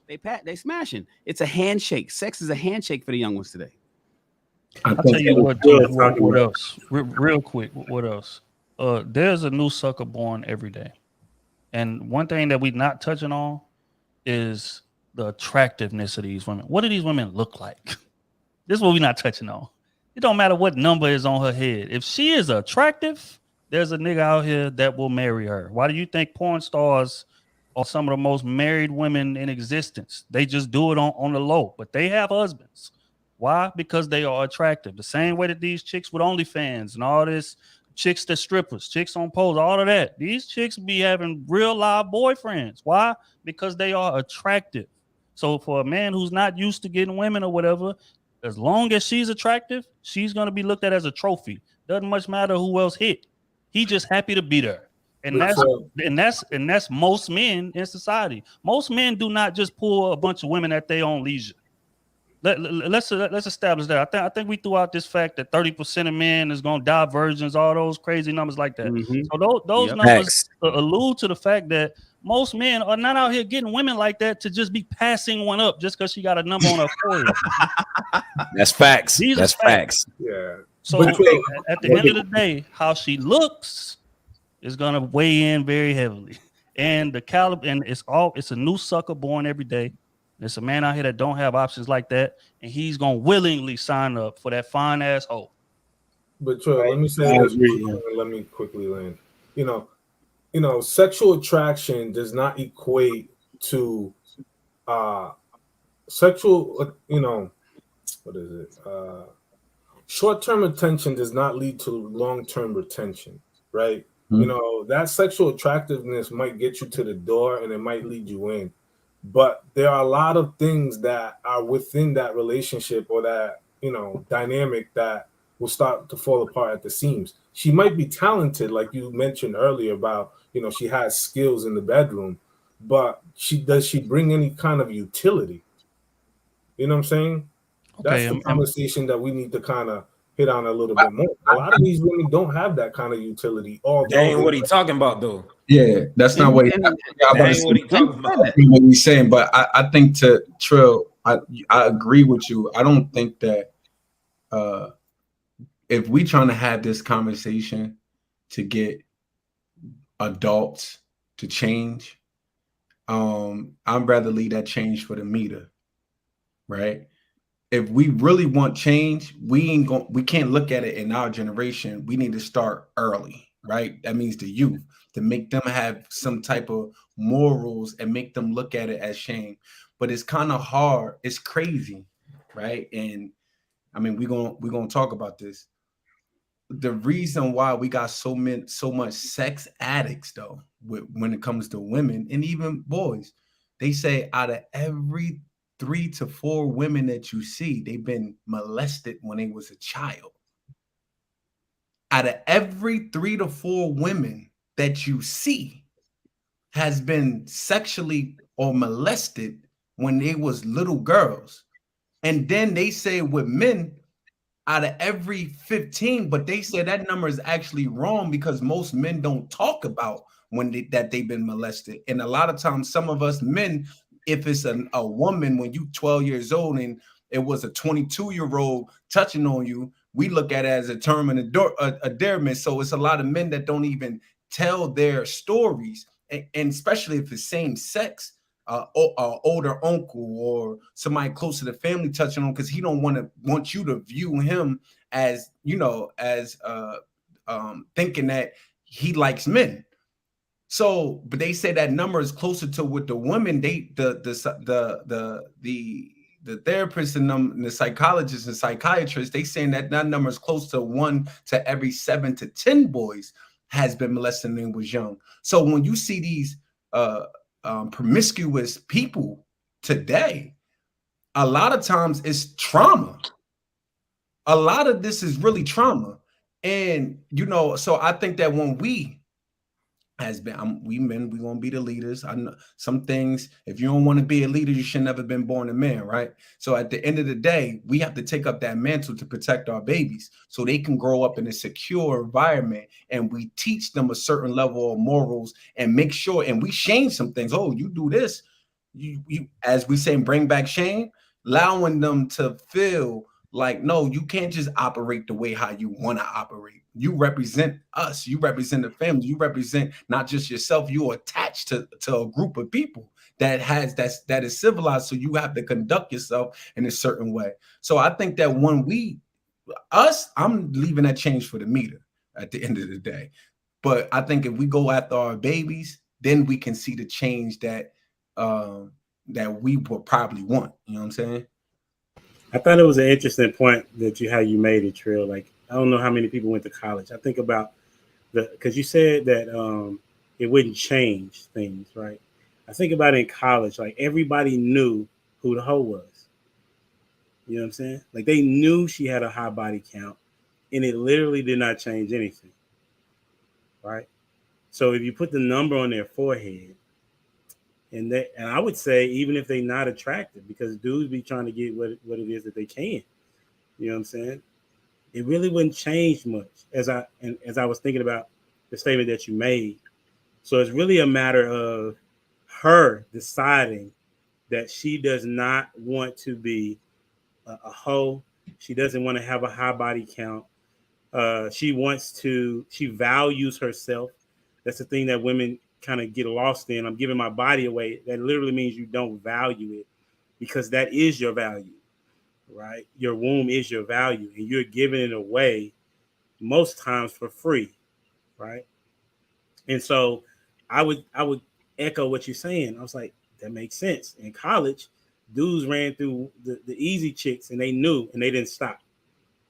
they smashing. It's a handshake. Sex is a handshake for the young ones today. I'll tell you what else. Real quick, what else? There's a new sucker born every day. And one thing that we're not touching on is the attractiveness of these women. What do these women look like? This is what we're not touching on. It don't matter what number is on her head. If she is attractive, there's a nigga out here that will marry her. Why do you think porn stars are some of the most married women in existence? They just do it on the low, but they have husbands. Why? Because they are attractive. The same way that these chicks with OnlyFans and all this, chicks that strippers, chicks on poles, all of that. These chicks be having real live boyfriends. Why? Because they are attractive. So for a man who's not used to getting women or whatever, as long as she's attractive, she's going to be looked at as a trophy. Doesn't much matter who else hit. He just happy to be there. And that's most men in society. Most men do not just pull a bunch of women at their own leisure. Let's establish that. I think we threw out this fact that 30% of men is going to die virgins, all those crazy numbers like that. Mm-hmm. So those numbers allude to the fact that most men are not out here getting women like that to just be passing one up just because she got a number on her forehead. That's facts. That's facts. Yeah. So at the end of the day, how she looks is gonna weigh in very heavily, and the caliber, and it's a new sucker born every day. There's a man out here that don't have options like that, and he's gonna willingly sign up for that fine ass hoe. But Troy, let me say this. Let me quickly land. Sexual attraction does not equate to sexual. What is it? Short-term attention does not lead to long-term retention, right? Mm-hmm. That sexual attractiveness might get you to the door and it might lead you in, but there are a lot of things that are within that relationship or that, dynamic that will start to fall apart at the seams. She might be talented, like you mentioned earlier about, she has skills in the bedroom, but does she bring any kind of utility? You know what I'm saying? That's the conversation that we need to kind of hit on a little bit more. A lot of these women don't have that kind of utility. Dang, what are you talking about, though? Yeah, that's not what he's saying. But I think to Trill, I agree with you. I don't think that if we trying to have this conversation to get adults to change, I'd rather leave that change for the meter, right? If we really want change, we can't look at it in our generation. We need to start early, right? That means the youth, to make them have some type of morals and make them look at it as shame. But it's kind of hard. It's crazy, right? And I mean, we're gonna talk about this. The reason why we got so much sex addicts, though, when it comes to women and even boys, they say out of every 3 to 4 women that you see, they've been molested when they was a child. Out of every 3 to 4 women that you see has been sexually or molested when they was little girls. And then they say with men, out of every 15, but they say that number is actually wrong because most men don't talk about that they've been molested. And a lot of times, some of us men, if it's a woman when you 12 years old and it was a 22-year-old touching on you, we look at it as a term and endearment. So it's a lot of men that don't even tell their stories, and especially if it's same sex, older uncle or somebody close to the family touching on, because he don't want you to view him as, you know, as thinking that he likes men. So, but they say that number is closer to what the women, the therapists and the psychologists and psychiatrists, they saying that number is close to 1 to every 7 to 10 boys has been molested when was young. So when you see these promiscuous people today, a lot of times it's trauma. A lot of this is really trauma. And, you know, so I think that when we men, we want to be the leaders. I know some things, if you don't want to be a leader, you should never been born a man, right? So at the end of the day, we have to take up that mantle to protect our babies so they can grow up in a secure environment, and we teach them a certain level of morals and make sure, and we shame some things. Oh, you do this, you as we say, bring back shame, allowing them to feel like, no, you can't just operate the way how you want to operate. You represent us. You represent the family. You represent not just yourself. You're attached to a group of people that is civilized. So you have to conduct yourself in a certain way. So I think that when I'm leaving that change for the meter at the end of the day. But I think if we go after our babies, then we can see the change that we would probably want. You know what I'm saying? I thought it was an interesting point that how you made it, Trill. Like, I don't know how many people went to college. I think about because you said that it wouldn't change things, right? I think about it in college, like everybody knew who the hoe was. You know what I'm saying? Like they knew she had a high body count, and it literally did not change anything, right? So if you put the number on their forehead, and I would say even if they're not attractive, because dudes be trying to get what it is that they can. You know what I'm saying? It really wouldn't change much as I was thinking about the statement that you made. So it's really a matter of her deciding that she does not want to be a hoe. She doesn't want to have a high body count. She values herself. That's the thing that women kind of get lost in. I'm giving my body away. That literally means you don't value it, because that is your value, right? Your womb is your value, and you're giving it away most times for free, right? And so I would echo what you're saying. I was like, that makes sense. In college, dudes ran through the easy chicks, and they knew, and they didn't stop.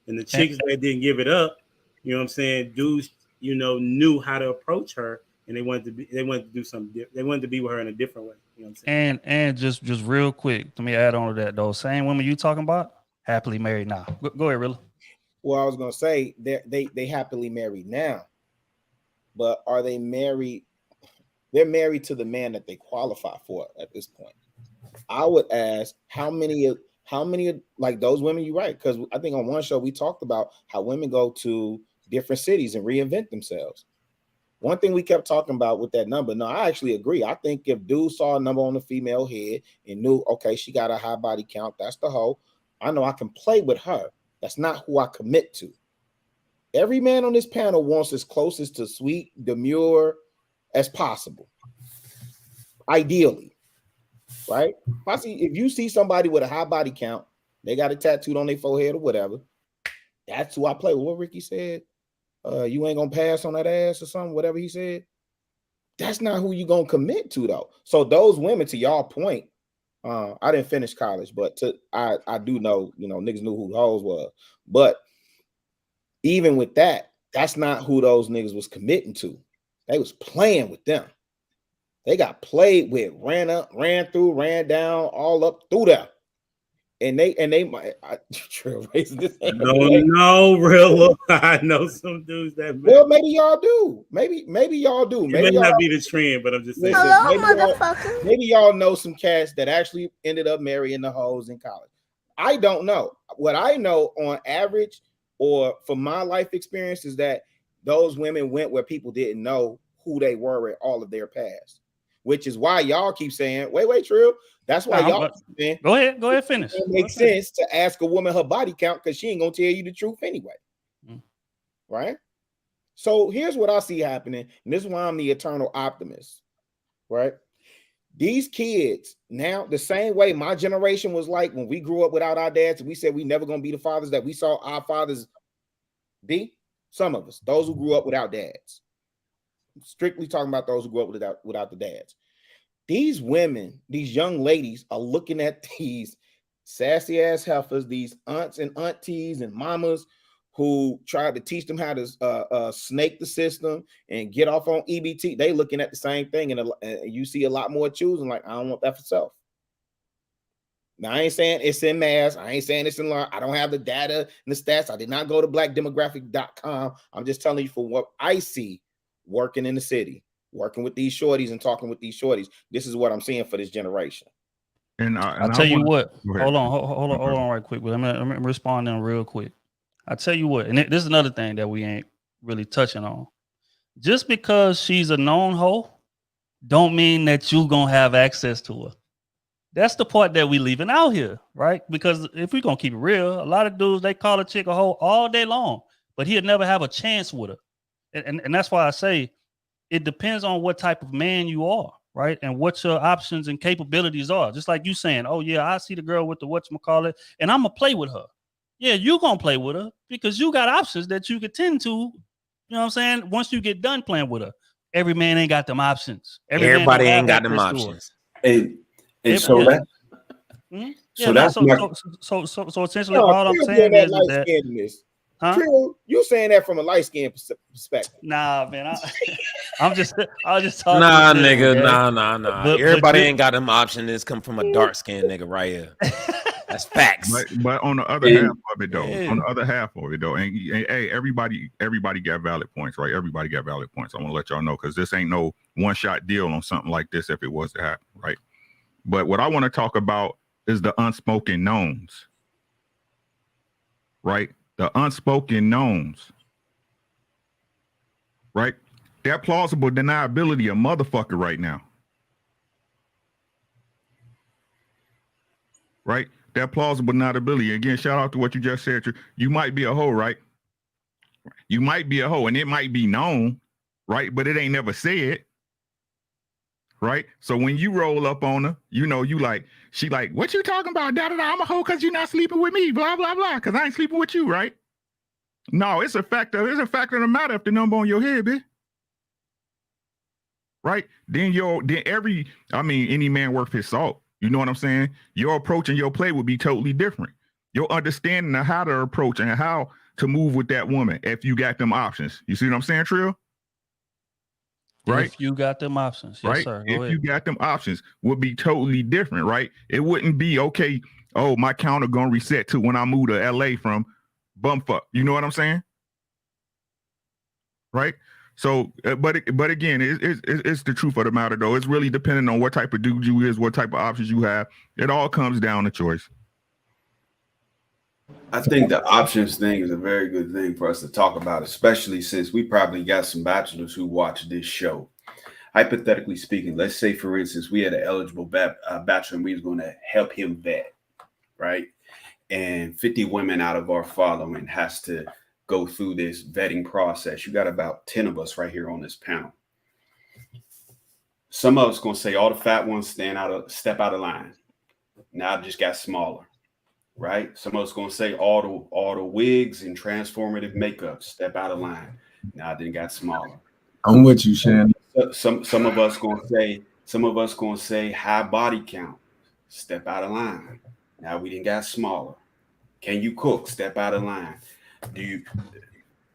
And the chicks that didn't give it up, you know what I'm saying, dudes, you know, knew how to approach her, and they wanted to do something. They wanted to be with her in a different way. You know what I'm saying? And just real quick, let me add on to that. Those same women you talking about, happily married now. Go ahead, Rilla. Well, I was gonna say they happily married now, but are they married? They're married to the man that they qualify for at this point. I would ask how many like those women, you're right, because I think on one show we talked about how women go to different cities and reinvent themselves. One thing we kept talking about with that number, no, I actually agree. I think if dudes saw a number on the female head and knew, okay, she got a high body count, that's the hoe, I know I can play with her. That's not who I commit to. Every man on this panel wants as closest to sweet, demure as possible. Ideally, right? If you see somebody with a high body count, they got it tattooed on their forehead or whatever, that's who I play with. What Ricky said, you ain't gonna pass on that ass or something, whatever he said. That's not who you gonna commit to, though. So those women, to y'all point, I didn't finish college, but I do know, you know, niggas knew who hoes was. But even with that, that's not who those niggas was committing to. They was playing with them. They got played with, ran up, ran through, ran down, all up through there. And they might raising this hand. No, real. I know some dudes that. Well, maybe y'all do. Maybe y'all do. Maybe may not be the trend, but I'm just saying. Hello, motherfucker. Maybe y'all know some cats that actually ended up marrying the hoes in college. I don't know. What I know on average, or from my life experience, is that those women went where people didn't know who they were in all of their past, which is why y'all keep saying, wait, Trill. That's why y'all keep saying, go ahead, finish. It makes sense to ask a woman her body count because she ain't gonna tell you the truth anyway. Right? So here's what I see happening, and this is why I'm the eternal optimist, right? These kids now, the same way my generation was like when we grew up without our dads, and we said we never gonna be the fathers that we saw our fathers be. Some of us, those who grew up without dads, strictly talking about those who grew up without the dads. These women, these young ladies are looking at these sassy ass heifers, these aunts and aunties and mamas who tried to teach them how to snake the system and get off on EBT. They looking at the same thing, and you see a lot more choosing like, I don't want that for self. Now, I ain't saying it's in mass. I ain't saying it's in law. I don't have the data and the stats. I did not go to blackdemographic.com. I'm just telling you for what I see working in the city, working with these shorties and talking with these shorties. This is what I'm seeing for this generation. And I'll tell you what. Hold on right quick. Let me respond in real quick. I tell you what, and this is another thing that we ain't really touching on. Just because she's a known hoe, don't mean that you gonna have access to her. That's the part that we leaving out here, right? Because if we gonna keep it real, a lot of dudes, they call a chick a hoe all day long, but he'll never have a chance with her. And that's why I say it depends on what type of man you are, right? And what your options and capabilities are. Just like you saying, oh yeah, I see the girl with the whatchamacallit, and I'm gonna play with her. Yeah, you gonna play with her because you got options that you could tend to, you know what I'm saying? Once you get done playing with her. Every man ain't got them options. Everybody ain't got them options. And so that so essentially all I'm saying is that True, you saying that from a light skin perspective. Nah, man. I was just talking. Nah, nigga. Nah. Everybody ain't got them options. This come from a dark skinned nigga right here. That's facts. But on the other half of it, though, and hey, everybody got valid points, right? Everybody got valid points. I want to let y'all know because this ain't no one-shot deal on something like this if it was to happen, right? But what I want to talk about is the unspoken knowns, right? The unspoken knowns, right? That plausible deniability a motherfucker right now, right? That plausible deniability. Again, shout out to what you just said. You might be a hoe, right? You might be a hoe, and it might be known, right? But it ain't never said, right? So when you roll up on her, you know, she like, what you talking about? I'm a hoe because you're not sleeping with me, blah, blah, blah, because I ain't sleeping with you, right? No, it's a fact of the matter if the number on your head, bitch. Right? Then any man worth his salt. You know what I'm saying? Your approach and your play would be totally different. Your understanding of how to approach and how to move with that woman if you got them options. You see what I'm saying, Trill? Right? If you got them options, yes, right? sir. If you got them options, would be totally different, right? It wouldn't be okay. Oh, my counter gonna reset to when I move to LA from bumfuck. You know what I'm saying? Right? So, but again, it's the truth of the matter, though. It's really depending on what type of dude you is, what type of options you have. It all comes down to choice. I think the options thing is a very good thing for us to talk about, especially since we probably got some bachelors who watch this show. Hypothetically speaking, let's say, for instance, we had an eligible bachelor and we was going to help him vet, right? And 50 women out of our following has to go through this vetting process. You got about 10 of us right here on this panel. Some of us going to say all the fat ones step out of line. Now I just got smaller, right? Some of us going to say all the wigs and transformative makeup step out of line. Now I didn't got smaller. I'm with you, Shannon. Some of us going to say high body count, step out of line. Now we didn't got smaller. Can you cook? Step out of line.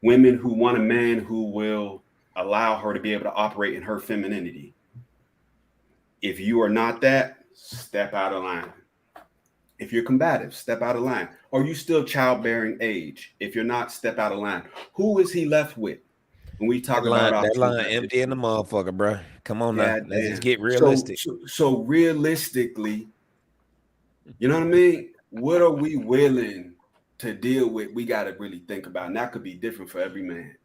Women who want a man who will allow her to be able to operate in her femininity. If you are not that, step out of line. If you're combative, step out of line. Are you still childbearing age? If you're not, step out of line. Who is he left with? When we talk about that line empty in the motherfucker, bro. Come on now. Let's just get realistic. So realistically, you know what I mean? What are we willing to deal with? We got to really think about, and that could be different for every man.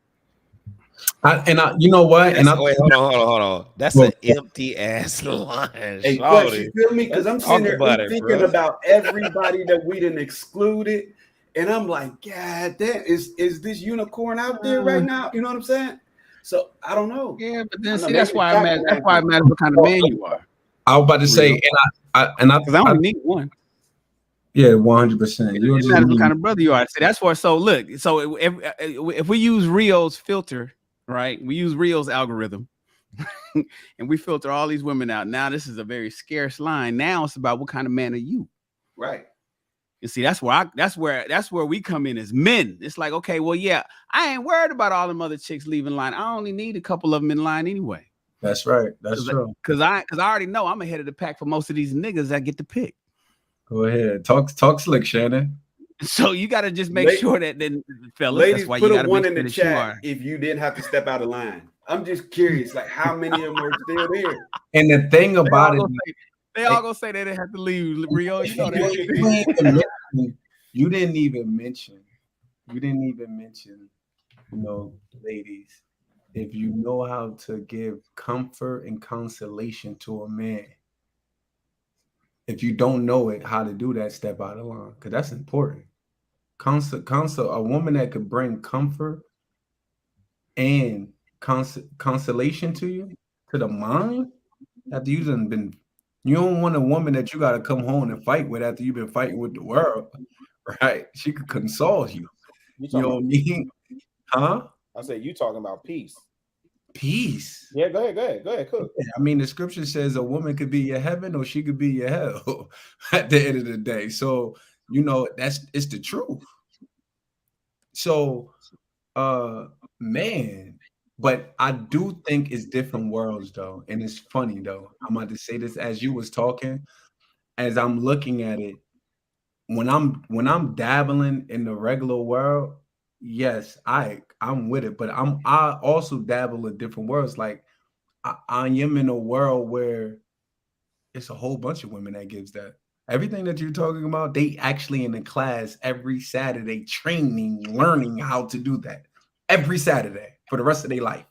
You know what? Wait, hold on. That's an empty ass line. Hey, Quest, you feel me? Because I'm sitting here thinking about everybody that we done excluded, and I'm like, God damn, is this unicorn out there right now? You know what I'm saying? So I don't know. Yeah, but then see, that's why it matters. That's why it matters what kind of man you are. I was about to say, because I only need one. Yeah, 100%. It matters what kind of brother you are. See, that's why. So look, so if we use Rio's filter, right? We use Rio's algorithm, and we filter all these women out. Now this is a very scarce line. Now it's about what kind of man are you, right? You see, that's where we come in as men. It's like, okay, well, yeah, I ain't worried about all them other chicks leaving line. I only need a couple of them in line anyway. That's right. That's true. Because I already know I'm ahead of the pack for most of these niggas that get to pick. Go ahead, talk slick, Shannon. So you got to just make sure that then, fellas, ladies, that's why put you a got one to in the chat if you didn't have to step out of line. I'm just curious, like how many of them are still there? And the thing about it, they all gonna say they didn't have to leave, Rio. You know that. You didn't even mention, ladies, if you know how to give comfort and consolation to a man. If you don't know it, how to do that, step out of line, because that's important. A woman that could bring comfort and consolation to you, to the mind, after you done been. You don't want a woman that you got to come home and fight with after you've been fighting with the world, right? She could console you. You know what I mean? Huh? I said you talking about peace. Peace. Yeah, go ahead, cook. I mean, the scripture says a woman could be your heaven or she could be your hell at the end of the day. So, it's the truth. So, man, but I do think it's different worlds though. And it's funny though. I'm about to say this as you was talking, as I'm looking at it, when I'm dabbling in the regular world, yes, I'm with it, but I also dabble in different worlds. Like I am in a world where it's a whole bunch of women that gives that. Everything that you're talking about, they actually in the class every Saturday training, learning how to do that every Saturday for the rest of their life.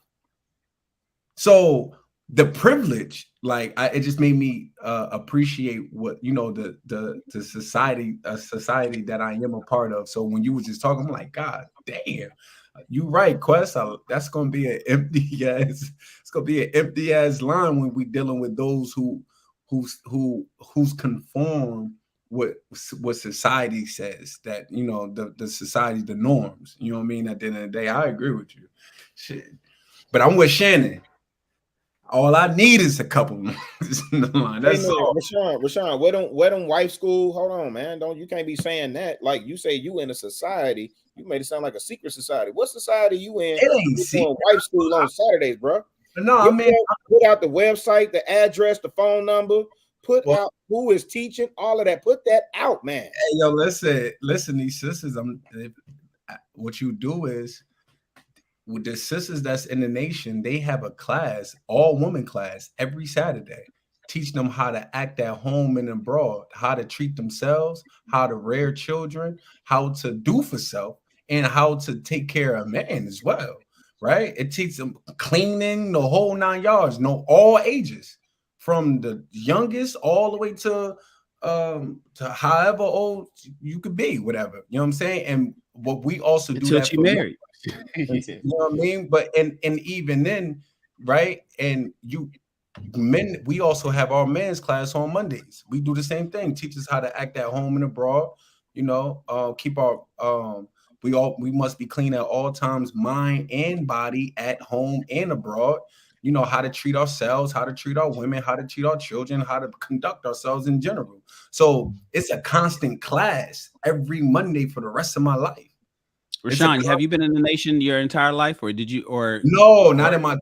So the privilege, it just made me appreciate what the society that I am a part of. So when you were just talking, I'm like, God damn, you right, Quest. That's gonna be an empty ass. It's gonna be an empty ass line when we dealing with those who's conform with what society says, that the society, the norms. You know what I mean? At the end of the day, I agree with you. Shit, but I'm with Shannon. All I need is a couple months in the line. That's all. Rashawn, where them wife school? Hold on, man. You can't be saying that. Like you say, you in a society. You made it sound like a secret society. What society you in? It ain't secret. Wife school on Saturdays, bro. No, I mean, put out the website, the address, the phone number. Put out who is teaching, all of that. Put that out, man. Hey, yo, listen, these sisters. What you do is, with the sisters that's in the nation, they have a class, all woman class, every Saturday. Teach them how to act at home and abroad, how to treat themselves, how to rear children, how to do for self, and how to take care of man as well, right? It teaches them cleaning, the whole 9 yards, all ages, from the youngest all the way to however old you could be, whatever. You know what I'm saying? And what we also do until she married. You know what I mean? But and even then, right? And men, we also have our men's class on Mondays. We do the same thing. Teach us how to act at home and abroad. Keep our we must be clean at all times, mind and body, at home and abroad. How to treat ourselves, how to treat our women, how to treat our children, how to conduct ourselves in general. So it's a constant class every Monday for the rest of my life. Rashawn, have you been in the nation your entire life, or did you? Or no, not in my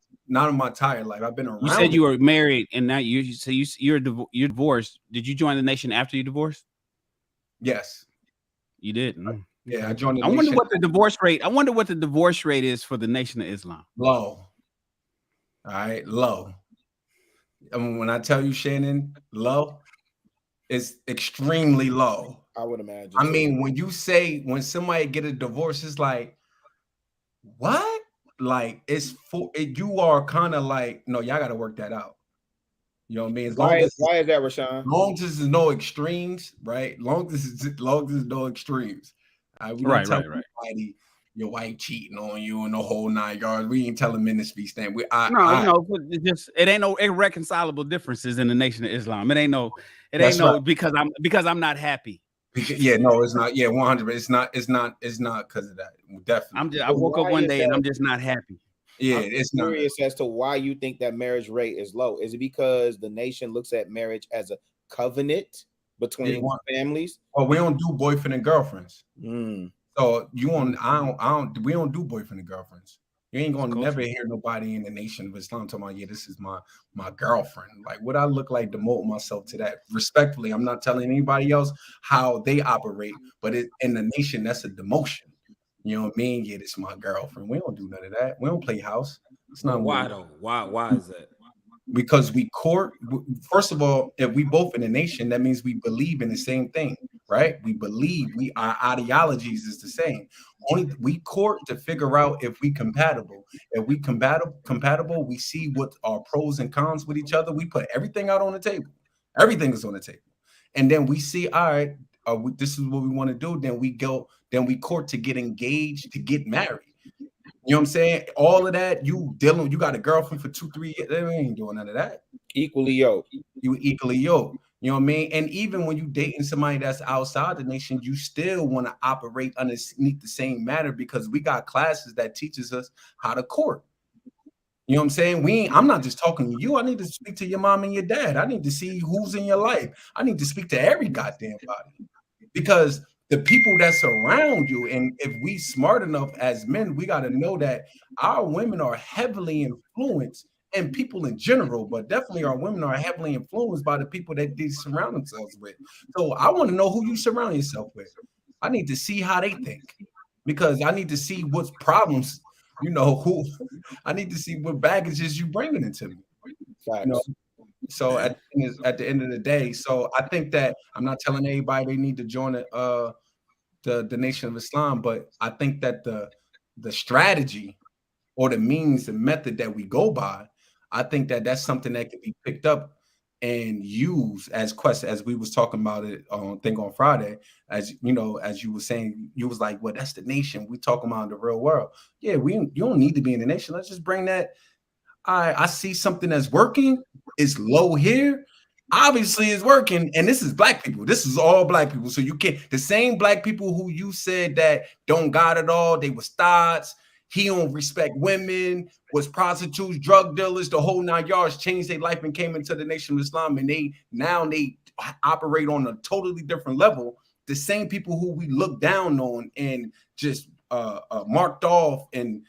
entire life. I've been around. You said you were married, and now you're divorced. Did you join the nation after you divorced? Yes, you did. Yeah, I joined. I wonder what the divorce rate. I wonder what the divorce rate is for the Nation of Islam. Low. All right, low. I mean, when I tell you, Shannon, low, it's extremely low. I would imagine. I mean, when somebody get a divorce, it's like, what? like it's for it, you are kind of like, no, y'all got to work that out. You know what I mean? Why is that, Rashawn? Long as there's no extremes, right? Long as there's no extremes. We don't tell anybody your wife cheating on you and the whole 9 yards. We ain't telling men to speak stand. You know, it ain't no irreconcilable differences in the Nation of Islam. It ain't no because I'm not happy. Yeah, no, it's not. Yeah, 100. It's not because of that. Definitely. I woke up one day and I'm just not happy. Yeah, I'm curious as to why you think that marriage rate is low. Is it because the nation looks at marriage as a covenant between families? Oh, we don't do boyfriend and girlfriends. So we don't do boyfriend and girlfriends. You ain't gonna never hear nobody in the Nation of Islam talking about, yeah, this is my girlfriend. Like, what I look like demote myself to that. Respectfully, I'm not telling anybody else how they operate, but in the nation, that's a demotion. You know what I mean? Yeah, this is my girlfriend. We don't do none of that. We don't play house. It's not. Why though? Why is that? Because we court. First of all, if we both in the nation, that means we believe in the same thing, right? We believe our ideologies is the same. Only we court to figure out if we compatible. If we compatible, we see what our pros and cons with each other. We put everything out on the table. Everything is on the table, and then we see, all right, this is what we want to do. Then we go. Then we court to get engaged, to get married. You know what I'm saying? All of that, you got a girlfriend for 2-3 years. They ain't doing none of that. Equally yoked. You equally yoked. You know what I mean? And even when you dating somebody that's outside the nation, you still want to operate underneath the same matter, because we got classes that teaches us how to court. You know what I'm saying? I'm not just talking to you. I need to speak to your mom and your dad. I need to see who's in your life. I need to speak to every goddamn body, because the people that surround you, and if we smart enough as men, we got to know that our women are heavily influenced, and people in general, but definitely our women are heavily influenced by the people that they surround themselves with. So I want to know who you surround yourself with. I need to see how they think, because I need to see what problems, I need to see what baggages you bringing into me. So at the end of the day, so I think that I'm not telling anybody they need to join the Nation of Islam, but I think that the strategy or the means, the method that we go by, I think that that's something that can be picked up and used as we was talking about it on Friday, as you were saying, you was like, well, that's the nation. We talking about the real world. Yeah, you don't need to be in the nation. Let's just bring that. I see something that's working. It's low here. Obviously, it's working. And this is black people. This is all black people. So you can't, the same black people who you said that don't got it all, they was thoughts. He don't respect women, was prostitutes, drug dealers, the whole 9 yards, changed their life and came into the Nation of Islam. And they operate on a totally different level. The same people who we look down on and just marked off and,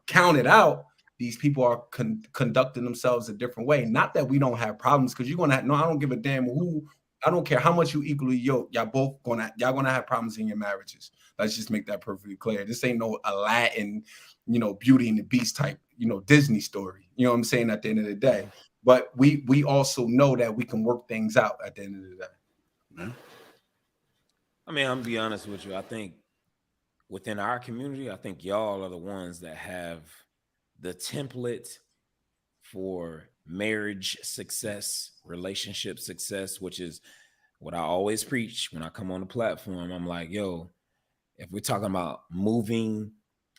counted out. These people are conducting themselves a different way. Not that we don't have problems, because you're gonna I don't give a damn who. I don't care how much you equally yoke. Y'all gonna have problems in your marriages. Let's just make that perfectly clear. This ain't no Aladdin, Beauty and the Beast type, Disney story. You know what I'm saying? At the end of the day, but we also know that we can work things out at the end of the day. I mean, I'm gonna be honest with you. I think within our community, I think y'all are the ones that have the template for marriage success, relationship success, which is what I always preach when I come on the platform. I'm like, yo, if we're talking about moving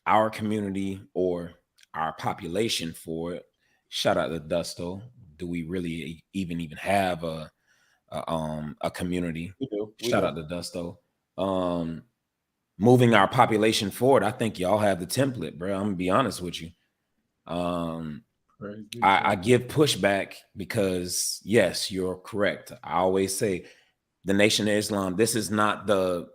our community or our population forward, shout out to Dusto. Do we really even have a community? We do. Shout out to Dusto. Moving our population forward, I think y'all have the template, bro. I'm gonna be honest with you. I give pushback because yes, you're correct. I always say the Nation of Islam, this is not the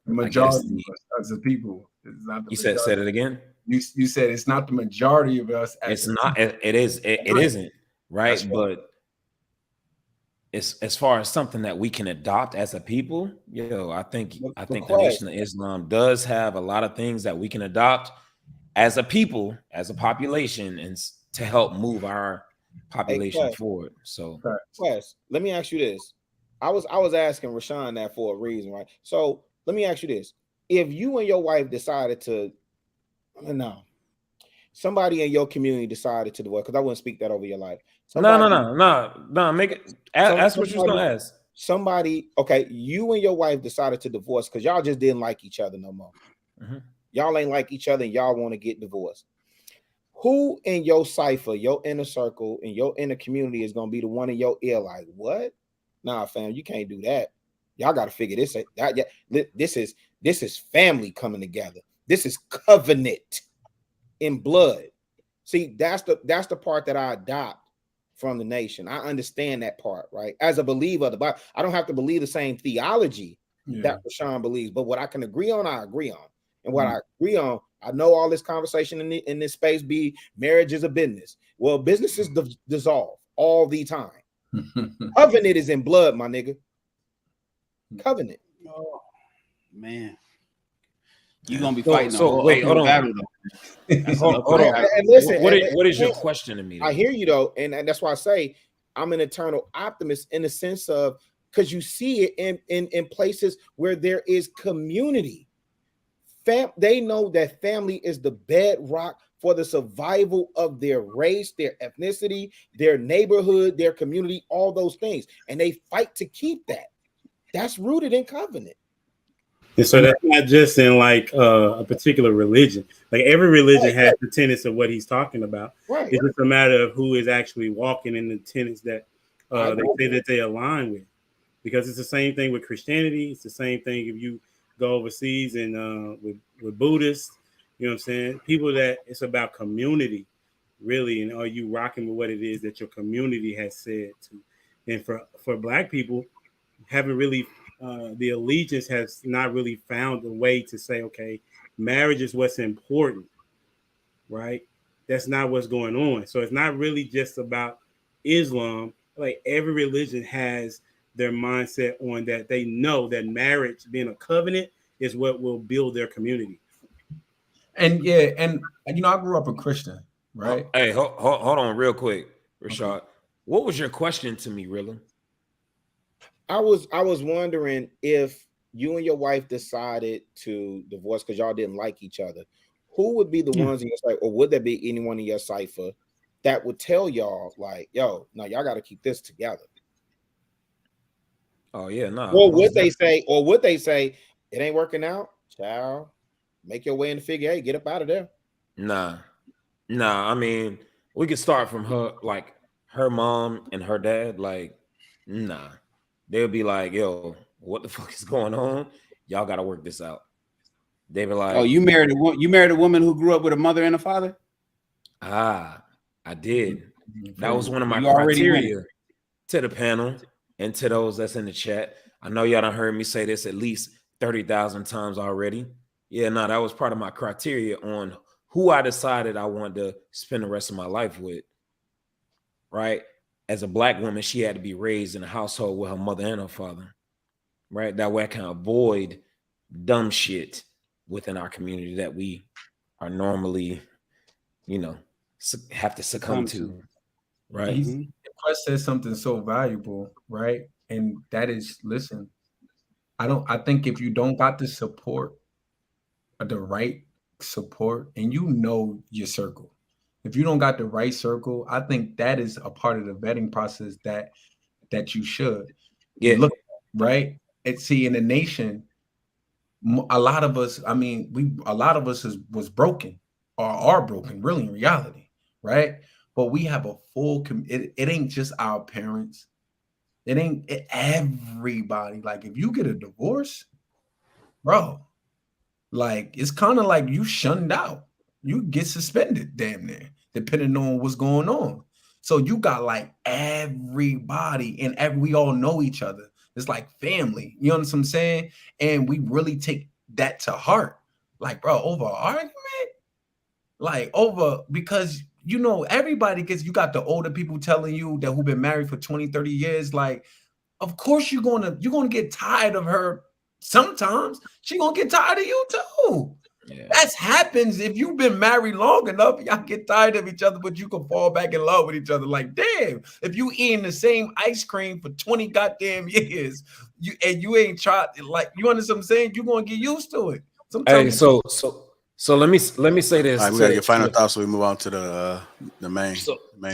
majority as a people. It's not the you said it again. You said it's not the majority of us. It's not. It is. It isn't right. But it's as far as something that we can adopt as a people. I think the Nation of Islam does have a lot of things that we can adopt as a people, as a population, and to help move our population forward. So, let me ask you this. I was asking Rashawn that for a reason, right? So let me ask you this. If you and your wife decided to No. Somebody in your community decided to divorce, because I wouldn't speak that over your life. No. Make it. Ask what you was gonna ask. Somebody, okay, you and your wife decided to divorce because y'all just didn't like each other no more. Mm-hmm. Y'all ain't like each other, and y'all want to get divorced. Who in your cipher, your inner circle, and your inner community is gonna be the one in your ear like, what? Nah, fam, you can't do that. Y'all got to figure this out. This is family coming together. This is covenant in blood. See, that's the part that I adopt from the nation. I understand that part, right? As a believer of the Bible, I don't have to believe the same theology that Rashawn believes, but what I can agree on, I agree on. And what I agree on, I know all this conversation in this space be marriage is a business. Well, businesses dissolve all the time. Covenant is in blood, my nigga. Covenant. Oh, man. You're gonna be fighting. so wait, hold on. battle, Hold on. And listen, what is your question to me? I hear you though, and that's why I say I'm an eternal optimist in the sense of, because you see it in places where there is community. They know that family is the bedrock for the survival of their race, their ethnicity, their neighborhood, their community, all those things, and they fight to keep that. That's rooted in covenant. And so that's not just in like a particular religion. Like every religion has the tenets of what he's talking about. Right. It's just a matter of who is actually walking in the tenets that they say that they align with. Because it's the same thing with Christianity. It's the same thing if you go overseas and with Buddhists. You know what I'm saying? People that it's about community, really. And are you rocking with what it is that your community has said to? And for Black people, haven't really the allegiance has not really found a way to say, okay, marriage is what's important, right? That's not what's going on. So it's not really just about Islam. Like every religion has their mindset on that. They know that marriage being a covenant is what will build their community. And you know, I grew up a Christian, right? Hey, hold on real quick, Rashad. Okay. What was your question to me, Rilla? I was wondering if you and your wife decided to divorce because y'all didn't like each other, who would be the ones in your cipher, or would there be anyone in your cipher that would tell y'all like, yo, no, y'all got to keep this together? Oh yeah, no. Or would they say, it ain't working out, child, make your way in the figure eight, get up out of there? Nah. I mean, we could start from her mom and her dad. Like, nah. They'll be like, yo, what the fuck is going on? Y'all got to work this out. They be like, oh, you married a woman who grew up with a mother and a father? I did. That was one of my criteria to the panel and to those that's in the chat. I know y'all done heard me say this at least 30,000 times already. Yeah, no, that was part of my criteria on who I decided I wanted to spend the rest of my life with, right? As a Black woman, she had to be raised in a household with her mother and her father, right? That way I can avoid dumb shit within our community that we are normally, you know, have to succumb to, right? Quest says something so valuable, right? And that is, listen, I think if you don't got the support, the right support, and you know your circle, if you don't got the right circle, I think that is a part of the vetting process that you should look at, right? And see, in the nation, a lot of us, I mean, was broken or are broken, really, in reality, right? But we have a full, it ain't just our parents. It ain't everybody. Like, if you get a divorce, bro, like, it's kind of like you shunned out. You get suspended, damn near, depending on what's going on. So you got like everybody, and we all know each other. It's like family. You know what I'm saying? And we really take that to heart. Like, bro, over an argument? Like, because, you know, everybody gets, you got the older people telling you that who've been married for 20, 30 years. Like, of course you're gonna get tired of her. Sometimes she gonna get tired of you too. Yeah. That happens if you've been married long enough. Y'all get tired of each other, but you can fall back in love with each other. Like, damn, if you eating the same ice cream for 20 goddamn years, you ain't tried, like, you understand what I'm saying? You're gonna get used to it. Sometimes. Hey, So let me say this. All right, we gotta get final thoughts so we move on to the main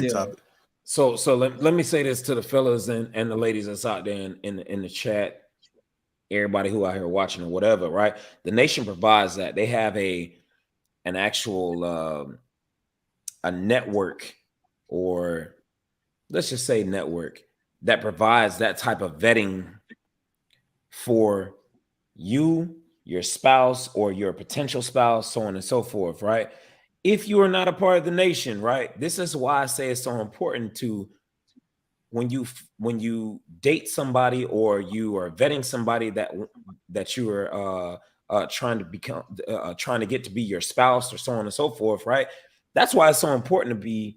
topic. So let me say this to the fellas and the ladies that's out there in the chat, everybody who out here watching or whatever, right? The nation provides that. They have an actual a network, or let's just say network, that provides that type of vetting for you, your spouse, or your potential spouse, so on and so forth, right? If you are not a part of the nation, right? This is why I say it's so important to, when you date somebody or you are vetting somebody that you are trying to get to be your spouse or so on and so forth, right? That's why it's so important to be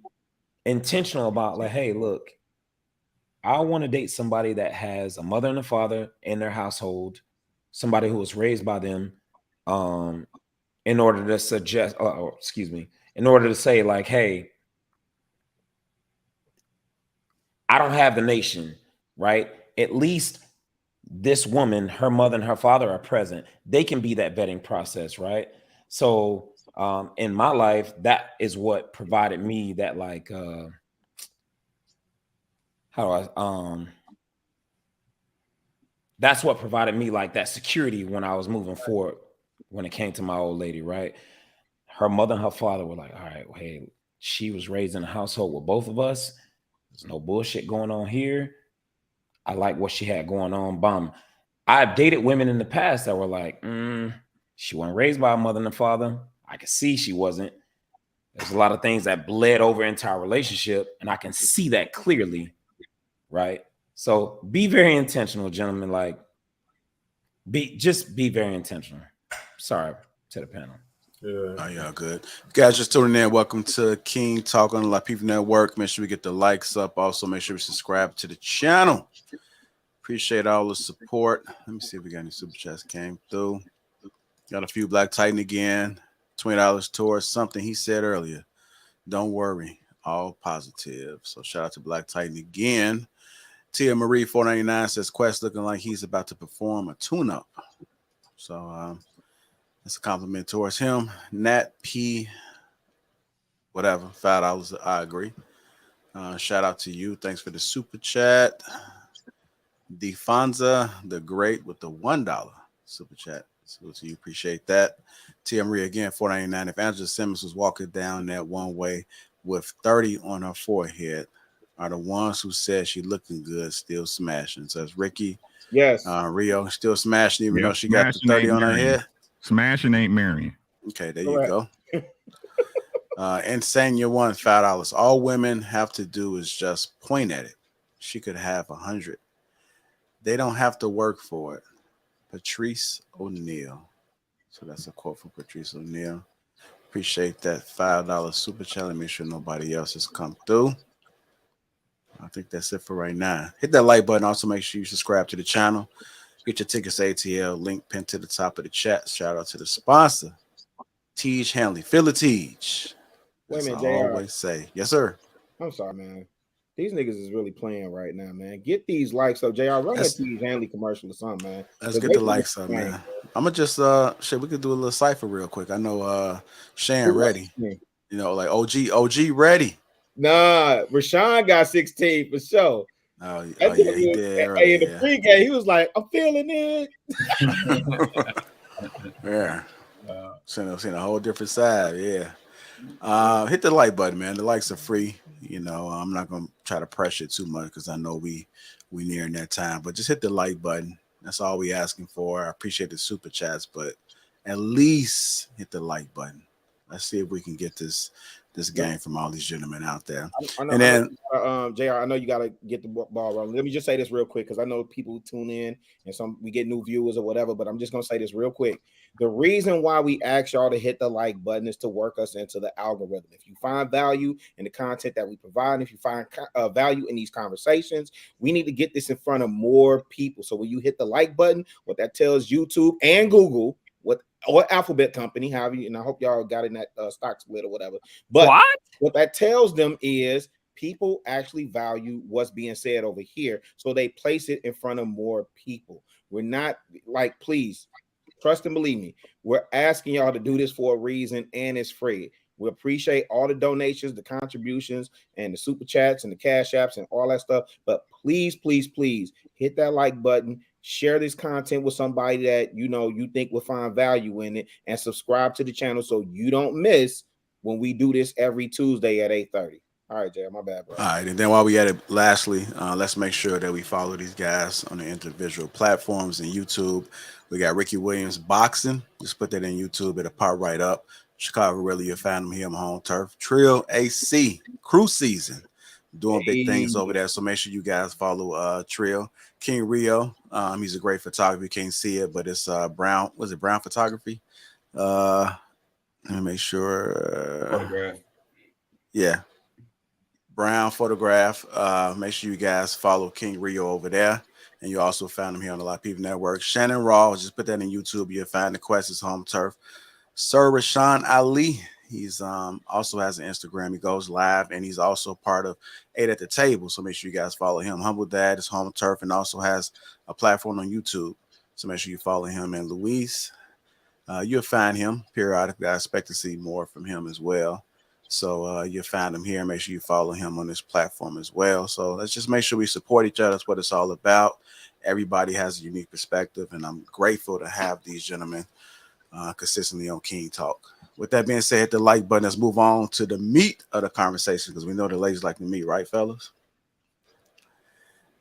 intentional about, like, hey, look, I want to date somebody that has a mother and a father in their household, somebody who was raised by them, in order to suggest, in order to say, like, hey, I don't have the nation, right? At least this woman, her mother and her father are present. They can be that vetting process, right? So in my life, that is what provided me that, like, that's what provided me like that security when I was moving forward when it came to my old lady, right? Her mother and her father were like, all right, well, hey, she was raised in a household with both of us. There's no bullshit going on here. I like what she had going on. Bomb. I've dated women in the past that were like, she wasn't raised by a mother and a father. I could see she wasn't. There's a lot of things that bled over into our relationship, and I can see that clearly, right? So be very intentional, gentlemen. Like, be very intentional. Sorry to the panel. Yeah. Oh, y'all good. Guys, just tuning in. Welcome to King Talk on the Lapeef Network. Make sure we get the likes up. Also, make sure we subscribe to the channel. Appreciate all the support. Let me see if we got any super chats came through. Got a few. Black Titan again. $20 towards something he said earlier. Don't worry, all positive. So shout out to Black Titan again. Tia Marie 499 says Quest looking like he's about to perform a tune-up. So that's a compliment towards him. Nat P, whatever, $5. I agree. Shout out to you. Thanks for the super chat. Defonza the Great with the $1 super chat. So to you, appreciate that. Tia Marie again, $4.99. If Angela Simmons was walking down that one way with 30 on her forehead, are the ones who said she looking good still smashing? Says Ricky. Yes. Rio still smashing even though she got the 30 on her head. Smashing ain't marrying. Okay, there you go. Insania one, $5. All women have to do is just point at it. She could have 100. They don't have to work for it. Patrice O'Neill. So that's a quote from Patrice O'Neill. Appreciate that $5 super chat. Make sure nobody else has come through. I think that's it for right now. Hit that like button. Also, make sure you subscribe to the channel. Get your tickets to ATL. Link pinned to the top of the chat. Shout out to the sponsor, Tej Hanley. Philly Tej. Wait a minute, I JR. always say. Yes, sir. I'm sorry, man. These niggas is really playing right now, man. Get these likes up. JR, run that Tej Hanley commercial or something, man. Let's get the likes up, man. I'm gonna just shit, we could do a little cipher real quick. I know Shan ready. You know, like OG ready. Nah, Rashawn got 16 for sure. Oh yeah, he did. Hey, in the pregame, he was like, I'm feeling it. Yeah. Seen a whole different side. Yeah. Hit the like button, man. The likes are free. You know, I'm not gonna try to pressure it too much because I know we nearing that time. But just hit the like button. That's all we asking for. I appreciate the super chats, but at least hit the like button. Let's see if we can get this game from all these gentlemen out there. And then JR, I know you got to get the ball rolling. Let me just say this real quick because I know people tune in and we get new viewers or whatever, but I'm just going to say this real quick. The reason why we ask y'all to hit the like button is to work us into the algorithm. If you find value in the content that we provide, if you find value in these conversations, we need to get this in front of more people. So when you hit the like button, what that tells YouTube and Google, or Alphabet Company, however, and I hope y'all got in that stock split or whatever. But what that tells them is people actually value what's being said over here, so they place it in front of more people. We're not like, please Trust and believe me. We're asking y'all to do this for a reason, and it's free. We appreciate all the donations, the contributions, and the super chats and the cash apps and all that stuff. But please, please, please hit that like button. Share this content with somebody that you think will find value in it, and subscribe to the channel so you don't miss when we do this every Tuesday at 8:30. All right, Jay, my bad, bro. All right, and then while we at it, lastly, let's make sure that we follow these guys on the individual platforms and YouTube. We got Ricky Williams Boxing. Just put that in YouTube. It'll pop right up. Chicago Really, you'll find him here on Home Turf. Trill AC, Crew Season, doing big things over there. So make sure you guys follow Trill. King Rio, he's a great photographer. You can't see it, but it's Brown. Was it Brown Photography? Let me make sure. Photograph. Yeah. Brown Photograph. Make sure you guys follow King Rio over there. And you also found him here on the Lapeef Network. Shannon Raw, just put that in YouTube. You'll find the Quest Home Turf. Sir Rashawn Ali, he's also has an Instagram. He goes live, and he's also part of 8 at the Table. So make sure you guys follow him. Humble Dad is Home Turf and also has a platform on YouTube. So make sure you follow him. And Luis, you'll find him periodically. I expect to see more from him as well. So you'll find him here. Make sure you follow him on this platform as well. So let's just make sure we support each other. That's what it's all about. Everybody has a unique perspective, and I'm grateful to have these gentlemen consistently on King Talk. With that being said, hit the like button. Let's move on to the meat of the conversation, because we know the ladies like the meat, right, fellas?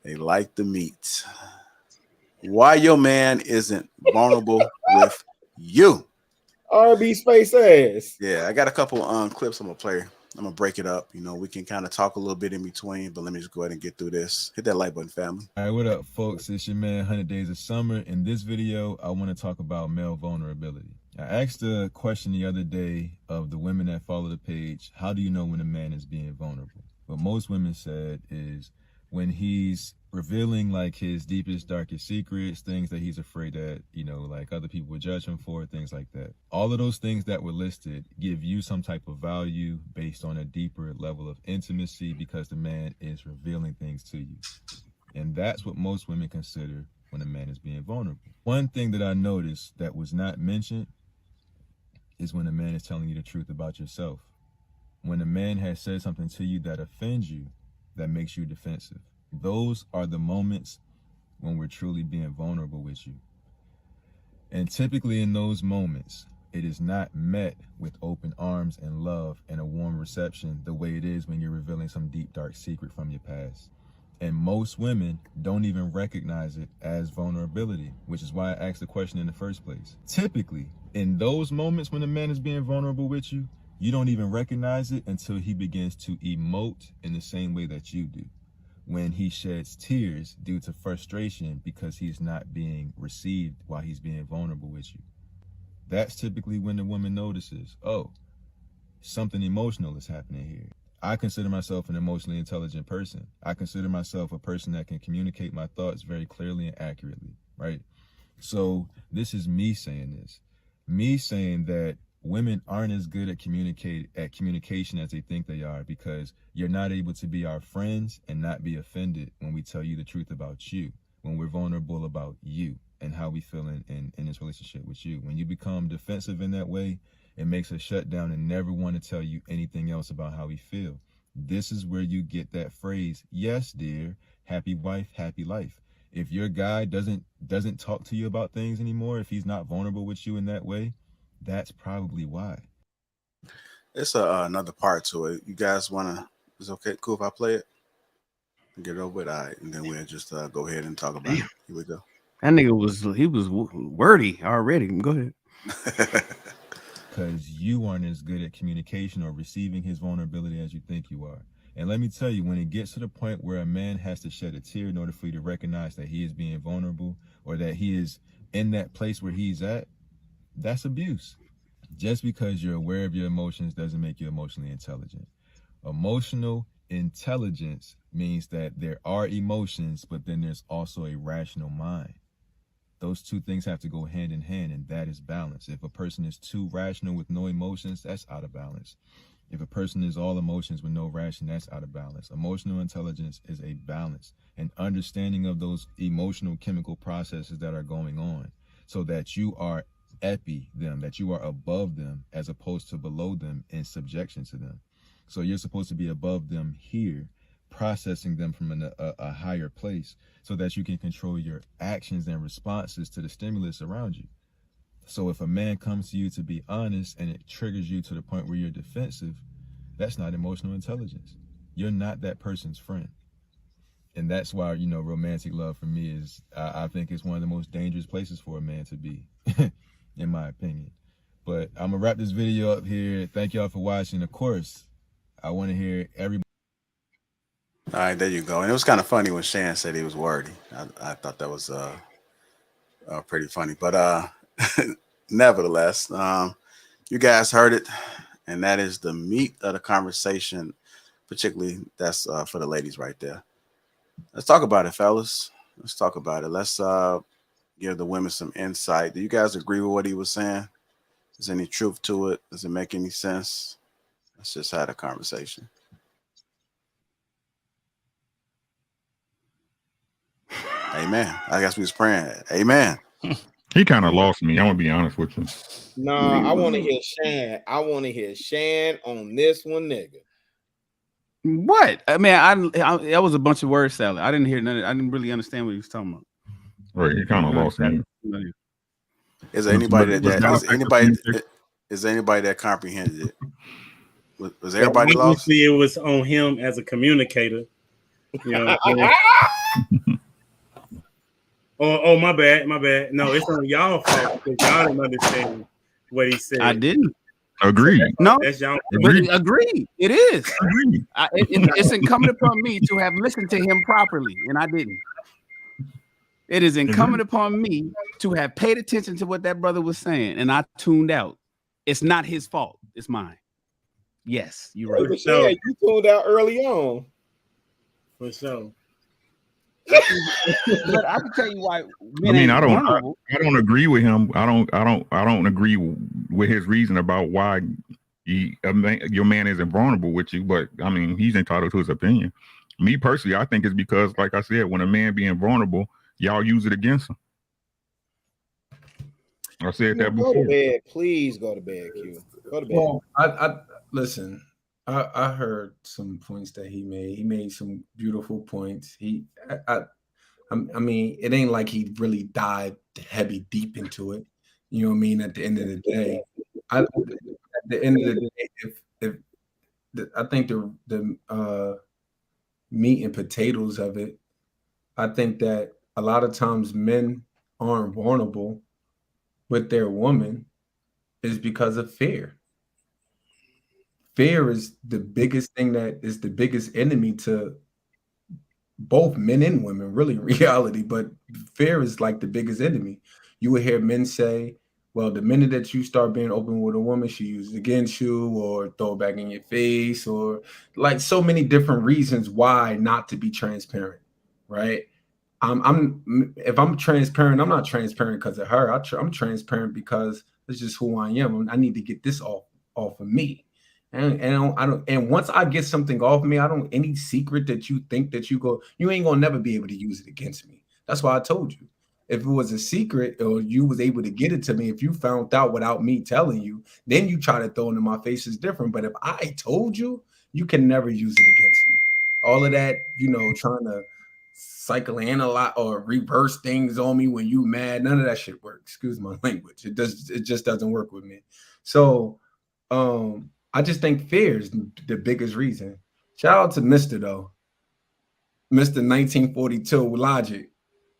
They like the meat. Why your man isn't vulnerable with you? RB space ass. Yeah, I got a couple clips I'm gonna play. I'm gonna break it up. We can kind of talk a little bit in between, but let me just go ahead and get through this. Hit that like button, family. All right, what up, folks? It's your man, 100 Days of Summer. In this video, I want to talk about male vulnerability. I asked a question the other day of the women that follow the page: how do you know when a man is being vulnerable? What most women said is when he's revealing like his deepest, darkest secrets, things that he's afraid that, like other people would judge him for, things like that. All of those things that were listed give you some type of value based on a deeper level of intimacy, because the man is revealing things to you. And that's what most women consider when a man is being vulnerable. One thing that I noticed that was not mentioned is when a man is telling you the truth about yourself. When a man has said something to you that offends you, that makes you defensive. Those are the moments when we're truly being vulnerable with you. And typically in those moments, it is not met with open arms and love and a warm reception the way it is when you're revealing some deep, dark secret from your past. And most women don't even recognize it as vulnerability, which is why I asked the question in the first place. Typically, in those moments when a man is being vulnerable with you, you don't even recognize it until he begins to emote in the same way that you do. When he sheds tears due to frustration because he's not being received while he's being vulnerable with you. That's typically when the woman notices, oh, something emotional is happening here. I consider myself an emotionally intelligent person. I consider myself a person that can communicate my thoughts very clearly and accurately, right? So this is me saying this. Me saying that women aren't as good at communication as they think they are, because you're not able to be our friends and not be offended when we tell you the truth about you, when we're vulnerable about you and how we feel in this relationship with you. When you become defensive in that way, it makes us shut down and never want to tell you anything else about how we feel. This is where you get that phrase, yes, dear, happy wife, happy life. If your guy doesn't talk to you about things anymore, if he's not vulnerable with you in that way, that's probably why. It's another part to it. You guys is okay, cool if I play it? Get it over with, all right, and then we'll just go ahead and talk about it. Here we go. That nigga was wordy already. Go ahead. Because you aren't as good at communication or receiving his vulnerability as you think you are. And let me tell you, when it gets to the point where a man has to shed a tear in order for you to recognize that he is being vulnerable or that he is in that place where he's at, that's abuse. Just because you're aware of your emotions doesn't make you emotionally intelligent. Emotional intelligence means that there are emotions, but then there's also a rational mind. Those two things have to go hand in hand, and that is balance. If a person is too rational with no emotions, that's out of balance. If a person is all emotions with no ration, that's out of balance. Emotional intelligence is a balance, an understanding of those emotional chemical processes that are going on, so that you are epi them, that you are above them as opposed to below them in subjection to them. So you're supposed to be above them here, processing them from a higher place so that you can control your actions and responses to the stimulus around you. So if a man comes to you to be honest and it triggers you to the point where you're defensive, that's not emotional intelligence. You're not that person's friend. And that's why, you know, romantic love for me is, I think it's one of the most dangerous places for a man to be, in my opinion. But I'm gonna wrap this video up here. Thank y'all for watching. Of course, I want to hear everybody. All right, there you go. And it was kind of funny when Shan said he was wordy. I thought that was pretty funny. But nevertheless, you guys heard it, and that is the meat of the conversation. Particularly, that's for the ladies right there. Let's talk about it, fellas. Let's talk about it. Let's give the women some insight. Do you guys agree with what he was saying? Is there any truth to it? Does it make any sense? Let's just have a conversation. Amen. I guess we was praying. Amen. He kind of lost me. I'm gonna be honest with you. No, I want to hear Shan. I want to hear Shan on this one, nigga. What? I mean, that was a bunch of word salad. I didn't hear none. I didn't really understand what he was talking about. Right, he kind of lost me. Is there anybody is anybody that comprehended it? Was everybody lost? Obviously, it was on him as a communicator. You know. Oh, my bad. No, it's on y'all fault because y'all didn't understand what he said. I didn't. Agree. No, that's y'all. Agree. It is. It's incumbent upon me to have listened to him properly, and I didn't. It is incumbent upon me to have paid attention to what that brother was saying, and I tuned out. It's not his fault. It's mine. Yes, you're right. For sure. You tuned out early on. For sure. But I can tell you why. I mean, I don't agree with him. I don't agree with his reason about why your man isn't vulnerable with you. But I mean, he's entitled to his opinion. Me personally, I think it's because, like I said, when a man being vulnerable, y'all use it against him. I said that before. Go to bed, please. Go to bed, Q. Go to bed. Well, I listen. I heard some points that he made. He made some beautiful points. I mean, it ain't like he really dived heavy deep into it. You know what I mean? At the end of the day, at the end of the day, I think the meat and potatoes of it, I think that a lot of times men aren't vulnerable with their woman is because of fear. Fear is the biggest thing that is the biggest enemy to both men and women, really, in reality. But fear is like the biggest enemy. You will hear men say, well, the minute that you start being open with a woman, she uses against you or throw it back in your face, or like so many different reasons why not to be transparent, right? If I'm transparent, I'm not transparent because of her. I'm transparent because it's just who I am. I need to get this off of me. And once I get something off me, any secret that you think that you ain't gonna never be able to use it against me. That's why I told you. If it was a secret or you was able to get it to me, if you found out without me telling you, then you try to throw it in my face is different. But if I told you, you can never use it against me. All of that, trying to psychoanalyze or reverse things on me when you mad, none of that shit works. Excuse my language. It just doesn't work with me. So I just think fear is the biggest reason. Shout out to Mr. though. Mr. 1942 Logic.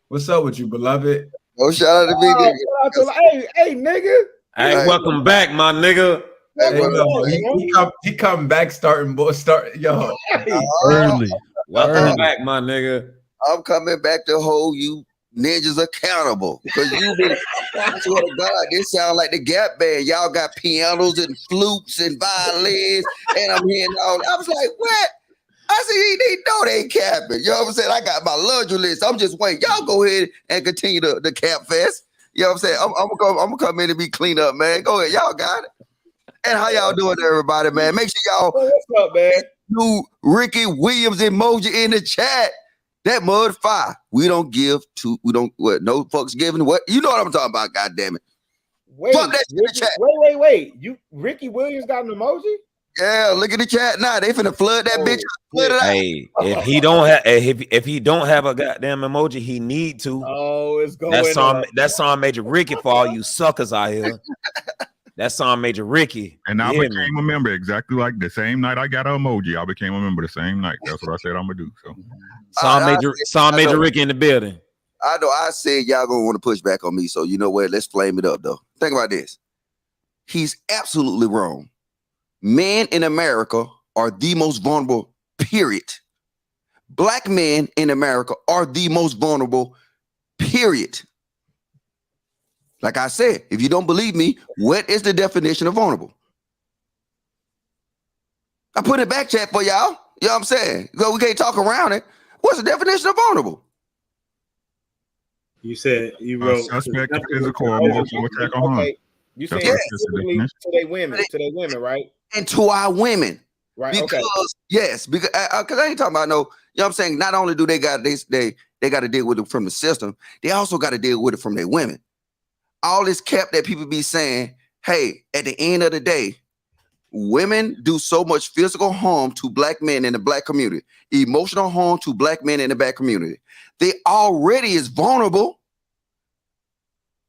What's up with you, beloved? Oh, shout out to me, nigga. Hey, nigga. Hey, welcome back, my nigga. He come back starting yo. Early. Welcome back, my nigga. I'm coming back to hold you ninjas accountable because you been. I swear to God, this sound like the Gap Band. Y'all got pianos and flutes and violins, and I'm hearing all. I was like, what? I said, they know they capping. You know what I'm saying? I got my laundry list. I'm just waiting. Y'all go ahead and continue the cap fest. You know what I'm saying? I'm gonna come in and be clean up, man. Go ahead, y'all got it. And how y'all doing, everybody, man? Make sure y'all what's up, man? Do Ricky Williams emoji in the chat. That mud fire. No fucks given. What you know what I'm talking about? God damn it. Fuck that shit in the chat. Wait. Ricky Williams got an emoji? Yeah, look at the chat now. They finna flood that bitch. Flood it out. Hey, if he don't have a goddamn emoji, he need to. Oh, it's going that song Major Ricky for all you suckers out here. That song Major Ricky. And I became a member exactly like the same night I got an emoji. I became a member the same night. That's what I said I'm gonna do. So Saw Major Ricky in the building. I know I said y'all gonna want to push back on me. So you know what? Let's flame it up though. Think about this. He's absolutely wrong. Men in America are the most vulnerable, period. Black men in America are the most vulnerable, period. Like I said, if you don't believe me, what is the definition of vulnerable? I put it back chat for y'all. You know what I'm saying? Because we can't talk around it. What's the definition of vulnerable? You said you wrote suspect of physical or emotional attack on harm. You said specifically to their women, right? And to our women. Right. Because because I ain't talking about no, you know what I'm saying? Not only do they got to deal with it from the system, they also got to deal with it from their women. All this cap that people be saying, hey, at the end of the day, women do so much physical harm to black men in the black community, emotional harm to black men in the black community. They already is vulnerable.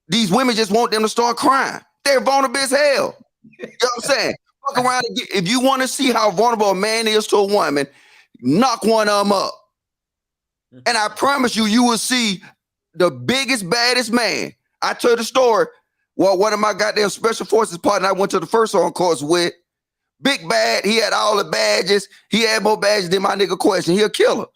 These women just want them to start crying. They're vulnerable as hell. You know what I'm saying? Fuck around and if you want to see how vulnerable a man is to a woman, knock one of them up. And I promise you, you will see the biggest, baddest man. I told the story. Well, one of my goddamn special forces partners I went to the first on course with, big bad. He had all the badges. He had more badges than my nigga Question. He a killer.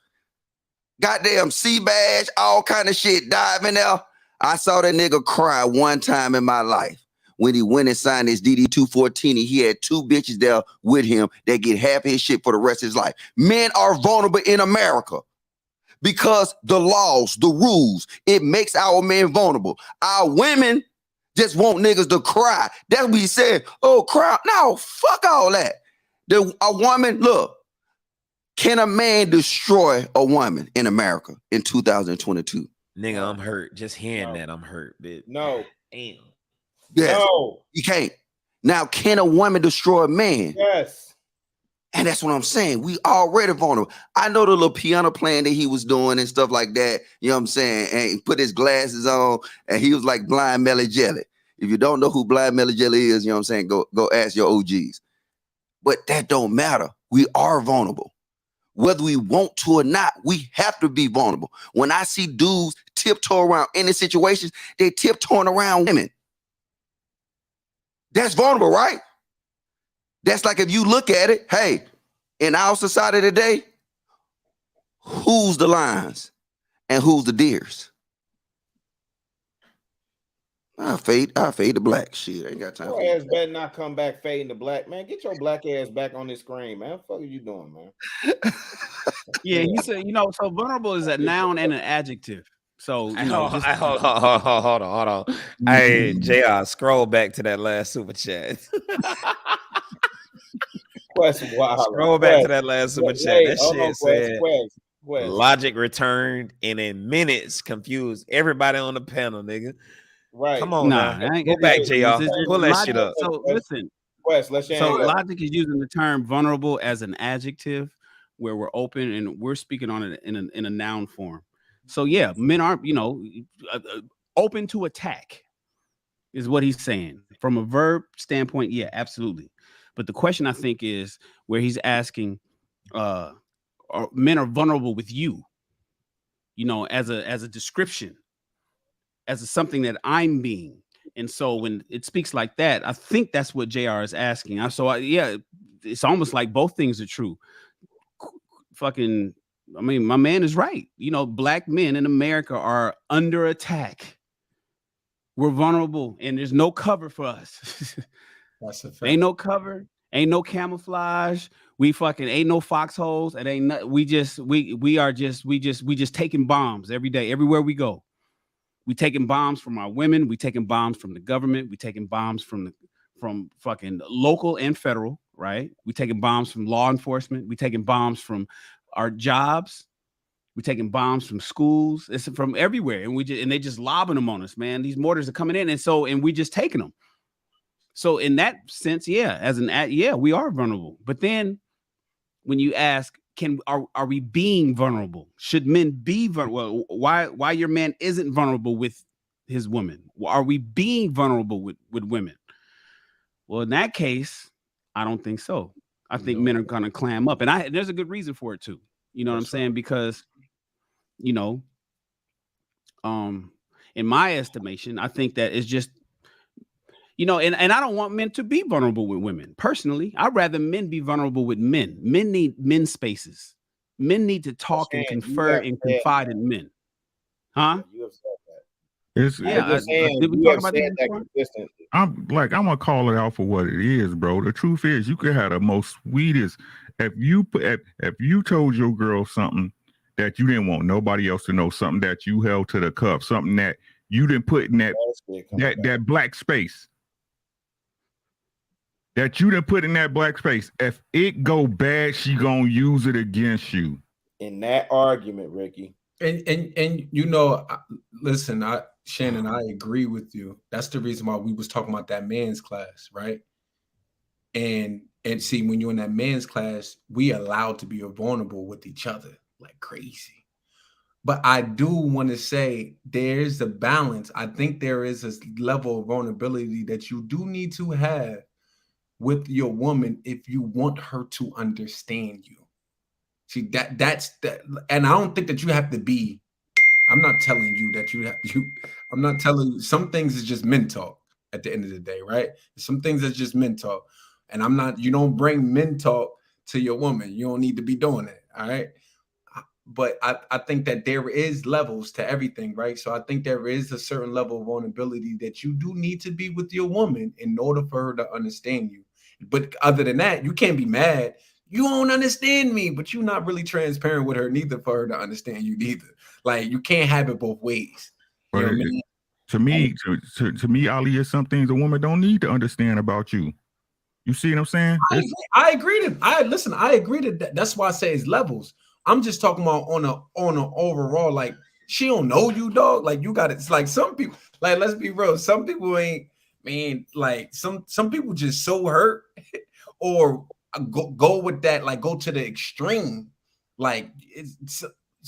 Goddamn C badge, all kind of shit, diving there. I saw that nigga cry one time in my life when he went and signed his DD-214. He had two bitches there with him that get half his shit for the rest of his life. Men are vulnerable in America because the laws, the rules, it makes our men vulnerable. Our women just want niggas to cry. That's what he said. Oh, cry. No, fuck all that. A woman, look, can a man destroy a woman in America in 2022? Nigga, I'm hurt. Just hearing that, I'm hurt, bitch. No. Damn. Yes. No. You can't. Now, can a woman destroy a man? Yes. And that's what I'm saying. We already vulnerable. I know the little piano playing that he was doing and stuff like that. You know what I'm saying? And he put his glasses on and he was like Blind Melly Jelly. If you don't know who Blind Melly Jelly is, you know what I'm saying? Go ask your OGs. But that don't matter. We are vulnerable. Whether we want to or not, we have to be vulnerable. When I see dudes tiptoe around any situations, they tiptoeing around women. That's vulnerable, right? That's like if you look at it, hey, in our society today, who's the lions and who's the deers? I'll fade the black shit. I ain't got time Your for ass better not come back fading the black, man. Get your black ass back on this screen, man. What the fuck are you doing, man? Yeah, he said, so vulnerable is a noun and an adjective. So hold on. Hey, JR, scroll back to that last super chat. Scroll back to that last super chat. That shit said logic returned and in minutes confused everybody on the panel, nigga. Right. Come on now. Go back, JR. Pull that shit up. So listen. So logic is using the term vulnerable as an adjective where we're open and we're speaking on it in a noun form. So yeah, men aren't, open to attack is what he's saying. From a verb standpoint, yeah, absolutely. But the question I think is where he's asking, men are vulnerable with you, as a description, as something that I'm being. And so when it speaks like that, I think that's what JR is asking. It's almost like both things are true. My man is right. Black men in America are under attack. We're vulnerable and there's no cover for us. That's a fact. Ain't no cover, ain't no camouflage. We ain't no foxholes. It ain't not, we just taking bombs every day, everywhere we go. We taking bombs from our women. We taking bombs from the government. We taking bombs from fucking local and federal, right? We taking bombs from law enforcement. We taking bombs from our jobs. We're taking bombs from schools. It's from everywhere, and they just lobbing them on us, man. These mortars are coming in, and we just taking them. So in that sense, yeah, we are vulnerable. But then when you ask, are we being vulnerable? Should men be vulnerable? Why your man isn't vulnerable with his woman? Are we being vulnerable with women? Well, in that case, I don't think so. I think men are gonna clam up, and there's a good reason for it too. You know what I'm saying? Because, you know, in my estimation, I think that it's just, you know, and I don't want men to be vulnerable with women. Personally, I'd rather men be vulnerable with men. Men need men's spaces. Men need to talk and confer and confide in men. Huh? You have said that. Did we talk about that before? I'm gonna call it out for what it is, bro. The truth is, you could have the most sweetest. If you told your girl something that you didn't want nobody else to know, something that you held to the cup, something that you didn't put in that black space, that you didn't put in that black space. If it go bad, she gonna use it against you. In that argument, Ricky. And you know, listen, Shannon, I agree with you. That's the reason why we was talking about that man's class, right? And see, when you're in that man's class, we allowed to be vulnerable with each other like crazy. But I do want to say there's a balance. I think there is a level of vulnerability that you do need to have with your woman if you want her to understand you. See, that's that, and I don't think that you have to be. I'm not telling you that I'm not telling you. Some things is just men talk at the end of the day, right? Some things is just men talk, and I'm not. You don't bring men talk to your woman. You don't need to be doing it, all right? But I think that there is levels to everything, right? So I think there is a certain level of vulnerability that you do need to be with your woman in order for her to understand you. But other than that, you can't be mad. You don't understand me, but you're not really transparent with her neither for her to understand you neither. Like, you can't have it both ways. You know what I mean? To me, Ali, is some things a woman don't need to understand about you. You see what I'm saying? I agree to. I agree to that. That's why I say it's levels. I'm just talking about on a overall, like, she don't know you, dog. Like, you got it. It's like some people, like, let's be real. Some people ain't, man, like some people just so hurt or go with that, like go to the extreme. Like, it's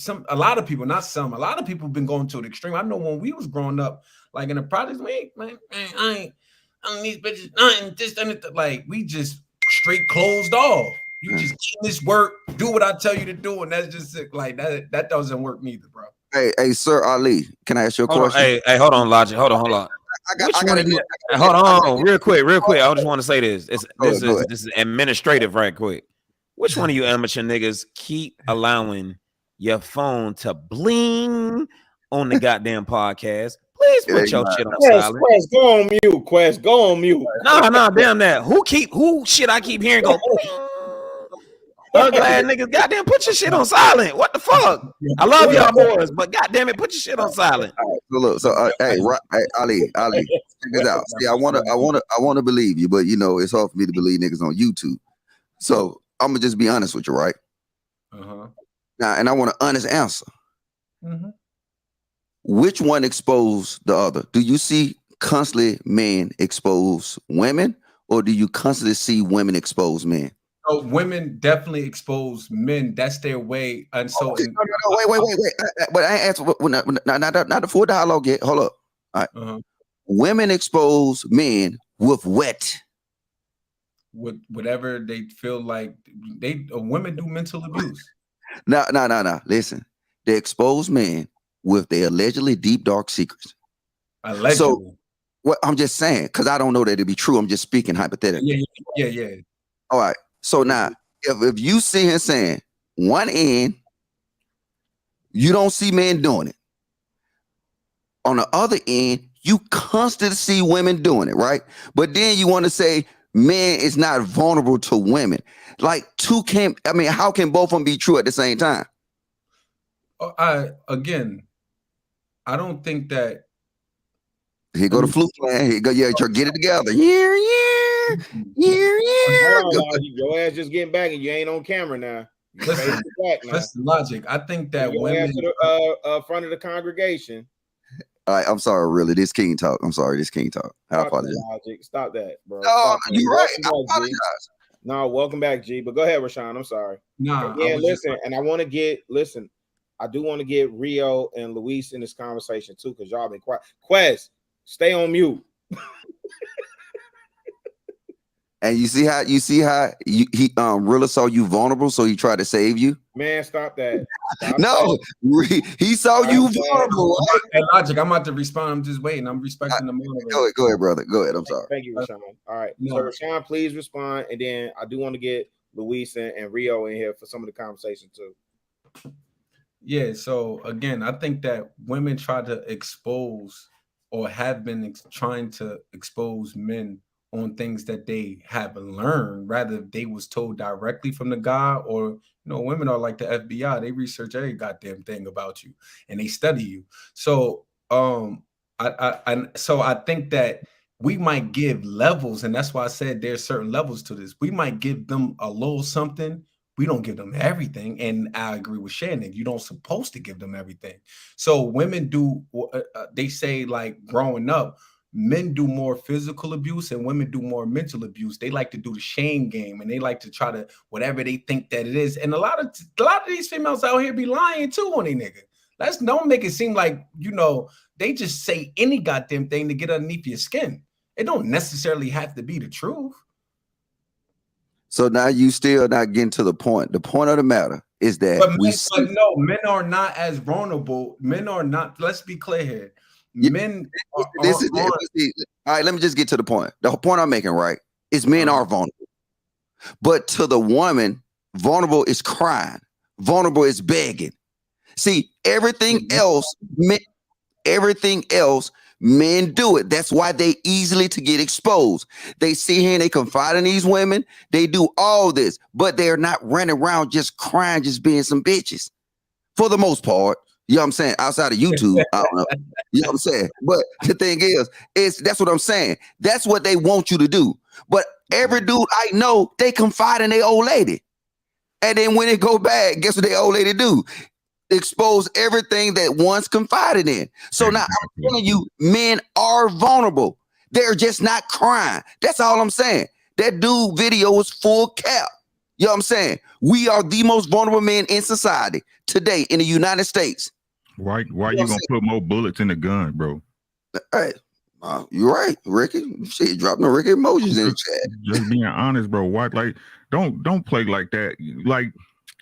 a lot of people have been going to the extreme. I know when we was growing up, like in the projects, I don't need bitches, nothing, just like we just straight closed off. You just keep this work, do what I tell you to do, and that's just it. Like that doesn't work neither, bro. Hey, Sir Ali, can I ask you a question? Hey, hold on, Logic. Hold on. Hold on, real quick. I just want to say this. This is administrative, right quick. Which one of you amateur niggas keep allowing your phone to bling on the goddamn podcast? Please put your shit on silent. Quest, go on mute. Quest, go on mute. No, damn that. Who shit I keep hearing go ugly ass niggas, goddamn, put your shit on silent. What the fuck? I love y'all boys, but goddamn it, put your shit on silent. Hey, Ali, check this out. See, I want to believe you, but you know it's hard for me to believe niggas on YouTube. So I'm gonna just be honest with you, right? Now, and I want an honest answer. Which one exposed the other? Do you see constantly men expose women, or do you constantly see women expose men? So women definitely expose men. That's their way. And so wait. But I asked not the full dialogue yet. Hold up. All right. Women expose men with what? With whatever they feel like. Women do mental abuse. No. Listen, they expose men with their allegedly deep, dark secrets. Allegedly. So what I'm just saying, because I don't know that it be true. I'm just speaking hypothetically. Yeah. All right. So now, if you see him saying one end, you don't see men doing it. On the other end, you constantly see women doing it, right? But then you want to say men is not vulnerable to women. Like how can both of them be true at the same time? I don't think that. Here go the flute man. Here go, get it together. Yeah. Your ass just getting back and you ain't on camera now. Listen, Logic. I think that women to the front of the congregation. All right, I'm sorry, really. This King talk. I'm sorry, this King talk. I apologize. Logic. Stop that, bro. No, you're right. I apologize. No, welcome back, G. But go ahead, Rashawn. I'm sorry. Nah, yeah, listen, and I want to get I do want to get Rio and Luis in this conversation too, because y'all been quiet. Quest, stay on mute. And you see how he Rilla saw you vulnerable, so he tried to save you. Man, stop that. No, he saw you vulnerable. Right? Hey, Logic, I'm about to respond. I'm just waiting. I'm respecting the moment. Go ahead, brother. Go ahead. I'm sorry. Thank you, Rashawn. All right. So Rashawn, please respond, and then I do want to get Luis and Rio in here for some of the conversation too. Yeah. So again, I think that women try to expose or have been trying to expose men on things that they have learned, rather they was told directly from the guy, or women are like the FBI. They research every goddamn thing about you and they study you. So I think that we might give levels, and that's why I said there's certain levels to this. We might give them a little something. We don't give them everything. And I agree with Shannon. You don't supposed to give them everything. So women do, they say, like, growing up, men do more physical abuse and women do more mental abuse. They like to do the shame game, and they like to try to whatever they think that it is. And a lot of these females out here be lying too on a nigga. Don't make it seem like, they just say any goddamn thing to get underneath your skin. It don't necessarily have to be the truth. So now you still not getting to the point. The point of the matter is that men are not as vulnerable. Men are not. Let's be clear here. Men. All right, let me just get to the point. The point I'm making, right, is men are vulnerable. But to the woman, vulnerable is crying. Vulnerable is begging. See, everything else, men do it. That's why they easily to get exposed. They sit here and they confide in these women. They do all this, but they're not running around just crying, just being some bitches. For the most part. You know what I'm saying? Outside of YouTube, I don't know. You know what I'm saying? But the thing is that's what I'm saying. That's what they want you to do. But every dude I know, they confide in their old lady. And then when it go bad, guess what their old lady do? Expose everything that once confided in. So now I'm telling you, men are vulnerable. They're just not crying. That's all I'm saying. That dude video is full cap. You know what I'm saying? We are the most vulnerable men in society today in the United States. Why you gonna put more bullets in the gun, bro? Hey, you're right, Ricky. Shit, dropping the Ricky emojis in the chat. Just being honest, bro. Why, like, don't play like that. Like,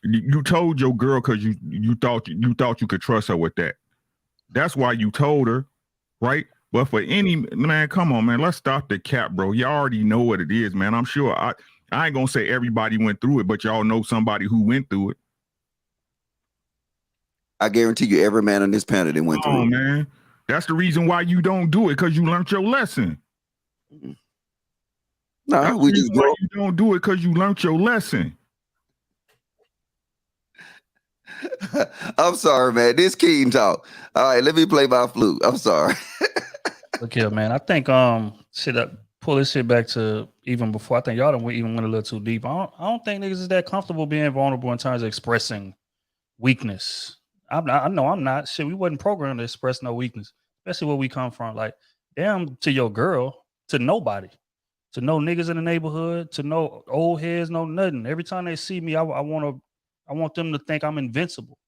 you told your girl because you thought you could trust her with that. That's why you told her, right? But for any man, come on, man, let's stop the cap, bro. Y'all already know what it is, man. I'm sure I ain't gonna say everybody went through it, but y'all know somebody who went through it. I guarantee you, every man on this panel that went through it. Man, that's the reason why you don't do it, because you learned your lesson. No, we just you don't do it because you learned your lesson. I'm sorry, man. This Keaton talk. All right, let me play my flute. I'm sorry. Look here, man. I think pull this shit back to even before. I think y'all went a little too deep. I don't think niggas is that comfortable being vulnerable in terms of expressing weakness. I know I'm not. Shit, we wasn't programmed to express no weakness, especially where we come from. Like, damn, to your girl, to nobody, to no niggas in the neighborhood, to no old heads, no nothing. Every time they see me, I want them to think I'm invincible.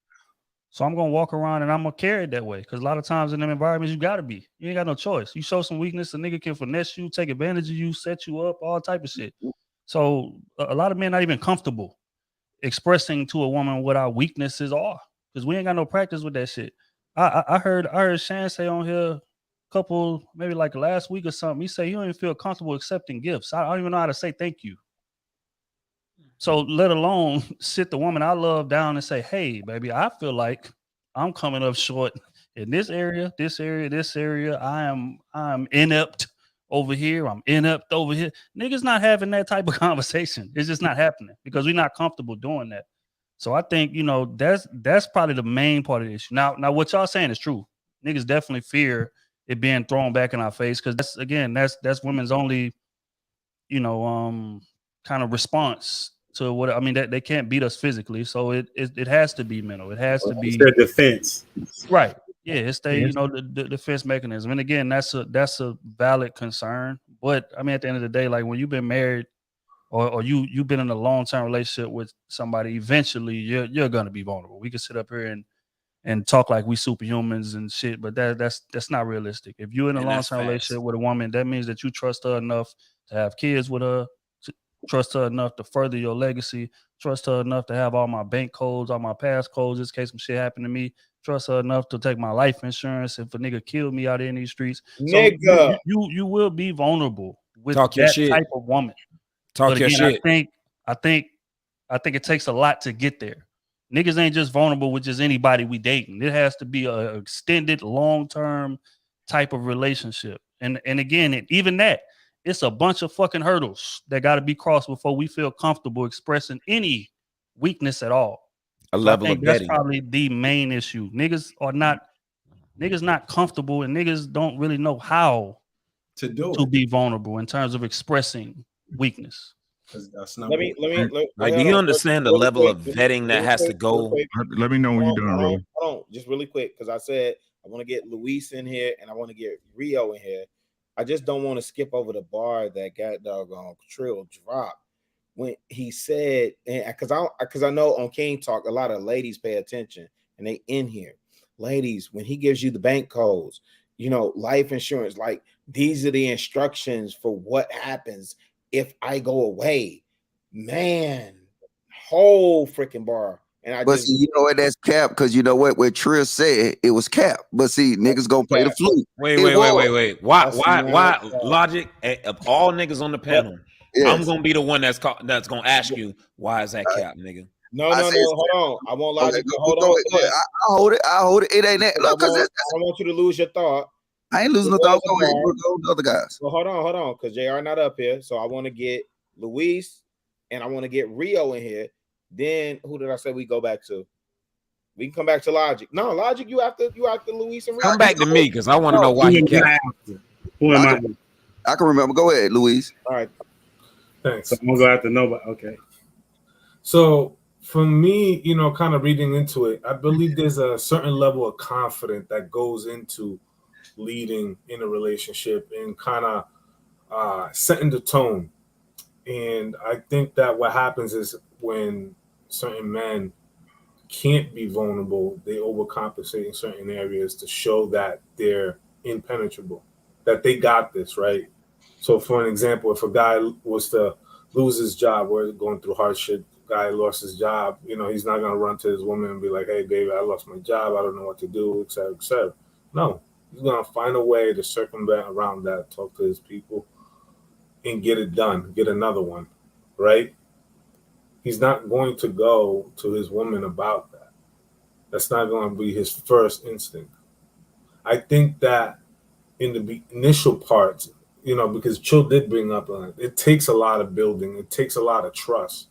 So I'm gonna walk around and I'm gonna carry it that way. Because a lot of times in them environments, you gotta be. You ain't got no choice. You show some weakness, a nigga can finesse you, take advantage of you, set you up, all type of shit. So a lot of men not even comfortable expressing to a woman what our weaknesses are, because we ain't got no practice with that shit. I heard Shan say on here maybe like last week or something. He said he don't even feel comfortable accepting gifts. I don't even know how to say thank you. So let alone sit the woman I love down and say, hey, baby, I feel like I'm coming up short in this area. I'm inept over here. I'm inept over here. Niggas not having that type of conversation. It's just not happening because we're not comfortable doing that. So I think, that's probably the main part of the issue. Now what y'all saying is true. Niggas definitely fear it being thrown back in our face, because that's women's only, kind of response to what I mean. That they can't beat us physically, so it has to be mental. It has to be It's their defense. Right. Yeah, it's the defense mechanism. And again, that's a valid concern. But I mean, at the end of the day, like when you've been married or you've been in a long-term relationship with somebody, eventually you're gonna be vulnerable. We can sit up here and talk like we superhumans and shit, but that's not realistic. If you're in a And that's long-term facts. relationship with a woman, that means that you trust her enough to have kids with her, trust her enough to further your legacy, trust her enough to have all my bank codes, all my pass codes, in case some shit happened to me, trust her enough to take my life insurance if a nigga killed me out there in these streets. Nigga. So you will be vulnerable with Talk your that shit. type of woman. Talk But your again, shit. I think it takes a lot to get there. Niggas ain't just vulnerable with just anybody we dating. It has to be a extended, long-term type of relationship. And again, even that, it's a bunch of fucking hurdles that got to be crossed before we feel comfortable expressing any weakness at all. A So level I think of that's vetting. probably the main issue. Niggas not comfortable, and niggas don't really know how to be vulnerable in terms of expressing weakness. That's not Let me Like, do you understand the level of vetting that has to go? Let me know when you're done, bro. Hold on, just really quick, because I said I want to get Luis in here and I want to get Rio in here. I just don't want to skip over the bar that got doggone Trill dropped when he said, because I know on King Talk a lot of ladies pay attention and they in here. Ladies, when he gives you the bank codes, life insurance, like these are the instructions for what happens if I go away. Man, whole freaking bar. And But see, you know what? That's cap, because you know what? What Trill said, it was cap. But see, niggas gonna play the flute. Wait. It was. Why Logic? Of all niggas on the panel, Yes. I'm gonna be the one that's gonna ask you, why is that cap, nigga? No, hold on. I won't Logic. Hold on. Go ahead. I hold it. It ain't that. Look, because I don't want you to lose your thought. I ain't losing no thought. Go ahead. Go with the other guys. Well, hold on, because JR not up here. So I want to get Luis and I want to get Rio in here. Then who did I say we go back to? We can come back to Logic. No, Logic, you after Luis and Rio. Come back to me because I want to know why you kept. Who am I? I can remember. Go ahead, Luis. All right. Thanks. So I'm gonna go have to know, but okay. So for me, kind of reading into it, I believe there's a certain level of confidence that goes into leading in a relationship and kind of setting the tone. And I think that what happens is when certain men can't be vulnerable, they overcompensate in certain areas to show that they're impenetrable, that they got this, right? So for an example, if a guy was to lose his job, we're going through hardship, guy lost his job, he's not going to run to his woman and be like, hey, baby, I lost my job, I don't know what to do, et cetera, et cetera. No, he's going to find a way to circumvent around that, talk to his people, and get it done, get another one, right? He's not going to go to his woman about that. That's not going to be his first instinct. I think that in the initial parts, because Chill did bring up on it, it takes a lot of building. It takes a lot of trust,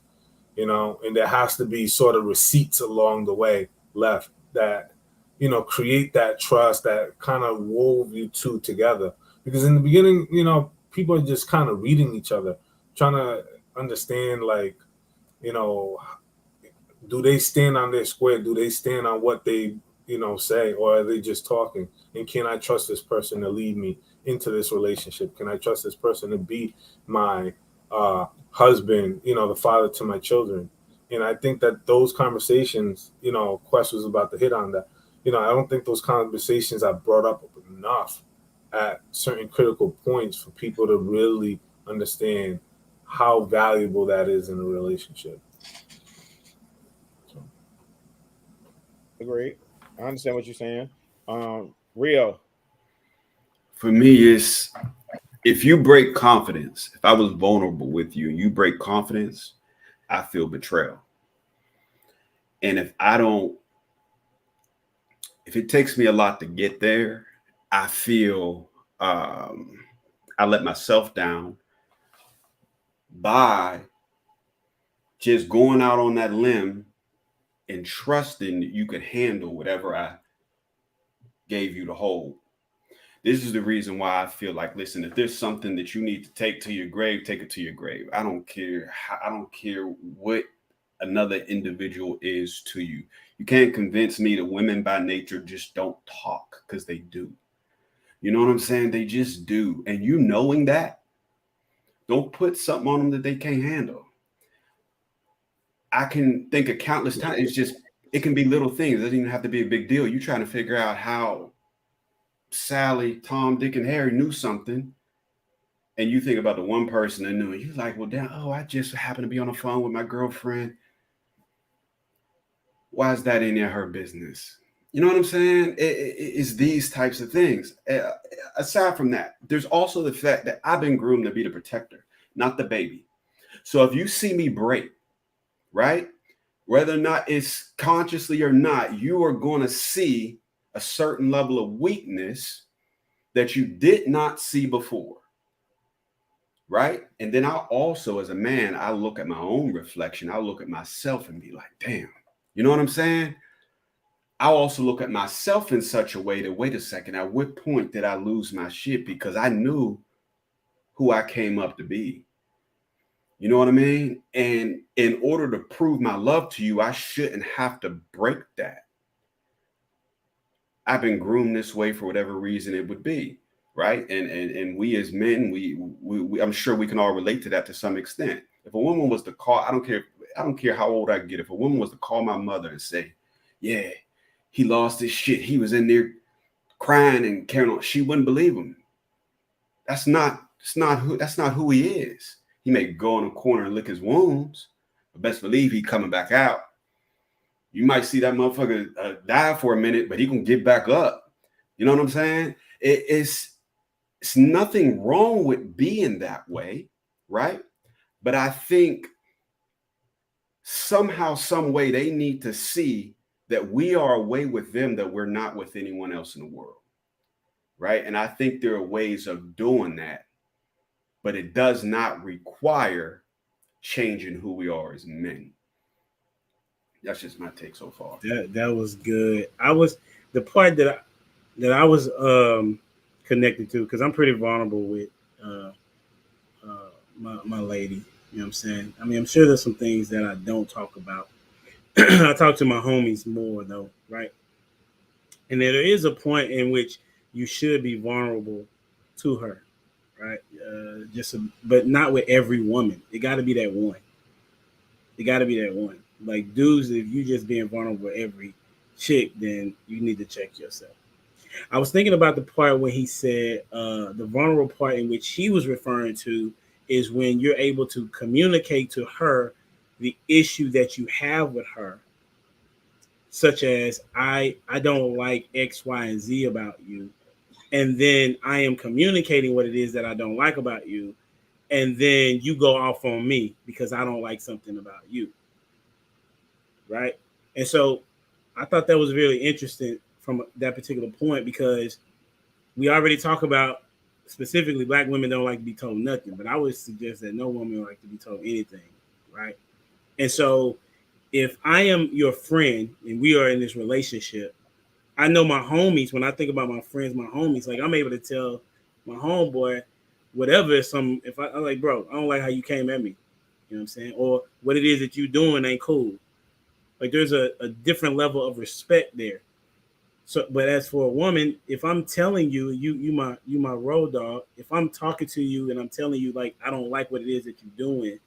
and there has to be sort of receipts along the way left that, create that trust that kind of wove you two together. Because in the beginning, people are just kind of reading each other, trying to understand, like, do they stand on their square? Do they stand on what they, say? Or are they just talking? And can I trust this person to lead me into this relationship? Can I trust this person to be my husband, the father to my children? And I think that those conversations, Quest was about to hit on that. I don't think those conversations are brought up enough at certain critical points for people to really understand how valuable that is in a relationship. Agreed. I understand what you're saying. Rio. For me, it's if you break confidence, if I was vulnerable with you and you break confidence, I feel betrayal. And if it takes me a lot to get there, I feel I let myself down by just going out on that limb and trusting that you could handle whatever I gave you to hold. This is the reason why I feel like, listen, if there's something that you need to take to your grave, take it to your grave. I don't care I don't care what another individual is to you. You can't convince me that women by nature just don't talk, because they do. You know what I'm saying? They just do. And you knowing that, don't put something on them that they can't handle. I can think of countless times. It's just, it can be little things. It doesn't even have to be a big deal. You're trying to figure out how Sally, Tom, Dick, and Harry knew something, and you think about the one person that knew it. You're like, well, damn, I just happened to be on the phone with my girlfriend. Why is that any of her business? You know what I'm saying? It's these types of things. Aside from that, there's also the fact that I've been groomed to be the protector, not the baby. So if you see me break, right, whether or not it's consciously or not, you are going to see a certain level of weakness that you did not see before, right? And then I also, as a man, I look at my own reflection. I look at myself and be like, damn, you know what I'm saying? I also look at myself in such a way that, wait a second, at what point did I lose my shit? Because I knew who I came up to be. You know what I mean? And in order to prove my love to you, I shouldn't have to break that. I've been groomed this way for whatever reason it would be, right? And we as men, we I'm sure we can all relate to that to some extent. If a woman was to call, I don't care how old I get. If a woman was to call my mother and say, yeah, he lost his shit, he was in there crying and carrying on, she wouldn't believe him. That's not who he is. He may go in a corner and lick his wounds, but best believe he coming back out. You might see that motherfucker die for a minute, but he can get back up. You know what I'm saying? It's nothing wrong with being that way, right? But I think somehow, some way, they need to see that we are a way with them that we're not with anyone else in the world, right? And I think there are ways of doing that, but it does not require changing who we are as men. That's just my take so far. That was good. The part that I was connected to, because I'm pretty vulnerable with my lady. You know what I'm saying? I mean, I'm sure there's some things that I don't talk about. I talk to my homies more though, right? And there is a point in which you should be vulnerable to her, right? But not with every woman. It got to be that one. It got to be that one. Like, dudes, if you just being vulnerable with every chick, then you need to check yourself. I was thinking about the part when he said the vulnerable part in which he was referring to is when you're able to communicate to her the issue that you have with her, such as I don't like X, Y, and Z about you. And then I am communicating what it is that I don't like about you. And then you go off on me because I don't like something about you. Right. And so I thought that was really interesting from that particular point, because we already talk about specifically Black women don't like to be told nothing, but I would suggest that no woman would like to be told anything. Right. And so if I am your friend and we are in this relationship, I know my homies, when I think about my friends, my homies, like I'm able to tell my homeboy whatever, if I'm like, bro, I don't like how you came at me. You know what I'm saying? Or what it is that you doing ain't cool. Like there's a different level of respect there. So, but as for a woman, if I'm telling you, you my road dog, if I'm talking to you and I'm telling you like I don't like what it is that you're doing,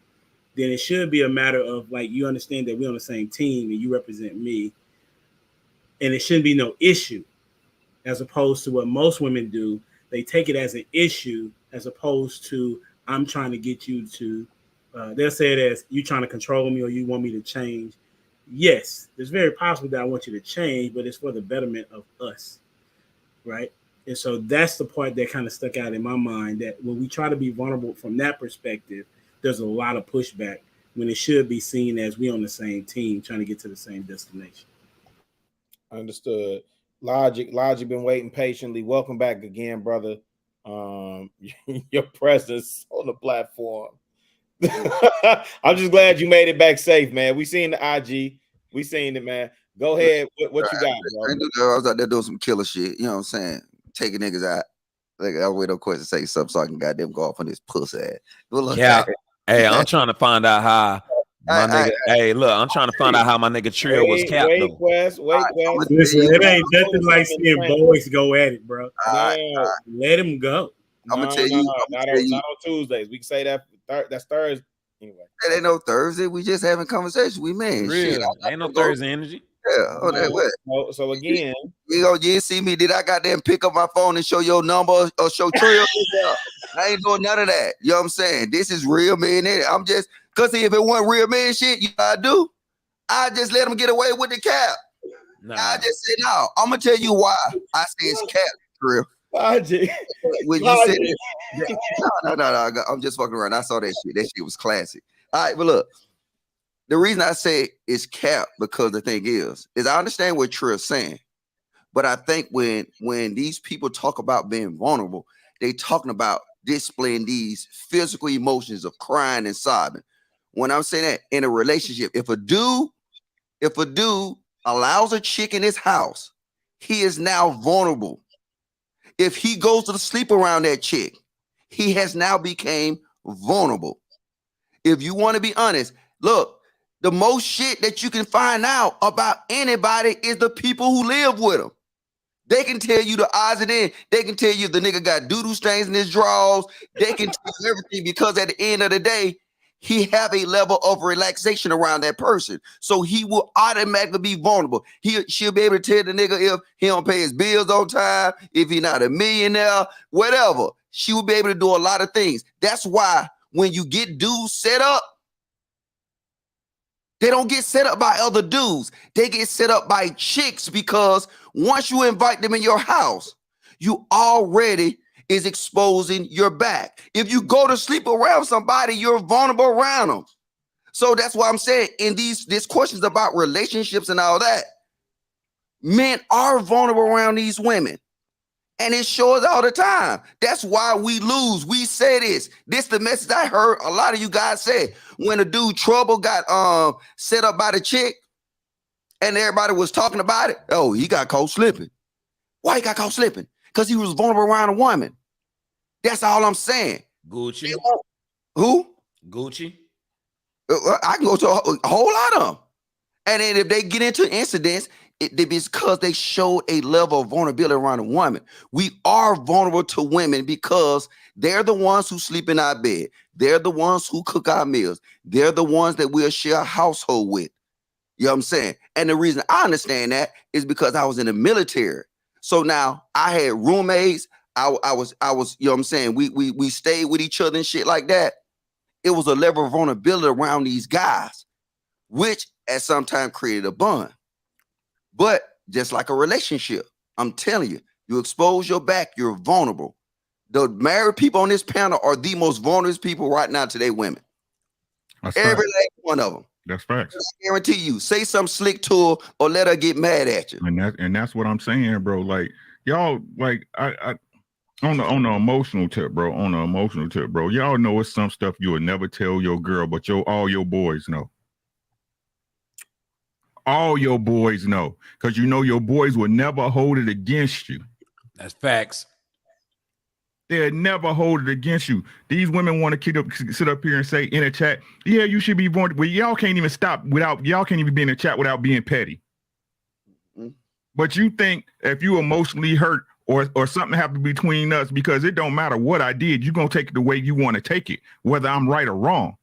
then it should be a matter of like you understand that we're on the same team and you represent me, and it shouldn't be no issue, as opposed to what most women do. They take it as an issue as opposed to I'm trying to get you to. They'll say it as you trying to control me or you want me to change. Yes, it's very possible that I want you to change, but it's for the betterment of us, right? And so that's the part that kind of stuck out in my mind, that when we try to be vulnerable from that perspective, there's a lot of pushback when it should be seen as we on the same team trying to get to the same destination. Understood. Logic been waiting patiently. Welcome back again, brother. Your presence on the platform. I'm just glad you made it back safe, man. We seen the IG. We seen it, man. Go ahead. What you got, bro? I was out there doing some killer shit. You know what I'm saying? Taking niggas out. Like, I'll wait on Quest to say something so I can goddamn go off on this pussy ass. Well, look, Yeah. Hey, I'm trying to find out how my nigga. Hey, look, I'm trying to find out how my nigga Trill was capped Wait, though. Quest. Listen, it ain't nothing like seeing boys go at it, bro. No, let him go. I'm gonna tell you. Not on Tuesdays. We can say that. That's Thursday. Anyway, it ain't no Thursday. We just having conversation. We man, shit. Ain't no Thursday energy. Yeah. What? So again, you didn't see me. Did I goddamn pick up my phone and show your number or show Trill? I ain't doing none of that. You know what I'm saying? This is real man. I'm just cause see, if it wasn't real man shit, you know what I do? I just let them get away with the cap. Nah. I just said no. I'm gonna tell you why I say it's cap, Trill. When you said no, I'm just fucking around. I saw that shit. That shit was classic. All right, but look, the reason I say it's cap because the thing is I understand what Trill's saying, but I think when these people talk about being vulnerable, they talking about displaying these physical emotions of crying and sobbing. When I'm saying that in a relationship, if a dude allows a chick in his house, he is now vulnerable. If he goes to sleep around that chick, he has now became vulnerable. If you want to be honest, look, the most shit that you can find out about anybody is the people who live with them. They can tell you the odds and ends. They can tell you if the nigga got doo-doo stains in his drawers. They can tell you everything because at the end of the day, he have a level of relaxation around that person. So he will automatically be vulnerable. She'll be able to tell the nigga if he don't pay his bills on time, if he's not a millionaire, whatever. She will be able to do a lot of things. That's why when you get dudes set up, they don't get set up by other dudes. They get set up by chicks because once you invite them in your house, you already is exposing your back. If you go to sleep around somebody, you're vulnerable around them. So that's why I'm saying in these questions about relationships and all that, men are vulnerable around these women. And it shows all the time. That's why we lose. We say this. This the message I heard a lot of you guys say. When a dude Trouble got set up by the chick and everybody was talking about it. Oh, he got caught slipping. Why he got caught slipping? Because he was vulnerable around a woman. That's all I'm saying. Gucci. Who? Gucci. I can go to a whole lot of them. And then if they get into incidents, it's because they showed a level of vulnerability around a woman. We are vulnerable to women because they're the ones who sleep in our bed. They're the ones who cook our meals. They're the ones that we'll share a household with. You know what I'm saying? And the reason I understand that is because I was in the military. So now I had roommates. I was, you know what I'm saying? We stayed with each other and shit like that. It was a level of vulnerability around these guys, which at some time created a bond. But just like a relationship, I'm telling you, you expose your back, you're vulnerable. The married people on this panel are the most vulnerable people right now to their women. Every last one of them. That's facts. I guarantee you, say something slick to her or let her get mad at you. And that's what I'm saying, bro. Like y'all, like I on the emotional tip, bro. On the emotional tip, bro. Y'all know it's some stuff you would never tell your girl, but all your boys know. All your boys know, because you know your boys will never hold it against you. That's facts. They'll never hold it against you. These women want to sit up here and say in a chat, yeah, you should be born. Well, y'all can't even y'all can't even be in a chat without being petty. Mm-hmm. But you think if you emotionally hurt or something happened between us, because it don't matter what I did, you're going to take it the way you want to take it, whether I'm right or wrong.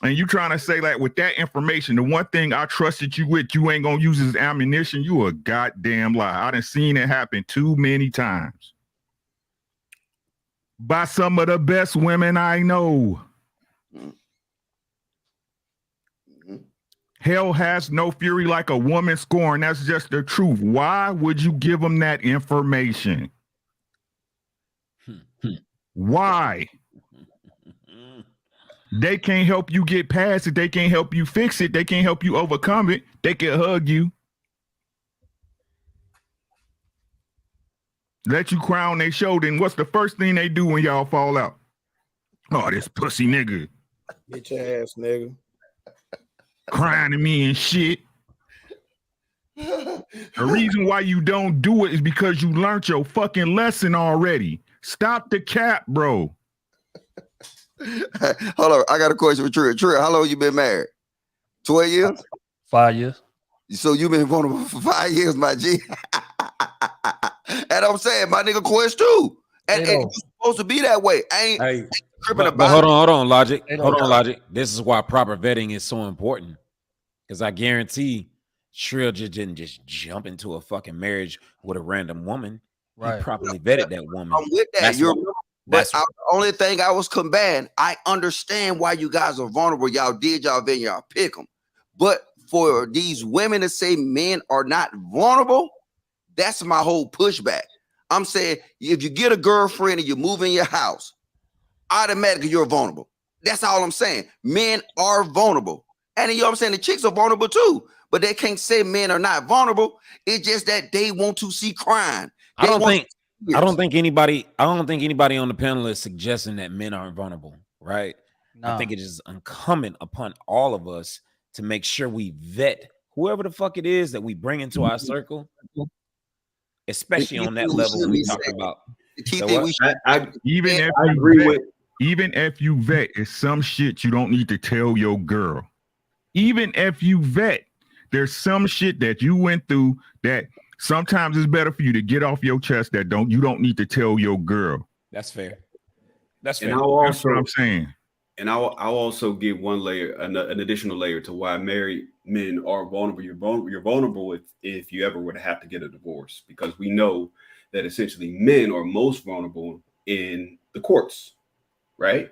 And you trying to say like with that information, the one thing I trusted you with, you ain't going to use as ammunition. You a goddamn lie. I done seen it happen too many times. By some of the best women I know. Mm-hmm. Hell has no fury like a woman scorned. That's just the truth. Why would you give them that information? Why? They can't help you get past it. They can't help you fix it. They can't help you overcome it. They can hug you. Let you cry on their shoulder. And what's the first thing they do when y'all fall out? Oh, this pussy nigga. Get your ass, nigga. Crying to me and shit. The reason why you don't do it is because you learned your fucking lesson already. Stop the cap, bro. Hold on, I got a question for Trill. Trill, how long you been married? 12 years? 5 years. So you been vulnerable for 5 years, my G. And I'm saying, my nigga Quest too. And it's supposed to be that way. I ain't tripping about But hold on, Logic. Hey, Hold no. on, Logic. This is why proper vetting is so important. Because I guarantee Trill just didn't just jump into a fucking marriage with a random woman. Right. He properly vetted that woman. I'm with that. But the only thing I was combating, I understand why you guys are vulnerable. Y'all did y'all vet, y'all pick them. But for these women to say men are not vulnerable, that's my whole pushback. I'm saying if you get a girlfriend and you move in your house, automatically you're vulnerable. That's all I'm saying. Men are vulnerable. And you know what I'm saying? The chicks are vulnerable too. But they can't say men are not vulnerable. It's just that they want to see crime. I don't think anybody on the panel is suggesting that men aren't vulnerable, right? I think it is incumbent upon all of us to make sure we vet whoever the fuck it is that we bring into our circle, especially on that level when we talk about. Even if you vet, it's some shit you don't need to tell your girl. Even if you vet, there's some shit that you went through that sometimes it's better for you to get off your chest that you don't need to tell your girl. That's fair. That's fair. And I'll That's what I'm saying. And I'll also give one layer, an additional layer to why married men are vulnerable. You're vulnerable if you ever were to have to get a divorce, because we know that essentially men are most vulnerable in the courts, right?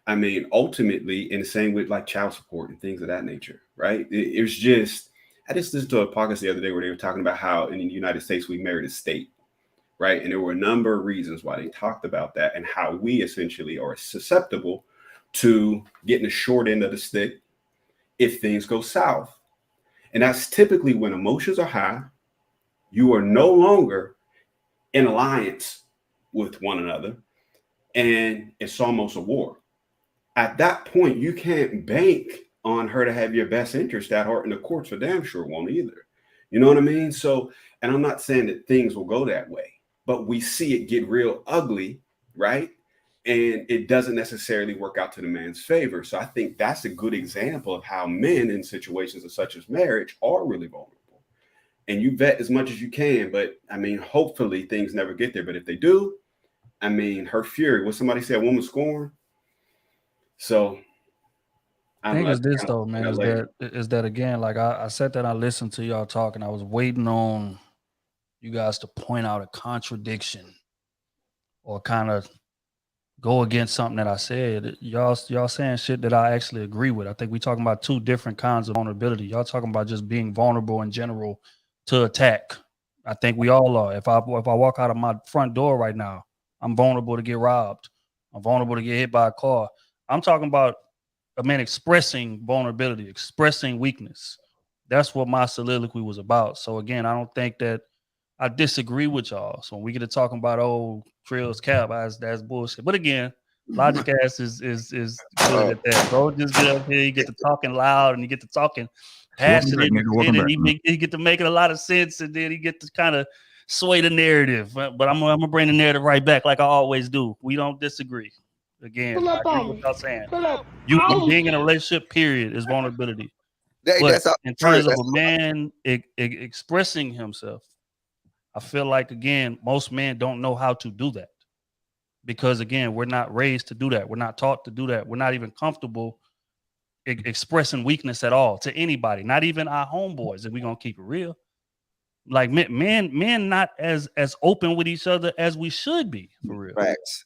I mean, ultimately, in the same with like child support and things of that nature, right? It's just, I just listened to a podcast the other day where they were talking about how in the United States we married a state, right? And there were a number of reasons why they talked about that and how we essentially are susceptible to getting the short end of the stick if things go south. And that's typically when emotions are high, you are no longer in alliance with one another, and it's almost a war. At that point, you can't bank on her to have your best interest at heart, and the courts for damn sure won't either. You know what I mean? So, and I'm not saying that things will go that way, but we see it get real ugly, right? And it doesn't necessarily work out to the man's favor. So I think that's a good example of how men in situations such as marriage are really vulnerable. And you vet as much as you can, but I mean, hopefully things never get there. But if they do, I mean, her fury, what somebody said, woman scorn. So I think it's this though, man, is that again, like I said that I listened to y'all talking, I was waiting on you guys to point out a contradiction or kind of go against something that I said. Y'all saying shit that I actually agree with. I think we talking about two different kinds of vulnerability. Y'all talking about just being vulnerable in general to attack. I think we all are. If I walk out of my front door right now, I'm vulnerable to get robbed. I'm vulnerable to get hit by a car. I'm talking about a man expressing vulnerability, expressing weakness. That's what my soliloquy was about. So again, I don't think that I disagree with y'all. So when we get to talking about Trill's cap, that's bullshit. But again, Logic ass is good at that, bro. Just get up here, you get to talking loud, and you get to talking passionate, and he get to making a lot of sense, and then he get to kind of sway the narrative. But I'm gonna bring the narrative right back, like I always do. We don't disagree. Again, I agree with y'all saying. You being in a relationship, period, is vulnerability. But in terms of a man expressing himself, I feel like, again, most men don't know how to do that because, again, we're not raised to do that. We're not taught to do that. We're not even comfortable expressing weakness at all to anybody, not even our homeboys, if we're going to keep it real. Like men not as open with each other as we should be, for real. Facts.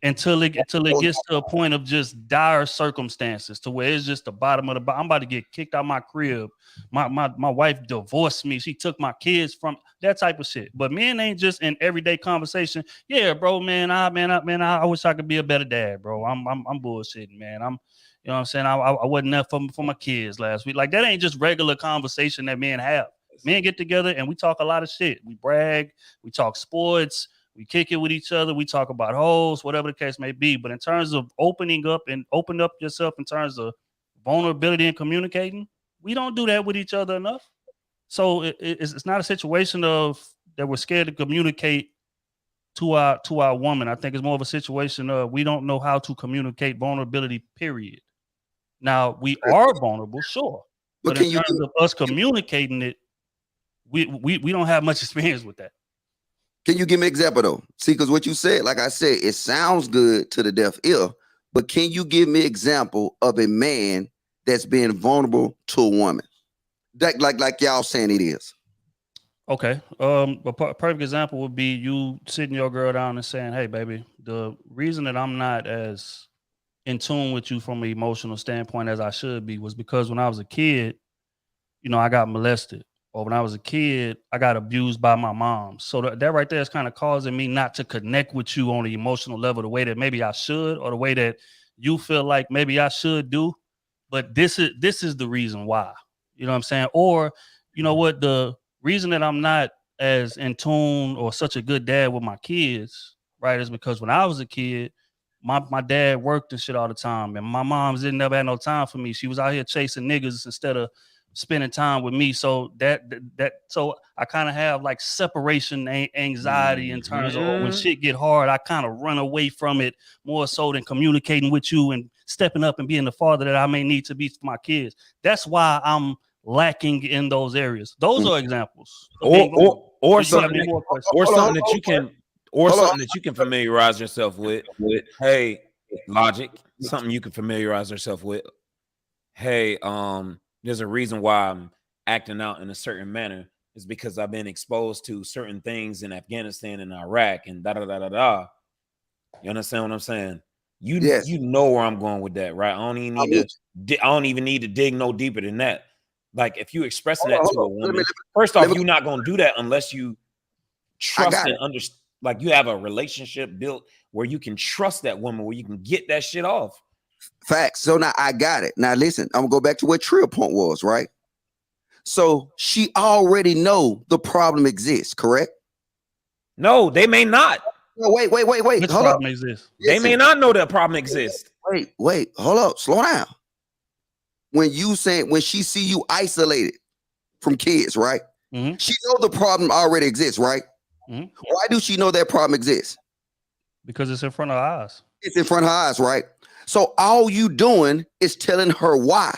Until it gets to a point of just dire circumstances to where it's just the bottom of the bottom. I'm about to get kicked out my crib. My wife divorced me. She took my kids from that type of shit. But men ain't just in everyday conversation. Yeah, bro, man. I wish I could be a better dad, bro. I'm bullshitting, man. You know what I'm saying? I wasn't there for my kids last week. Like that ain't just regular conversation that men have. Men get together and we talk a lot of shit. We brag. We talk sports. We kick it with each other. We talk about hoes, whatever the case may be. But in terms of opening up and open up yourself in terms of vulnerability and communicating, we don't do that with each other enough. So it's not a situation of that we're scared to communicate to our woman. I think it's more of a situation of we don't know how to communicate vulnerability, period. Now, we are vulnerable, sure. But in terms of us communicating it, we don't have much experience with that. Can you give me an example though? See, because what you said, like I said, it sounds good to the deaf ear, but can you give me an example of a man that's being vulnerable to a woman? Like y'all saying it is. Okay. A perfect example would be you sitting your girl down and saying, "Hey, baby, the reason that I'm not as in tune with you from an emotional standpoint as I should be was because when I was a kid, I got molested. Or when I was a kid, I got abused by my mom. So that right there is kind of causing me not to connect with you on the emotional level the way that maybe I should, or the way that you feel like maybe I should do. But this is the reason why. You know what I'm saying? Or, you know what, the reason that I'm not as in tune or such a good dad with my kids, right, is because when I was a kid, my dad worked and shit all the time, and my mom didn't never have no time for me. She was out here chasing niggas instead of spending time with me. So so I kind of have like separation anxiety in terms of when shit get hard, I kind of run away from it more so than communicating with you and stepping up and being the father that I may need to be for my kids. That's why I'm lacking in those areas. Those are examples. Or something that you can familiarize yourself with. Hey, logic, something you can familiarize yourself with. Hey, there's a reason why I'm acting out in a certain manner. It's because I've been exposed to certain things in Afghanistan and Iraq and da da da da da. You understand what I'm saying? You know where I'm going with that, right? I don't even need to dig no deeper than that. Like if you expressing that to a woman, first off, you're not gonna do that unless you trust and understand. Like you have a relationship built where you can trust that woman, where you can get that shit off. Facts. So now I got it. Now listen, I'm gonna go back to what Trill point was, right? So she already know the problem exists, correct? No, they may not. No, wait. Which problem exists? They may not know that problem exists. Wait, hold up, slow down. When she see you isolated from kids, right? Mm-hmm. She know the problem already exists, right? Mm-hmm. Why do she know that problem exists? Because it's in front of her eyes. It's in front of her eyes, right? So all you doing is telling her why.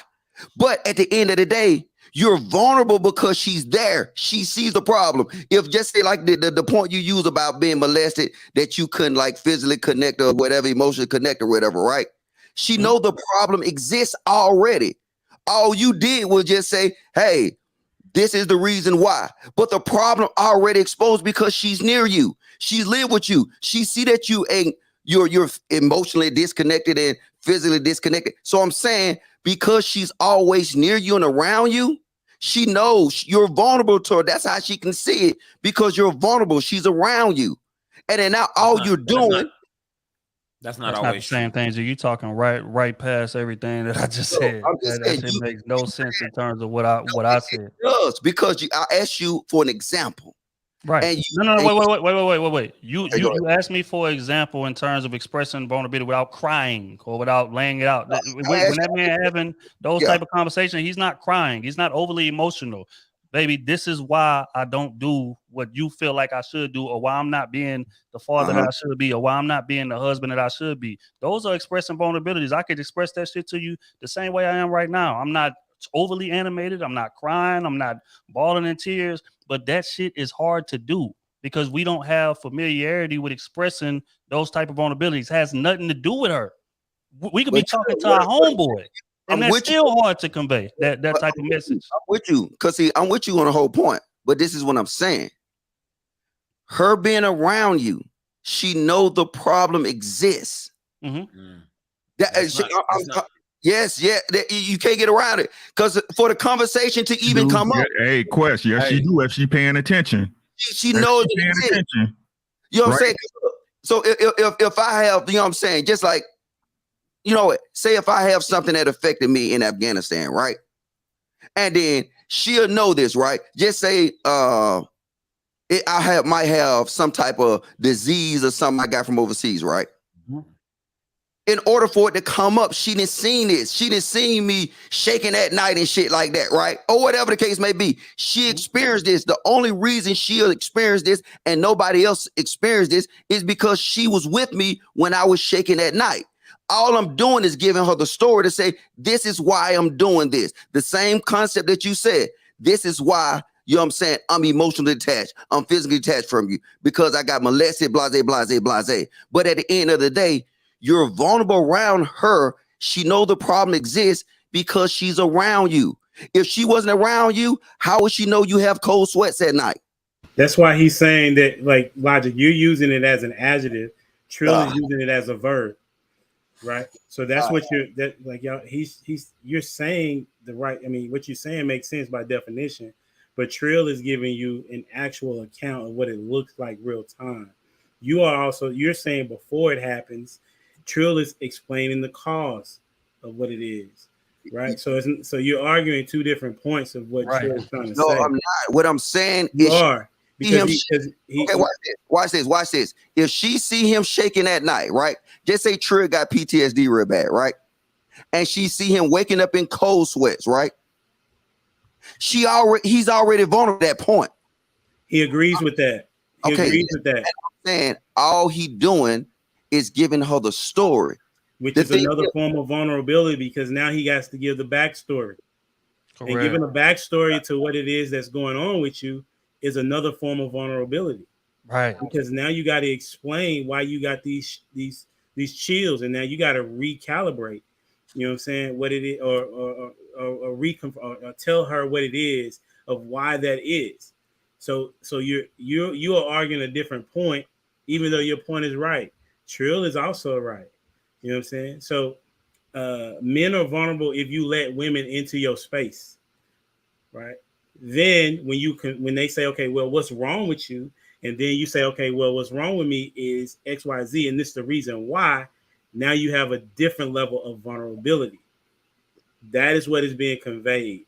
But at the end of the day, you're vulnerable because she's there. She sees the problem. If just say like the point you use about being molested, that you couldn't like physically connect or whatever, emotionally connect or whatever, right? She know the problem exists already. All you did was just say, hey, this is the reason why. But the problem already exposed because she's near you. She's live with you. She see that you're emotionally disconnected and physically disconnected. So I'm saying because she's always near you and around you, she knows you're vulnerable to her. That's how she can see it, because you're vulnerable. She's around you. And then now you're doing. That's not the same thing. So you talking right past everything that I just said. That makes no sense in terms of what I said. It does, because I asked you for an example. Right. And wait. You asked me for an example in terms of expressing vulnerability without crying or without laying it out. When that man having those type of conversations, he's not crying. He's not overly emotional. Baby, this is why I don't do what you feel like I should do, or why I'm not being the father that I should be, or why I'm not being the husband that I should be. Those are expressing vulnerabilities. I could express that shit to you the same way I am right now. I'm not overly animated. I'm not crying. I'm not bawling in tears. But that shit is hard to do because we don't have familiarity with expressing those type of vulnerabilities. It has nothing to do with her. We could be talking to our homeboy. And that's still hard to convey that type of message. I'm with you, because I'm with you on the whole point. But this is what I'm saying. Her being around you, she know the problem exists. Mm-hmm. Yes, you can't get around it. Because for the conversation to even come up. Hey, Quest, yes, she do if she paying attention. She knows paying attention. You know what I'm saying? So if I have, you know what I'm saying, just like, you know what? Say if I have something that affected me in Afghanistan, right? And then she'll know this, right? Just say might have some type of disease or something I got from overseas, right? Mm-hmm. in order for it to come up, she didn't seen this. She didn't seen me shaking at night and shit like that, right? Or whatever the case may be. She experienced this. The only reason she'll experience this and nobody else experienced this is because she was with me when I was shaking at night. All I'm doing is giving her the story to say, this is why I'm doing this. The same concept that you said. This is why, you know what I'm saying, I'm emotionally attached. I'm physically attached from you because I got molested, blase, blase, blase. But at the end of the day, you're vulnerable around her. She knows the problem exists because she's around you. If she wasn't around you, how would she know you have cold sweats at night? That's why he's saying that, like, Logic, you're using it as an adjective. Trill is using it as a verb, right? So that's what you're, that, like, y'all, you're saying the right, I mean, what you're saying makes sense by definition, but Trill is giving you an actual account of what it looks like real time. You are also, you're saying before it happens, Trill is explaining the cause of what it is, right? So you're arguing two different points of what Trill is trying to say. No, I'm not. What I'm saying you is are because okay, watch this. If she see him shaking at night, right? Just say Trill got PTSD real bad, right? And she see him waking up in cold sweats, right? He's already vulnerable at that point. He agrees with that. He agrees with that. And I'm saying all he doing is giving her the story, which is another form of vulnerability because now he has to give the backstory. Correct. And giving a backstory to what it is that's going on with you is another form of vulnerability, right? Because now you got to explain why you got these chills, and now you got to recalibrate. You know what I'm saying? What it is, or tell her what it is of why that is. So you are arguing a different point, even though your point is right. Trill is also right. You know what I'm saying? So men are vulnerable if you let women into your space, right? Then when they say, okay, well, what's wrong with you? And then you say, okay, well, what's wrong with me is XYZ, and this is the reason why. Now you have a different level of vulnerability. That is what is being conveyed.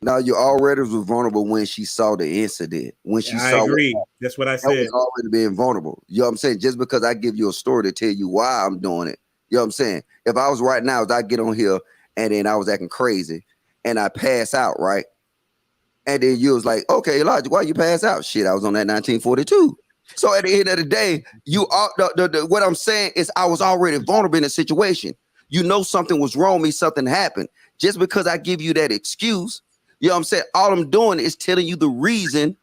Now you already was vulnerable when she saw the incident. When she I saw agree. That's what I said. That was already being vulnerable. You know what I'm saying? Just because I give you a story to tell you why I'm doing it. You know what I'm saying? If I was right now, I get on here and then I was acting crazy and I pass out, right? And then you was like, okay, Logic, why you pass out? Shit, I was on that 1942. So at the end of the day, you are what I'm saying is I was already vulnerable in a situation. You know something was wrong with me, something happened. Just because I give you that excuse, you know what I'm saying? All I'm doing is telling you the reason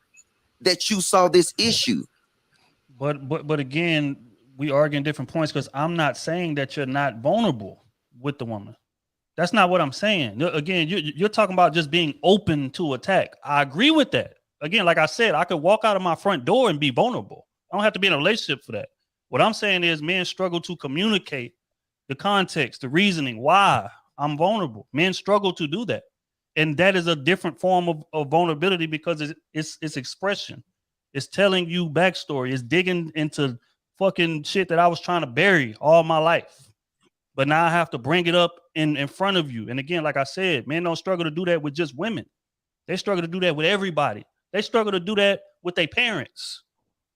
that you saw this issue. But again, we arguing different points because I'm not saying that you're not vulnerable with the woman. That's not what I'm saying. Again, you're talking about just being open to attack. I agree with that. Again, like I said, I could walk out of my front door and be vulnerable. I don't have to be in a relationship for that. What I'm saying is men struggle to communicate the context, the reasoning, why I'm vulnerable. Men struggle to do that. And that is a different form of vulnerability because it's expression. It's telling you backstory. It's digging into fucking shit that I was trying to bury all my life. But now I have to bring it up in front of you. And again, like I said, men don't struggle to do that with just women. They struggle to do that with everybody. They struggle to do that with their parents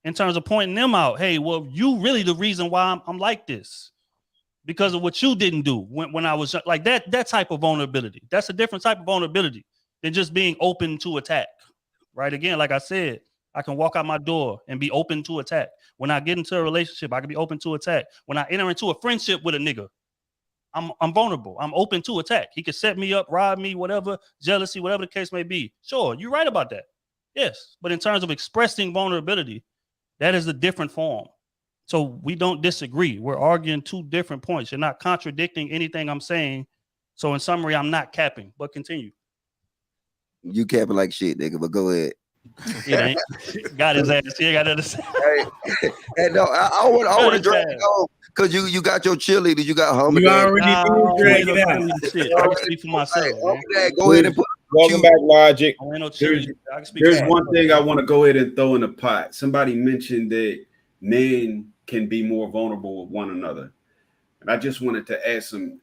in terms of pointing them out. Hey, well, you really the reason why I'm like this because of what you didn't do when I was like that type of vulnerability. That's a different type of vulnerability than just being open to attack, right? Again, like I said, I can walk out my door and be open to attack. When I get into a relationship, I can be open to attack. When I enter into a friendship with a nigga, I'm vulnerable. I'm open to attack. He could set me up, rob me, whatever, jealousy, whatever the case may be. Sure, you're right about that. Yes, but in terms of expressing vulnerability, that is a different form. So we don't disagree. We're arguing two different points. You're not contradicting anything I'm saying. So in summary, I'm not capping, but continue. You capping like shit, nigga, but go ahead. It ain't. Got his ass. He ain't got to understand. Hey, and no, I want to drag it on because you got your cheerleaders, you got homie. You already did drag it out. I can speak for myself. Go ahead and put. Welcome back, Logic. There's one thing I want to go ahead and throw in the pot. Somebody mentioned that men can be more vulnerable with one another, and I just wanted to add some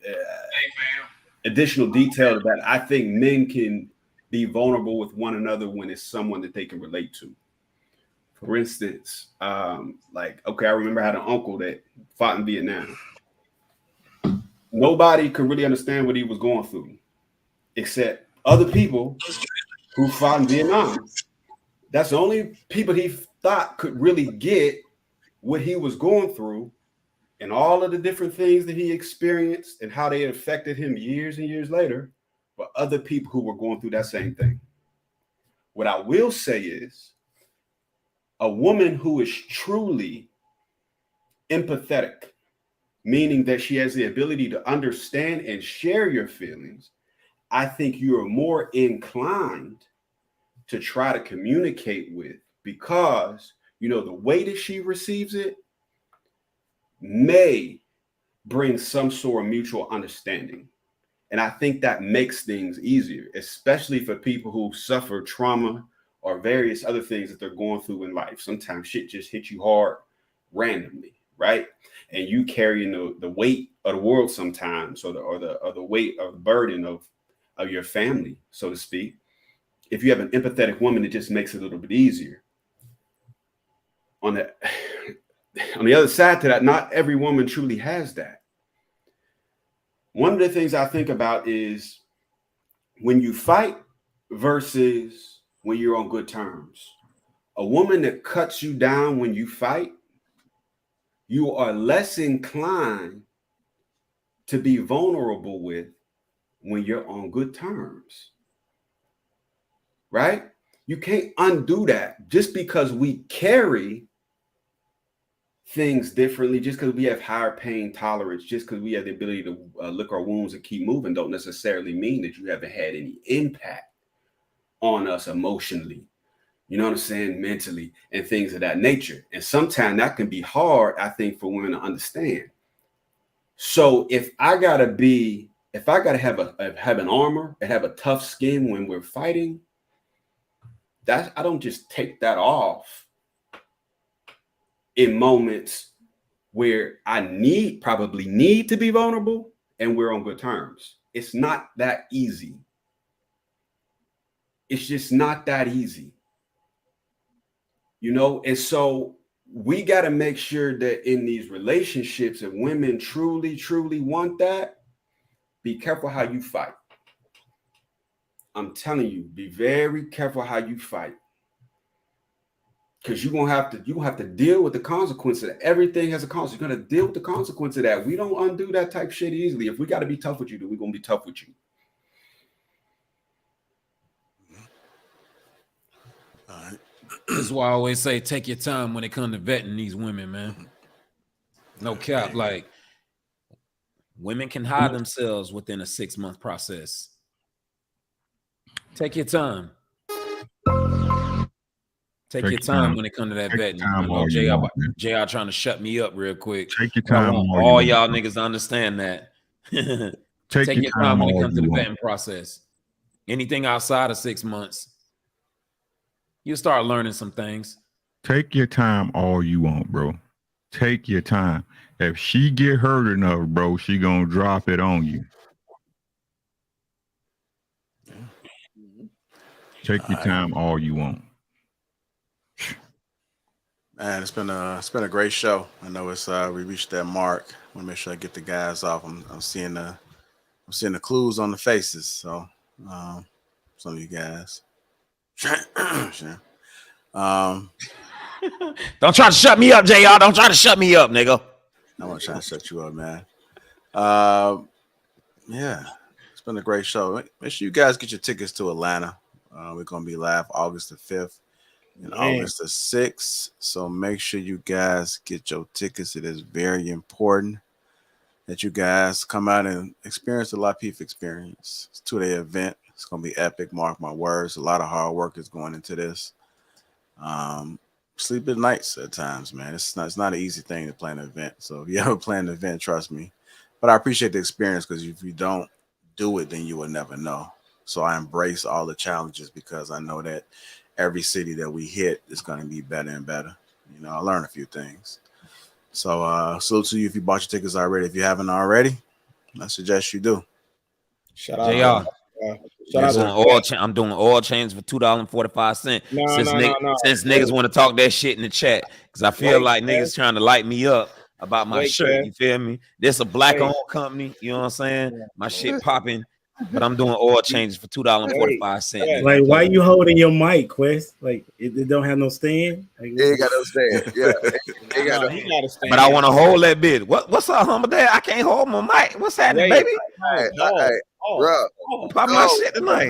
additional detail to that. I think men can be vulnerable with one another when it's someone that they can relate to. For instance, like, okay, I remember I had an uncle that fought in Vietnam. nobody could really understand what he was going through, except other people who fought in Vietnam. That's the only people he thought could really get what he was going through and all of the different things that he experienced and how they affected him years and years later, but other people who were going through that same thing. What I will say is a woman who is truly empathetic, meaning that she has the ability to understand and share your feelings, I think you are more inclined to try to communicate with, because, you know, the way that she receives it may bring some sort of mutual understanding. And I think that makes things easier, especially for people who suffer trauma or various other things that they're going through in life. Sometimes shit just hits you hard randomly, right? And you carrying the weight of the world sometimes, or the weight of the burden of your family, so to speak. If you have an empathetic woman, it just makes it a little bit easier. On the other side to that, not every woman truly has that. One of the things I think about is when you fight versus when you're on good terms. A woman that cuts you down when you fight, you are less inclined to be vulnerable with when you're on good terms, right? You can't undo that just because we carry things differently, just because we have higher pain tolerance, just because we have the ability to lick our wounds and keep moving, don't necessarily mean that you haven't had any impact on us emotionally, you know what I'm saying, mentally, and things of that nature. And sometimes that can be hard, I think, for women to understand. So if I gotta have an armor and have a tough skin when we're fighting, I don't just take that off in moments where I probably need to be vulnerable and we're on good terms. It's not that easy. It's just not that easy, you know? And so we got to make sure that in these relationships, if women truly, truly want that, be careful how you fight. I'm telling you, be very careful how you fight. Because you're gonna have to deal with the consequences. Everything has a consequence. You're gonna deal with the consequence of that. We don't undo that type of shit easily. If we got to be tough with you, then we're gonna be tough with you. All right. This is why I always say, take your time when it comes to vetting these women, man. No cap. Like, women can hide themselves within a 6-month process. Take your time. Take your time when it comes to that vetting. I know JR trying to shut me up real quick. Take your time. All y'all niggas understand that. Take your time when it comes to the vetting process. Anything outside of 6 months, you'll start learning some things. Take your time all you want, bro. Take your time. If she get hurt enough, bro, she gonna drop it on you. Take your time all you want. Man, it's been a great show. I know it's we reached that mark. I want to make sure I get the guys off. I'm seeing the clues on the faces. So some of you guys. Don't try to shut me up, JR. Don't try to shut me up, nigga. I'm not trying to shut you up, man. Yeah, it's been a great show. Make sure you guys get your tickets to Atlanta. We're gonna be live August the 5th and August the 6th. So make sure you guys get your tickets. It is very important that you guys come out and experience the Lapeef experience. It's a 2-day event. It's gonna be epic. Mark my words. A lot of hard work is going into this. Sleep at nights at times, man. It's not an easy thing to plan an event. So if you ever plan an event, trust me. But I appreciate the experience, because if you don't do it, then you will never know. So I embrace all the challenges, because I know that every city that we hit is going to be better and better. You know, I learned a few things. So salute to you if you bought your tickets already. If you haven't already, I suggest you do. Shout out. JR. I'm doing oil change for $2.45. Since niggas want to talk that shit in the chat, because I feel like niggas trying to light me up. about my Wait, shirt. man. You feel me? This a black Wait. owned company. You know what I'm saying? My shit popping, but I'm doing oil changes for $2.45. Like, why you holding your mic, Quest? Like, it don't have no stand. Like, They got no stand. Yeah, they got No, no he got a stand. But I want to hold that bitch. What's up, homie? Dad? I can't hold my mic. What's happening, Wait. baby? Bro, Pop my shit tonight.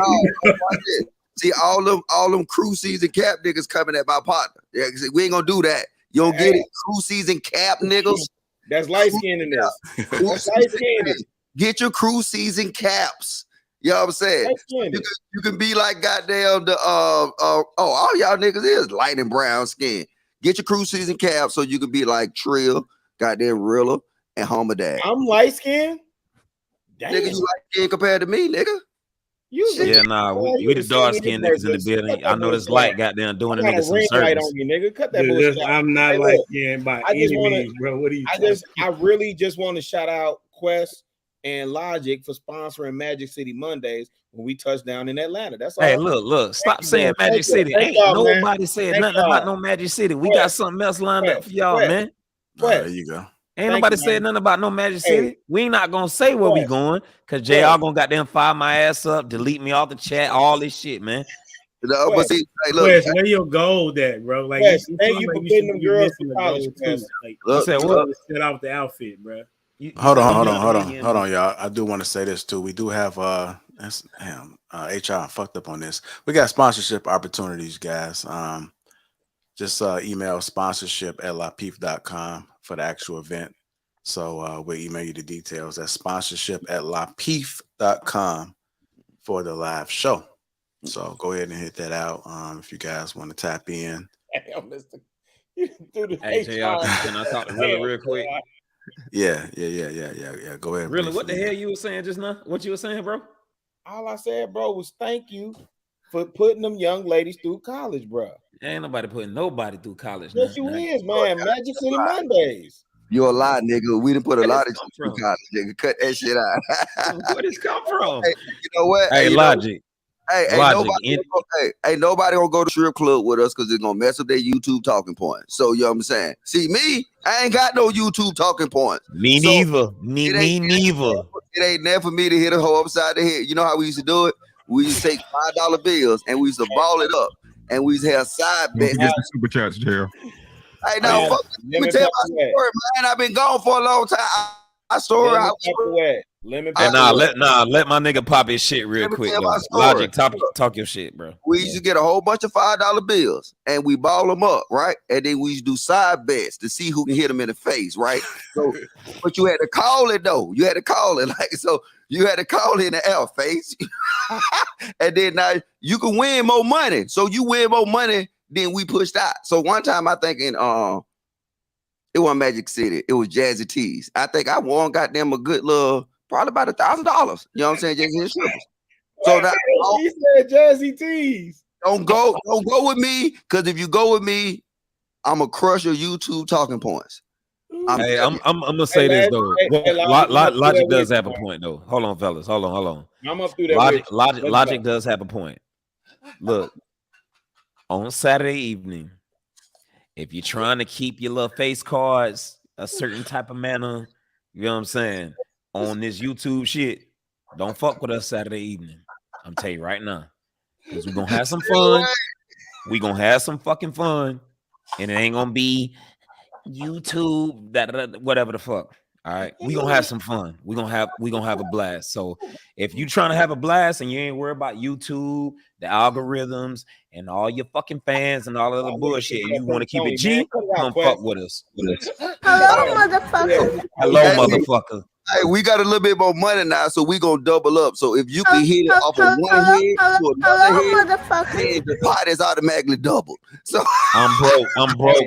See, all them crew season cap niggas coming at my partner. Yeah, we ain't gonna do that. You don't get it. Crew season cap niggas. That's light skin in this. That's light skin. Get your crew season caps. You know what I'm saying? You can be like goddamn the all y'all niggas is light and brown skin. Get your crew season caps so you can be like Trill, goddamn Rilla, and Homer Dad. I'm light skin. Nigga, you light skin compared to me, nigga. Yeah, nah, we the dark skinned niggas in the building. I know this light goddamn doing a nigga some Light service. on you, nigga. Cut that Dude, bullshit. I'm not Hey, like look, by I just any wanna- means, bro. What are you? I really just want to shout out Quest and Logic for sponsoring Magic City Mondays when we touch down in Atlanta. That's all. Hey, look, stop saying Magic City. Ain't nobody said nothing about no Magic City. We got something else lined up for y'all, man. There you go. Ain't nobody said nothing about no Magic City. We ain't not gonna say where we going, cause JR gonna goddamn fire my ass up, delete me off the chat, all this shit, man. But see, hey, look, Quest, where your goal at, bro? Like, Quest, you thank seem you like for you putting should them be girls missing to a college, goal, Quest. too. Like, Look, you what? set off the outfit, bro. Hold on, y'all. I do want to say this too. We do have HR fucked up on this. We got sponsorship opportunities, guys. Just email sponsorship@lapeef.com for the actual event. So we'll email you the details. That's sponsorship@lapeef.com for the live show. So go ahead and hit that out if you guys want to tap in. Damn, Mr. You threw the Hey, JR, can I talk to Rilla real quick? Yeah. Go ahead. Rilla, what the hell you were saying just now? What you were saying, bro? All I said, bro, was thank you for putting them young ladies through college, bro. Ain't nobody putting nobody through college. Yes, you is, man. Magic City Mondays. You're a lie, nigga. We didn't put a lot of come you through college, nigga. Cut that shit out. Where this come from? Hey, you know what? Hey, you Logic. Ain't nobody gonna go to strip club with us because it's gonna mess up their YouTube talking points. So you know what I'm saying? See me, I ain't got no YouTube talking points. Me neither. Me neither. It ain't there for me to hit a hoe upside the head. You know how we used to do it? We used to take $5 bills and we used to ball it up and we used to have side bets. Get the super chats, JR. Hey, now, fuck, let me tell my story, man. I've been gone for a long time. I story out. Let my nigga pop his shit real quick. Logic, talk your shit, bro. We used to get a whole bunch of $5 bills and we ball them up, right? And then we used to do side bets to see who can hit them in the face, right? So, but you had to call it though. You had to call it you had to call it in the air face, and then now you can win more money. So you win more money than we pushed out. So one time I think it wasn't Magic City, it was Jazzy T's. I think I won goddamn a good little. Probably about $1,000. You know what I'm saying? Just in strippers. So that he said Jazzy T's. Don't go with me, because if you go with me, I'm gonna crush your YouTube talking points. I'm gonna say this though. Logic does have a point though. Hold on, fellas. Hold on. I'm up through that. Logic does have a point. Look, on Saturday evening, if you're trying to keep your little face cards a certain type of manner, you know what I'm saying? On this YouTube shit, don't fuck with us Saturday evening. I'm telling you right now, because we're gonna have some fun. We gonna have some fucking fun, and it ain't gonna be YouTube that whatever the fuck. All right, we gonna have some fun. We gonna have a blast. So if you trying to have a blast and you ain't worried about YouTube, the algorithms, and all your fucking fans and all of the bullshit, and you want to keep it G, come fuck with us. Hello, motherfucker. Hello, motherfucker. Hey, we got a little bit more money now, so we gonna double up. So if you can hit it off of one head to another head, then the pot is automatically doubled. So I'm broke,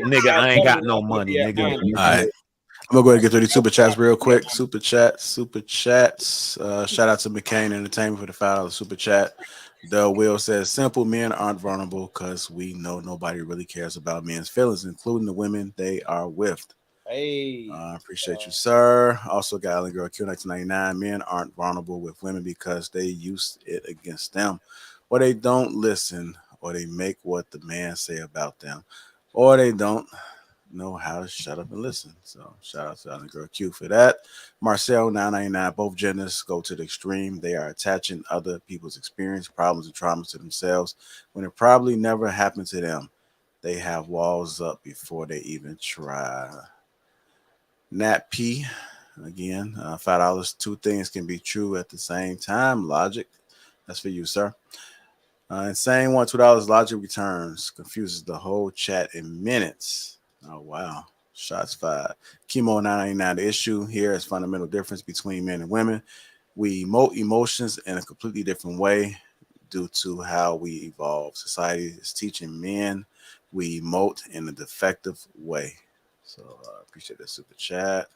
nigga. I ain't got no money, nigga. All right. I'm gonna go ahead and get through these super chats real quick. Super chats. Shout out to McCain Entertainment for the $5 super chat. Del Will says, simple men aren't vulnerable because we know nobody really cares about men's feelings, including the women they are with. Hey, appreciate you, sir. Also got Allen Girl Q1999. Men aren't vulnerable with women because they use it against them, or they don't listen, or they make what the man say about them, or they don't know how to shut up and listen. So shout out to Island Girl Q for that. Marcel 999. Both genders go to the extreme. They are attaching other people's experience, problems, and traumas to themselves when it probably never happened to them. They have walls up before they even try. Nat P. Again, $5. Two things can be true at the same time. Logic. That's for you, sir. Insane one, $2. Logic returns. Confuses the whole chat in minutes. Oh, wow. Shots fired. Chemo 999. The issue here is fundamental difference between men and women. We emote emotions in a completely different way due to how we evolve. Society is teaching men we emote in a defective way. So I appreciate that super chat.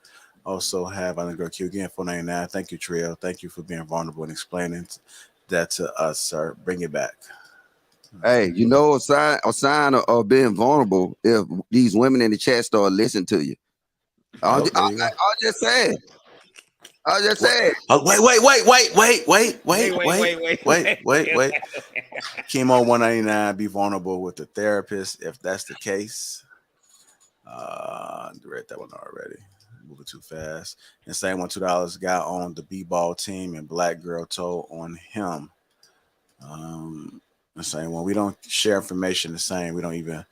Also have Undergirl Q again, $4.99. Thank you, Trio. Thank you for being vulnerable and explaining that to us, sir. Bring it back. Hey, you know a sign of being vulnerable if these women in the chat start listening to you. I'll just say it. I'll just say it. Oh, wait. Chemo 199. Be vulnerable with the therapist if that's the case. I read that one already. Moving too fast. And same one, $2. Guy on the B-ball team and black girl told on him. The same one. We don't share information the same. We don't even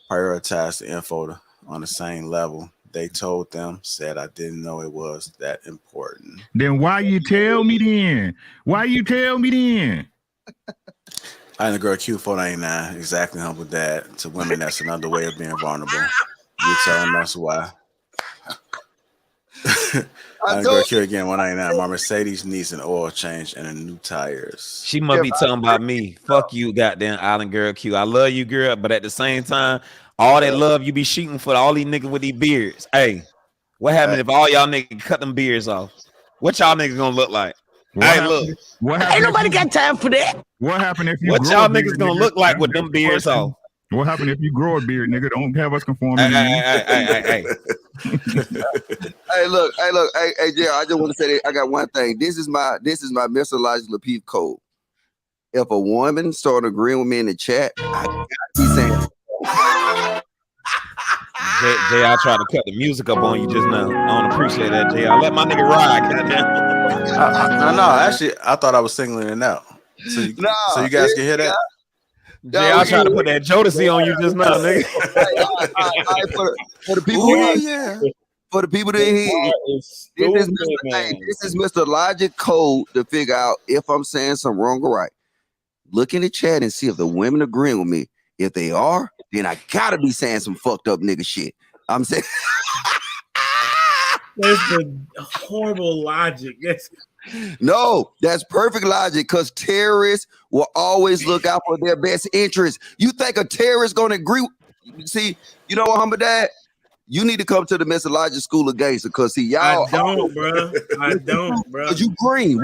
prioritize the info on the same level. They told them, said I didn't know it was that important. Then why you tell me then? Why you tell me then? I the girl Q 499. Exactly, humble dad. To women, that's another way of being vulnerable. You telling us why. I girl Q again 199. My Mercedes needs an oil change and a new tires. She must be talking about me. Fuck you, goddamn Island Girl Q. I love you, girl, but at the same time, all that love you be shooting for all these niggas with these beards. Hey, what happened if all y'all niggas cut them beards off? What y'all niggas gonna look like? Look. Ain't nobody got time for that. What happened if you what y'all niggas gonna look like with them beards off? What happened if you grow a beard, nigga? Don't have us conforming. Hey, look, Jay, I just want to say that I got one thing. This is my Mr. Elijah Lapeef code. If a woman started agreeing with me in the chat, I gotta be saying. Jay, I tried to cut the music up on you just now. I don't appreciate that, Jay. I let my nigga ride. Goddamn. No, actually, I thought I was singling it out. So you guys can hear that. Jay, I tried to put that Jodeci on you just now, nigga. For the people, for the people that hear, this is Mr. Logic code to figure out if I'm saying something wrong or right. Look in the chat and see if the women agreeing with me. If they are, then I gotta be saying some fucked up nigga shit. I'm saying that's the horrible logic. No, that's perfect logic because terrorists will always look out for their best interest. You think a terrorist gonna agree? See, you know what, humble dad? You need to come to the Mr. Logic School of Gangster because see y'all. I don't, bro. Cause you green.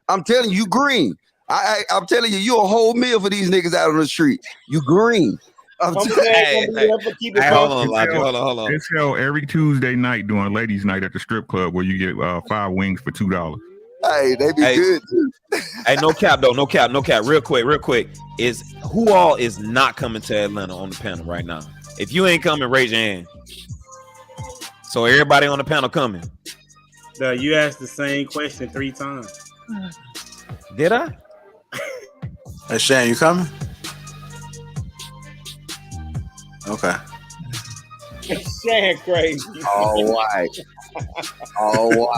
I'm telling you, green. I'm telling you, you a whole meal for these niggas out on the street. You green. Hold on. It's held every Tuesday night during ladies' night at the strip club where you get 5 wings for $2. Hey, they be good too. Hey, no cap though, no cap. Real quick. Is who all is not coming to Atlanta on the panel right now? If you ain't coming, raise your hand. So everybody on the panel coming. You asked the same question 3 times. Did I? Hey Shane, you coming? Okay. Shane crazy. All right. All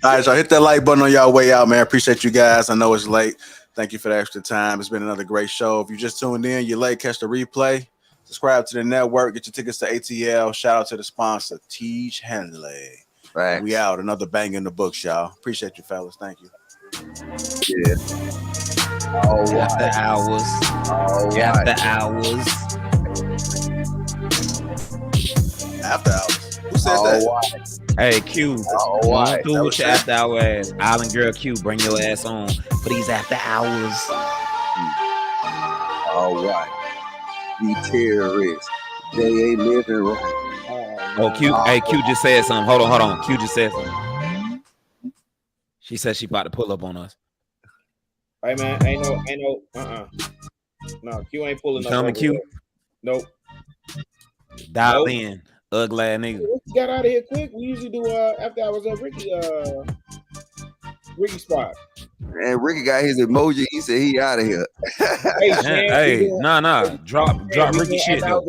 right, y'all hit that like button on y'all way out, man. Appreciate you guys. I know it's late. Thank you for the extra time. It's been another great show. If you just tuned in, you're late, catch the replay. Subscribe to the network. Get your tickets to ATL. Shout out to the sponsor, Teej Henley. Right. We out. Another bang in the books, y'all. Appreciate you, fellas. Thank you. Yeah. All right. After hours. After hours. Who said that? Hey, Q. Don't do with your after hour ass. Island Girl Q, bring your ass on for these after hours. All right. The terrorists. They ain't living right. Oh, Q. Hey, Q just said something. Hold on. Q just said something. She said she about to pull up on us. Hey man, ain't no, no, Q ain't pulling up. Coming, Q? Nope. Dial in, ugly ass nigga. Ricky got out of here quick. We usually do after I was at Ricky spot. And Ricky got his emoji. He said he out of here. Hey, nah. Drop Ricky shit though.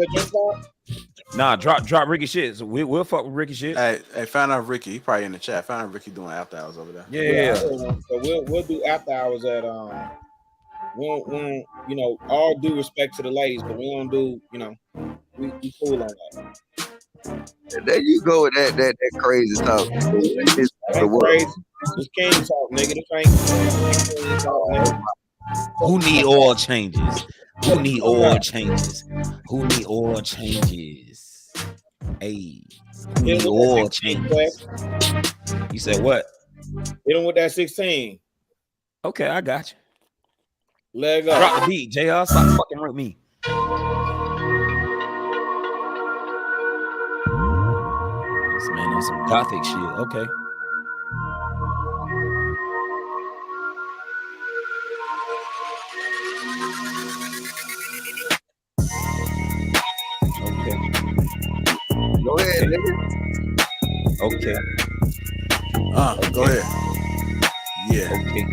Nah, drop Ricky shit. So we'll fuck with Ricky shit. Hey, find out Ricky. He probably in the chat. Find out Ricky doing after hours over there. Yeah. So we'll do after hours at we don't, you know, all due respect to the ladies, but we don't do, you know, we cool on that. There you go with that crazy stuff. It's crazy. This king talk, nigga. This ain't king talk, nigga. Who need oil changes? Who need oil changes? Who need oil changes? Hey, who need oil changes? You said what? Hit him with that 16. Okay, I got you. Leg up. Drop the beat, JR. Stop fucking with me. This man on some gothic shit. Okay. Go ahead, nigga. Okay. Go ahead. Yeah. Okay.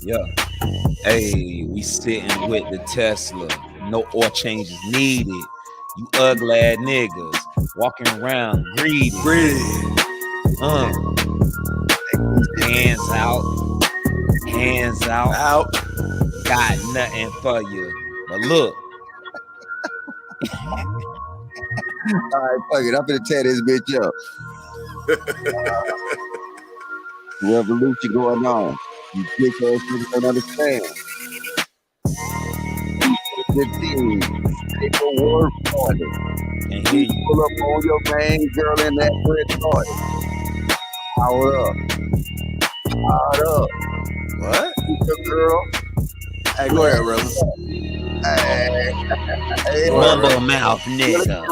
Yeah. Hey, we sitting with the Tesla. No oil changes needed. You ugly ass niggas walking around greedy. Hands out. Got nothing for you. But look. All right, fuck it. I'm gonna tear this bitch up. Revolution going on. You bitch ass niggas don't understand. 15. Take a word for it. And you pull up on your main girl in that red party. Power up. What? Your girl. Hey, go ahead, brother. Hey, Mumble mouth, nigga.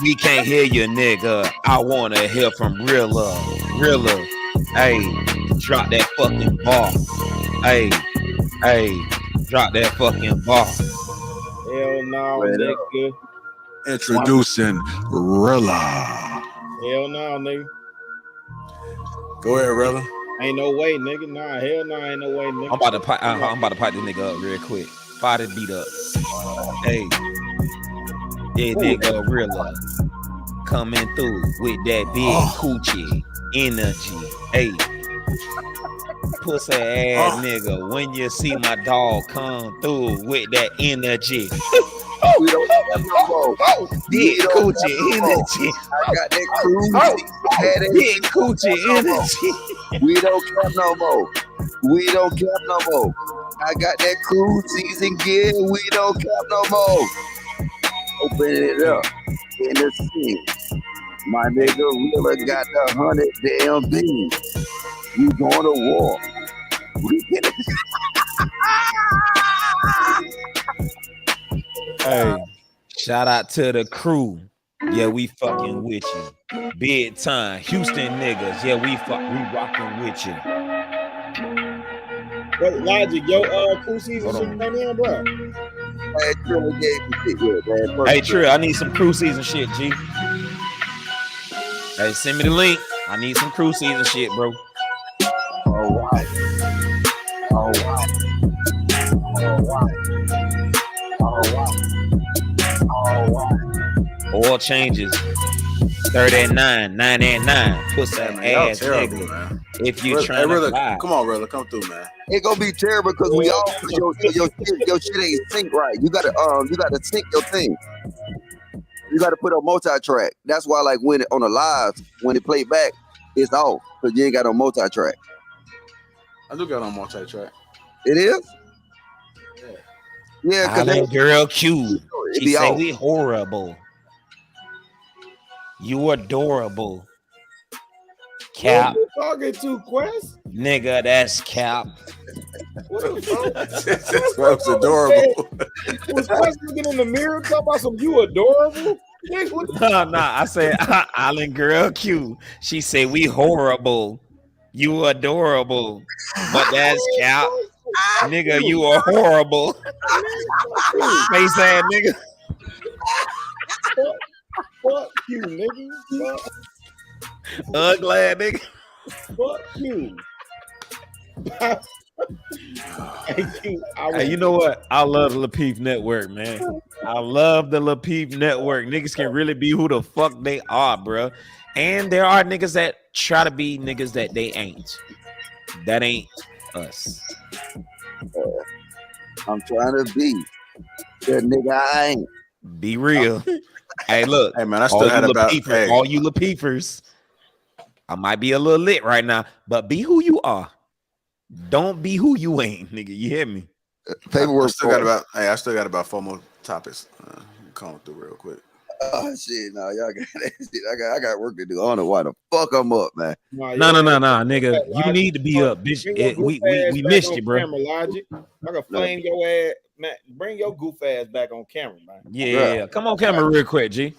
We can't hear you, nigga. I wanna hear from Rilla. Hey, drop that fucking bar. Hey, drop that fucking bar. Hell no, nigga. Introducing Rilla. Hell no, nigga. Go ahead, Rilla. Ain't no way, nigga. Nah, hell no, ain't no way, nigga. I'm about to pipe this nigga up real quick. Fire this beat up. Hey, that nigga Rilla coming through with that big coochie energy. Hey, pussy ass nigga, when you see my dog come through with that energy. We don't have no more. Big coochie energy. I got that cruise. Big coochie energy. We don't care no more. I got that cruise season gear. We don't care no more. Open it up in the scene. My nigga Rilla got the 100 damn beans. We going to war. We get it. Hey, shout out to the crew. Yeah, we fucking with you. Big time Houston niggas. Yeah, we rocking with you. Wait, Logic, your crew season shit come in, bro. Hey, Trill gave me shit here, man. Hey, Trill, I need some crew season shit, G. Hey, send me the link. I need some crew season shit, bro. All right. Oil changes. 3rd at 9, 9 at 9. Pussy ass terrible, nigga. man. If you trying to fly. Come on, Rilla, come through, man. It gonna be terrible because we all your shit ain't sync right. You gotta sync your thing. You gotta put on multi-track. That's why, like, when on the live, when it play back, it's off because you ain't got on multi-track. I do got on multi-track. It is. Yeah, Island girl Q. She say off. we horrible. You adorable. Cap. What you talking to, Quest? Nigga, that's Cap. What the fuck? That's adorable. Was Quest looking in the mirror talking about some you adorable? No, I said Island girl Q. She say we horrible. You adorable. But that's Cap. Nigga, you are horrible. Face ass nigga. Fuck you, nigga. Ugly ass nigga. Fuck you. Hey, you know what? I love the Lapeef Network, man. I love the Lapeef Network. Niggas can really be who the fuck they are, bro. And there are niggas that try to be niggas that they ain't. That ain't us. I'm trying to be that nigga. I ain't. Be real. Hey, look. Hey, man, I still had about all you Lapeefers. I might be a little lit right now, but be who you are. Don't be who you ain't, nigga. You hear me? Paperwork. I still got about 4 more topics. Calling through real quick. Oh shit, no, y'all got that shit. I got work to do. I don't know why the fuck I'm up, man. No, nigga. You need to be up, bitch. We missed you, bro. Camera, Logic. I can flame your ass, man. Bring your goof ass back on camera, man. Yeah. Come on camera real quick, G.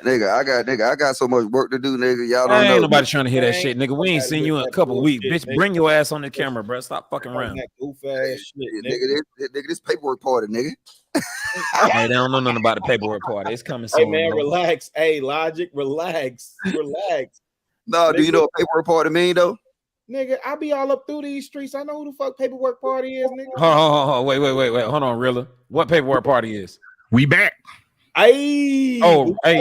Nigga, I got so much work to do, nigga. Y'all don't know. Ain't nobody trying to hear that shit, nigga. We ain't seen you in a couple weeks, bitch. Bring your ass on the camera, bro. Stop fucking around. That goof ass shit, nigga. This paperwork party, nigga. Hey, they don't know nothing about the paperwork party. It's coming soon. Hey, man, bro. relax. Hey, Logic, relax. No, do you know what paperwork party mean though? Nigga, I be all up through these streets. I know who the fuck paperwork party is, nigga. Hold on. Wait. Hold on, Rilla. What paperwork party is? We back. Hey,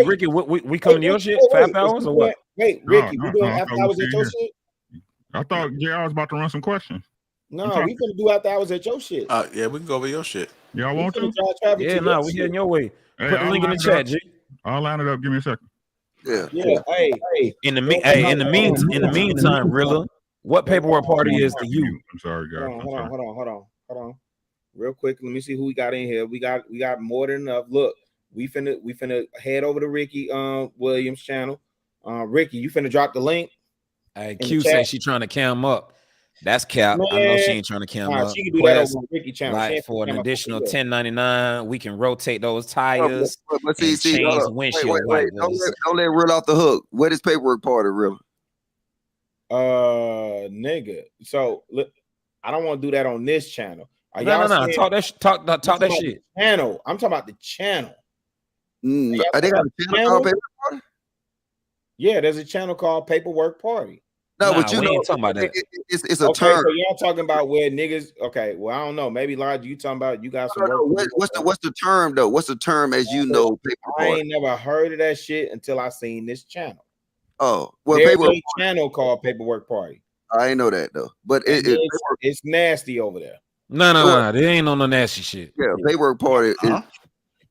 Ricky, we coming to your shit? 5 hours or what? Wait, Ricky, we doing after hours at your shit? I thought I was about to run some questions. No, we finna do after hours at your shit. Yeah, we can go over your shit. Y'all want to? Yeah, no, we heading your way. Put the link in the chat, G. I'll line it up. Give me a second. Yeah. Hey. In the meantime, Rilla, what paperwork party is to you? I'm sorry, guys. Hold on. Real quick, let me see who we got in here. We got more than enough. Look, we finna head over to Ricky Williams' channel. Ricky, you finna drop the link. Hey, Q says she trying to cam up. That's cap. Man, I know she ain't trying to cam up. She can do that over Ricky channel. Like for an additional $10.99, we can rotate those tires. But see, change windshield wait. Don't let Real off the hook. What is paperwork party, Real? Nigga. So look, I don't want to do that on this channel. No. Talk that shit. Channel. I'm talking about the channel. They got a channel called Paperwork Party? Yeah, there's a channel called Paperwork Party. No, but you know, ain't talking about that. It's a term. So y'all talking about where niggas? Okay, well I don't know. Maybe Lodge, you talking about you got some. What's the term though? What's the term as you know? I ain't never heard of that shit until I seen this channel. Oh, well, there's a channel called Paperwork Party. I ain't know that though, but it's nasty over there. No, there ain't no nasty shit. Yeah, Paperwork Party.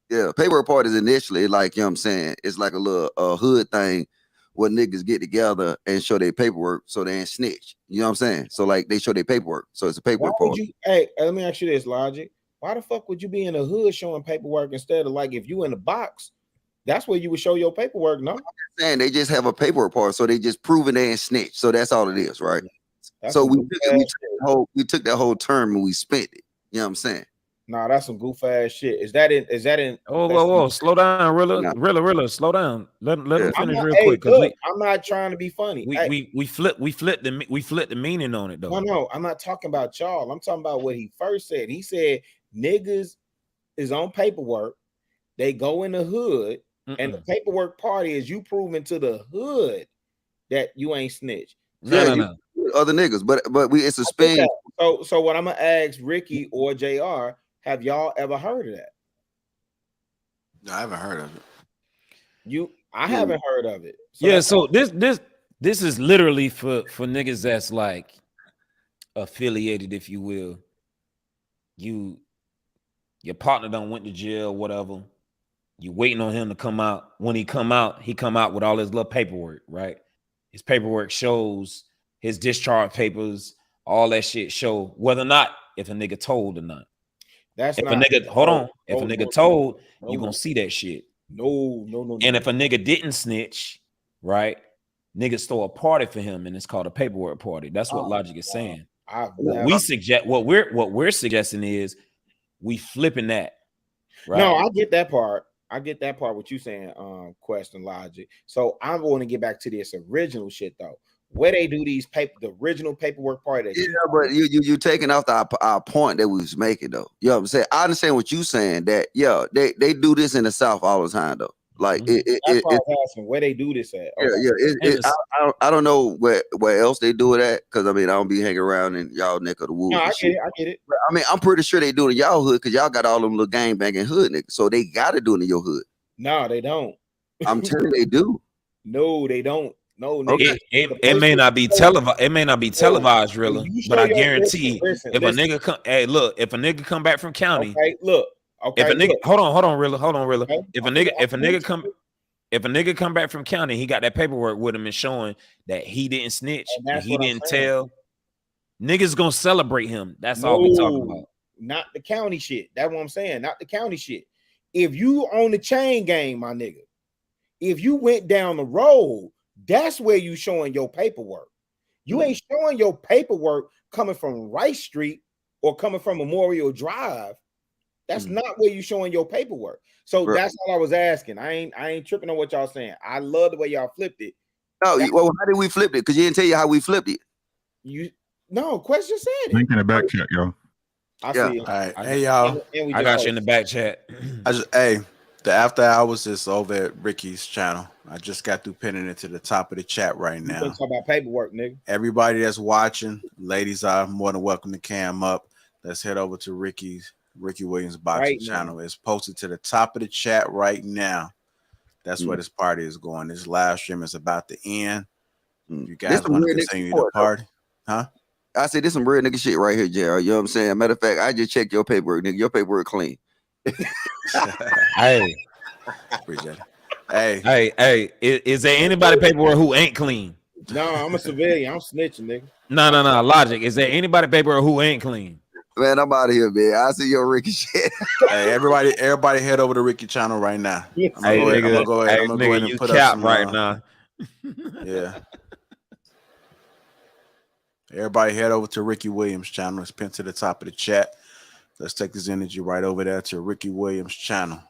Paperwork Party is initially like, you know what I'm saying, it's like a little hood thing where niggas get together and show their paperwork so they ain't snitch. You know what I'm saying? So like they show their paperwork. So it's a paperwork party. Hey, let me ask you this, Logic. Why the fuck would you be in the hood showing paperwork instead of like if you in the box? That's where you would show your paperwork, no? I'm saying they just have a paperwork party, so they just proving they ain't snitch. So that's all it is, right? So we took that whole term and we spent it. You know what I'm saying? Nah, that's some goof ass shit. Is that in? Whoa, slow down, Rilla, slow down. Let him finish real quick. Look, I'm not trying to be funny. We flipped the meaning on it though. No, I'm not talking about y'all. I'm talking about what he first said. He said niggas is on paperwork. They go in the hood, and the paperwork party is you proving to the hood that you ain't snitch. No. Other niggas, but it's a spin. So what I'm gonna ask Ricky or JR, have y'all ever heard of that? No, I haven't heard of it. I haven't heard of it. So this is literally for niggas that's like affiliated, if you will. Your partner done went to jail, whatever. You waiting on him to come out. When he come out with all his little paperwork, right? His paperwork shows his discharge papers, all that shit show whether or not if a nigga told or not. If a nigga told, you gonna see that shit. No. And if a nigga didn't snitch, right? Niggas throw a party for him, and it's called a paperwork party. That's what Logic is saying. What we're suggesting is we flipping that. Right? No, I get that part. What you saying, question Logic. So I want to get back to this original shit though. where they do these the original paperwork part. That but you taking off our point that we was making though. You know what I'm saying? I understand what you saying. That they do this in the South all the time though. Like that's why I was asking where they do this at. Okay. I don't know where else they do it at, because I mean I don't be hanging around in y'all neck of the woods. No, I get it. But, I mean I'm pretty sure they do it in y'all hood, because y'all got all them little gang banging hood niggas, so they got to do it in your hood. No, they don't. I'm telling you, they do. No, they don't. No, it may not be televised. It may not be televised, really, but I guarantee if a nigga come, hey, look, if a nigga come back from county, okay, if a nigga, hold on, really. Okay. If a nigga come back from county, he got that paperwork with him and showing that he didn't snitch, and he didn't tell. Niggas gonna celebrate him. That's all we talking about. Not the county shit. That's what I'm saying. Not the county shit. If you on the chain gang, my nigga, if you went down the road, that's where you showing your paperwork. You ain't showing your paperwork coming from Rice Street or coming from Memorial Drive. That's not where you showing your paperwork. So that's all I was asking. I ain't tripping on what y'all saying. I love the way y'all flipped it. No, well, how did we flip it? Because you didn't tell you how we flipped it. Question said it. Link in the back chat, y'all. I see it. All right. Hey, y'all. I got you in the back chat. The after hours is over at Ricky's channel. I just got through pinning it to the top of the chat right now. Talk about paperwork, nigga. Everybody that's watching, ladies are more than welcome to cam up. Let's head over to Ricky Williams boxing channel. It's posted to the top of the chat right now. That's where this party is going. This live stream is about to end. You guys want to continue the party? Huh? I said, there's some real nigga shit right here, JR. You know what I'm saying? Matter of fact, I just checked your paperwork, nigga. Your paperwork clean. Hey. Appreciate it. Hey, is there anybody paperwork who ain't clean? No, I'm a civilian. I'm snitching, nigga. No. Logic. Is there anybody paperwork who ain't clean? Man, I'm out of here, man. I see your Ricky shit. Hey, everybody head over to Ricky channel right now. I'm gonna go ahead and put up some right now. Yeah. Everybody head over to Ricky Williams channel. It's pinned to the top of the chat. Let's take this energy right over there to Ricky Williams channel.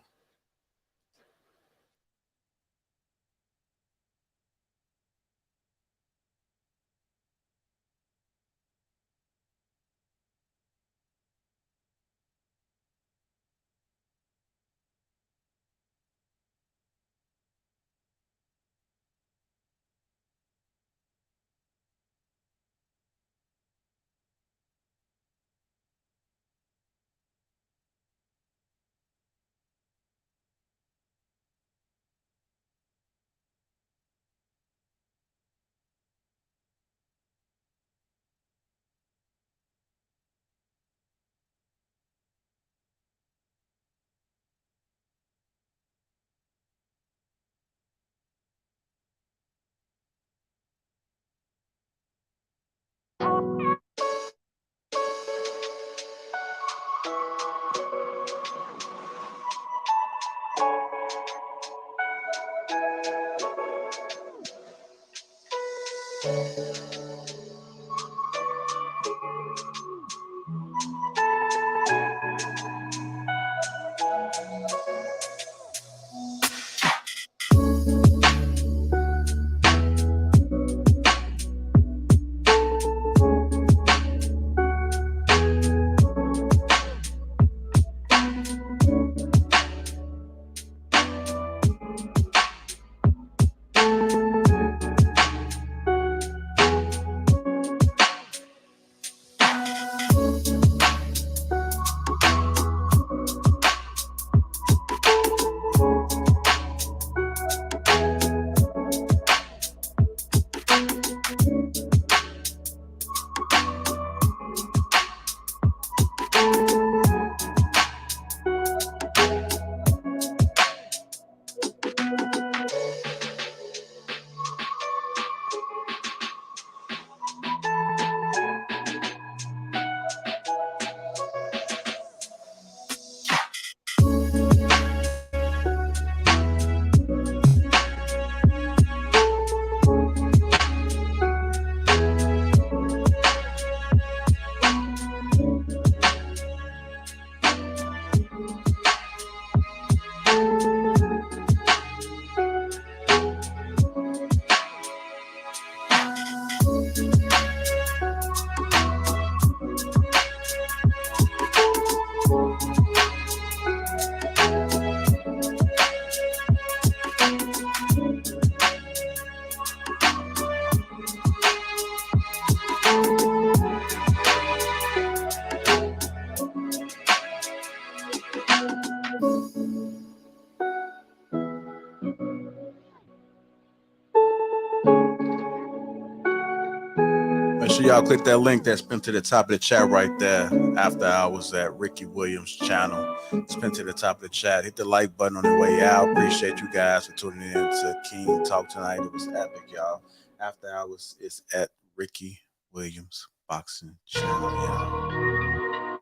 Make sure y'all click that link that's pinned to the top of the chat right there. After Hours at Ricky Williams' channel. It's pinned to the top of the chat. Hit the like button on the way out. Appreciate you guys for tuning in to King Talk tonight. It was epic, y'all. After Hours is at Ricky Williams Boxing Channel. Yeah.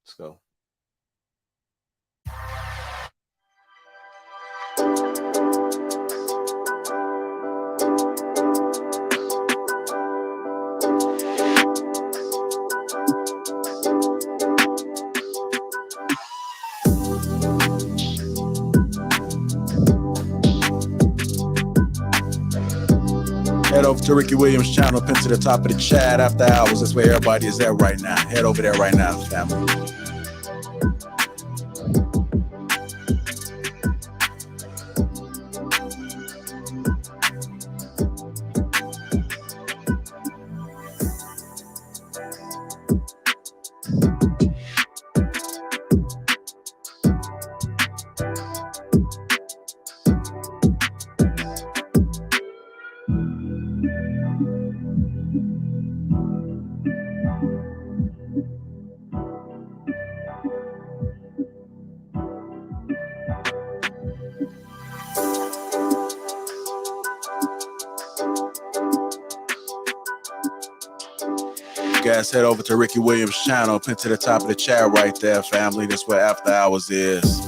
Let's go. Head over to Ricky Williams' channel, pinned to the top of the chat. After Hours, that's where everybody is at right now. Head over there right now, family. Guys, head over to Ricky Williams' channel, pinned to the top of the chat right there, family. That's where After Hours is.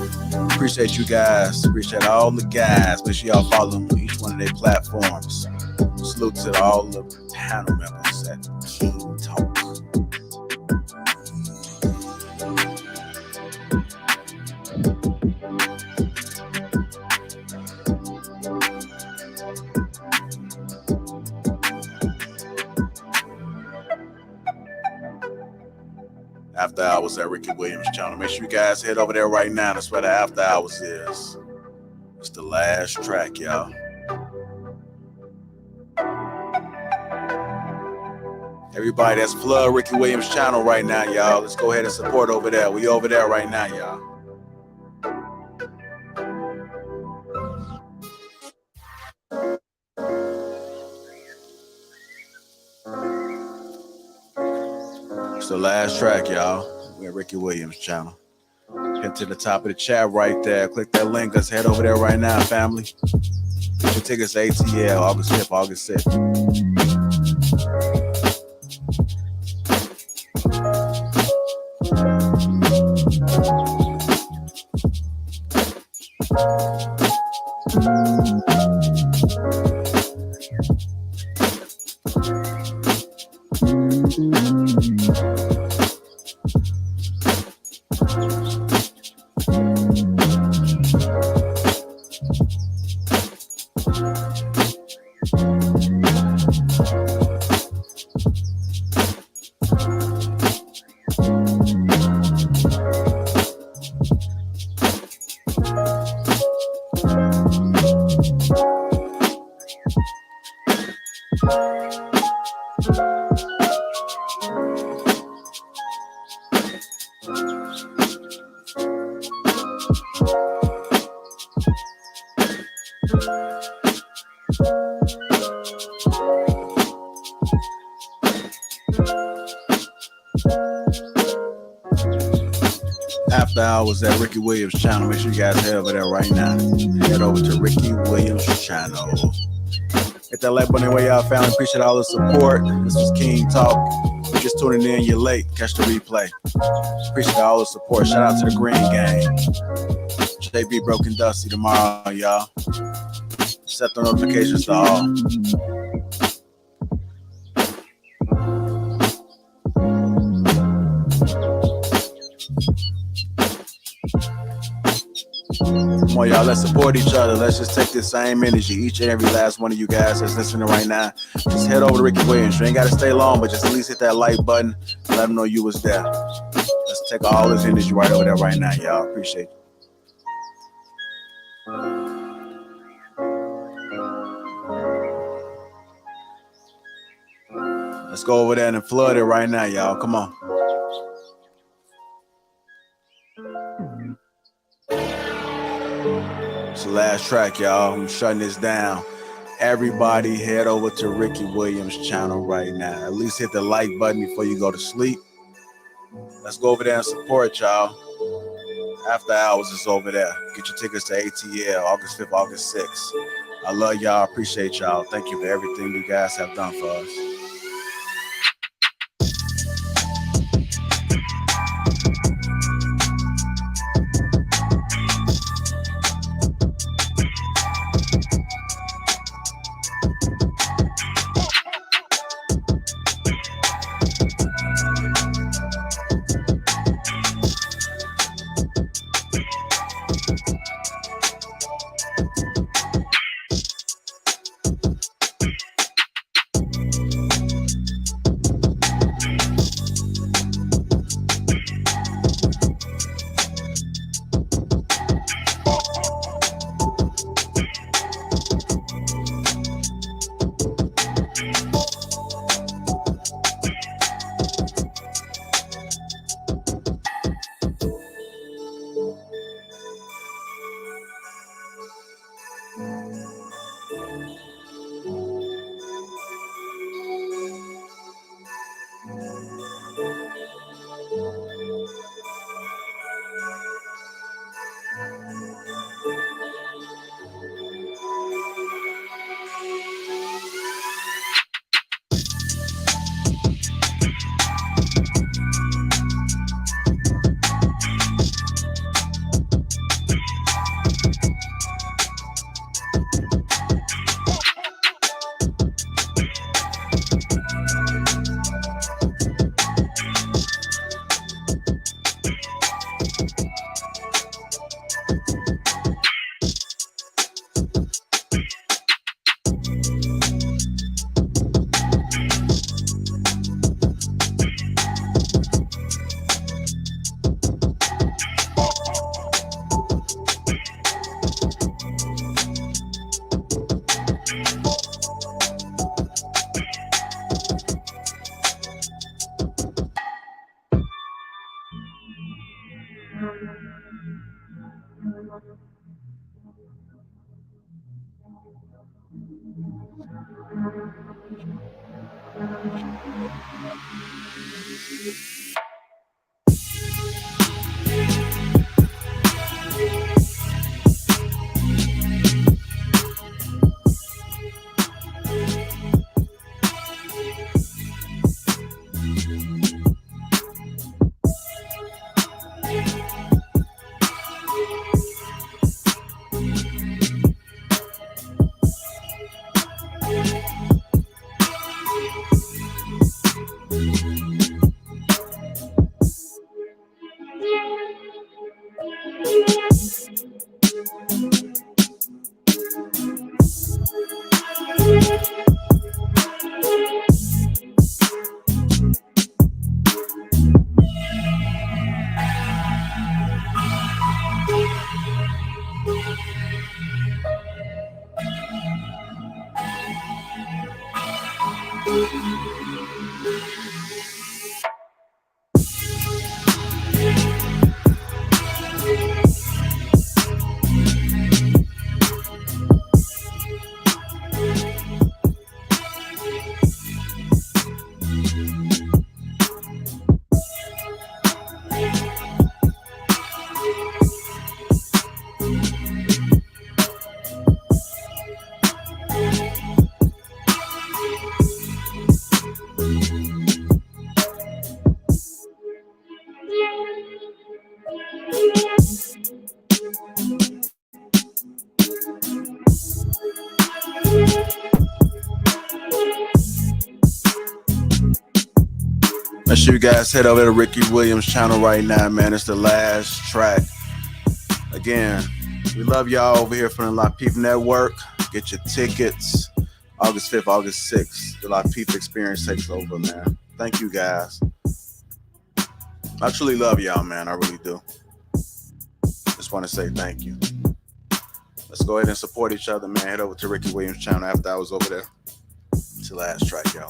Appreciate you guys. Appreciate all the guys. Make sure y'all follow them on each one of their platforms. Salute to all the panel members at King Talk. After Hours at Ricky Williams' channel. Make sure you guys head over there right now. That's where the After Hours is. It's the last track, y'all. Everybody that's flood Ricky Williams' channel right now, y'all. Let's go ahead and support over there. We over there right now, y'all. It's the last track, y'all. We're at Ricky Williams' channel. Head to the top of the chat right there. Click that link. Let's head over there right now, family. Get your tickets to ATL, August 5th, August 6th. After Hours at Ricky Williams' channel. Make sure you guys head over there right now. Head over to Ricky Williams' channel. Hit that like button where y'all found. Appreciate all the support. This was King Talk. If you're just tuning in, you're late. Catch the replay. Appreciate all the support. Shout out to the Green Gang. JB Broken Dusty tomorrow, y'all. Set the notifications to all. Come on, y'all, let's support each other. Let's just take this same energy. Each and every last one of you guys that's listening right now, just head over to Ricky Williams. You ain't got to stay long, but just at least hit that like button and let them know you was there. Let's take all this energy right over there right now, y'all. Appreciate you. Let's go over there and flood it right now, y'all. Come on. It's the last track, y'all. I'm shutting this down. Everybody head over to Ricky Williams' channel right now. At least hit the like button before you go to sleep. Let's go over there and support y'all. After Hours is over there. Get your tickets to ATL August 5th, August 6th. I love y'all. Appreciate y'all. Thank you for everything you guys have done for us. Make sure you guys head over to Ricky Williams' channel right now, man. It's the last track. Again, we love y'all over here from the Lapeef Network. Get your tickets. August 5th, August 6th. The Lapeef experience takes over, man. Thank you, guys. I truly love y'all, man. I really do. Just want to say thank you. Let's go ahead and support each other, man. Head over to Ricky Williams' channel after I was over there. It's the last track, y'all.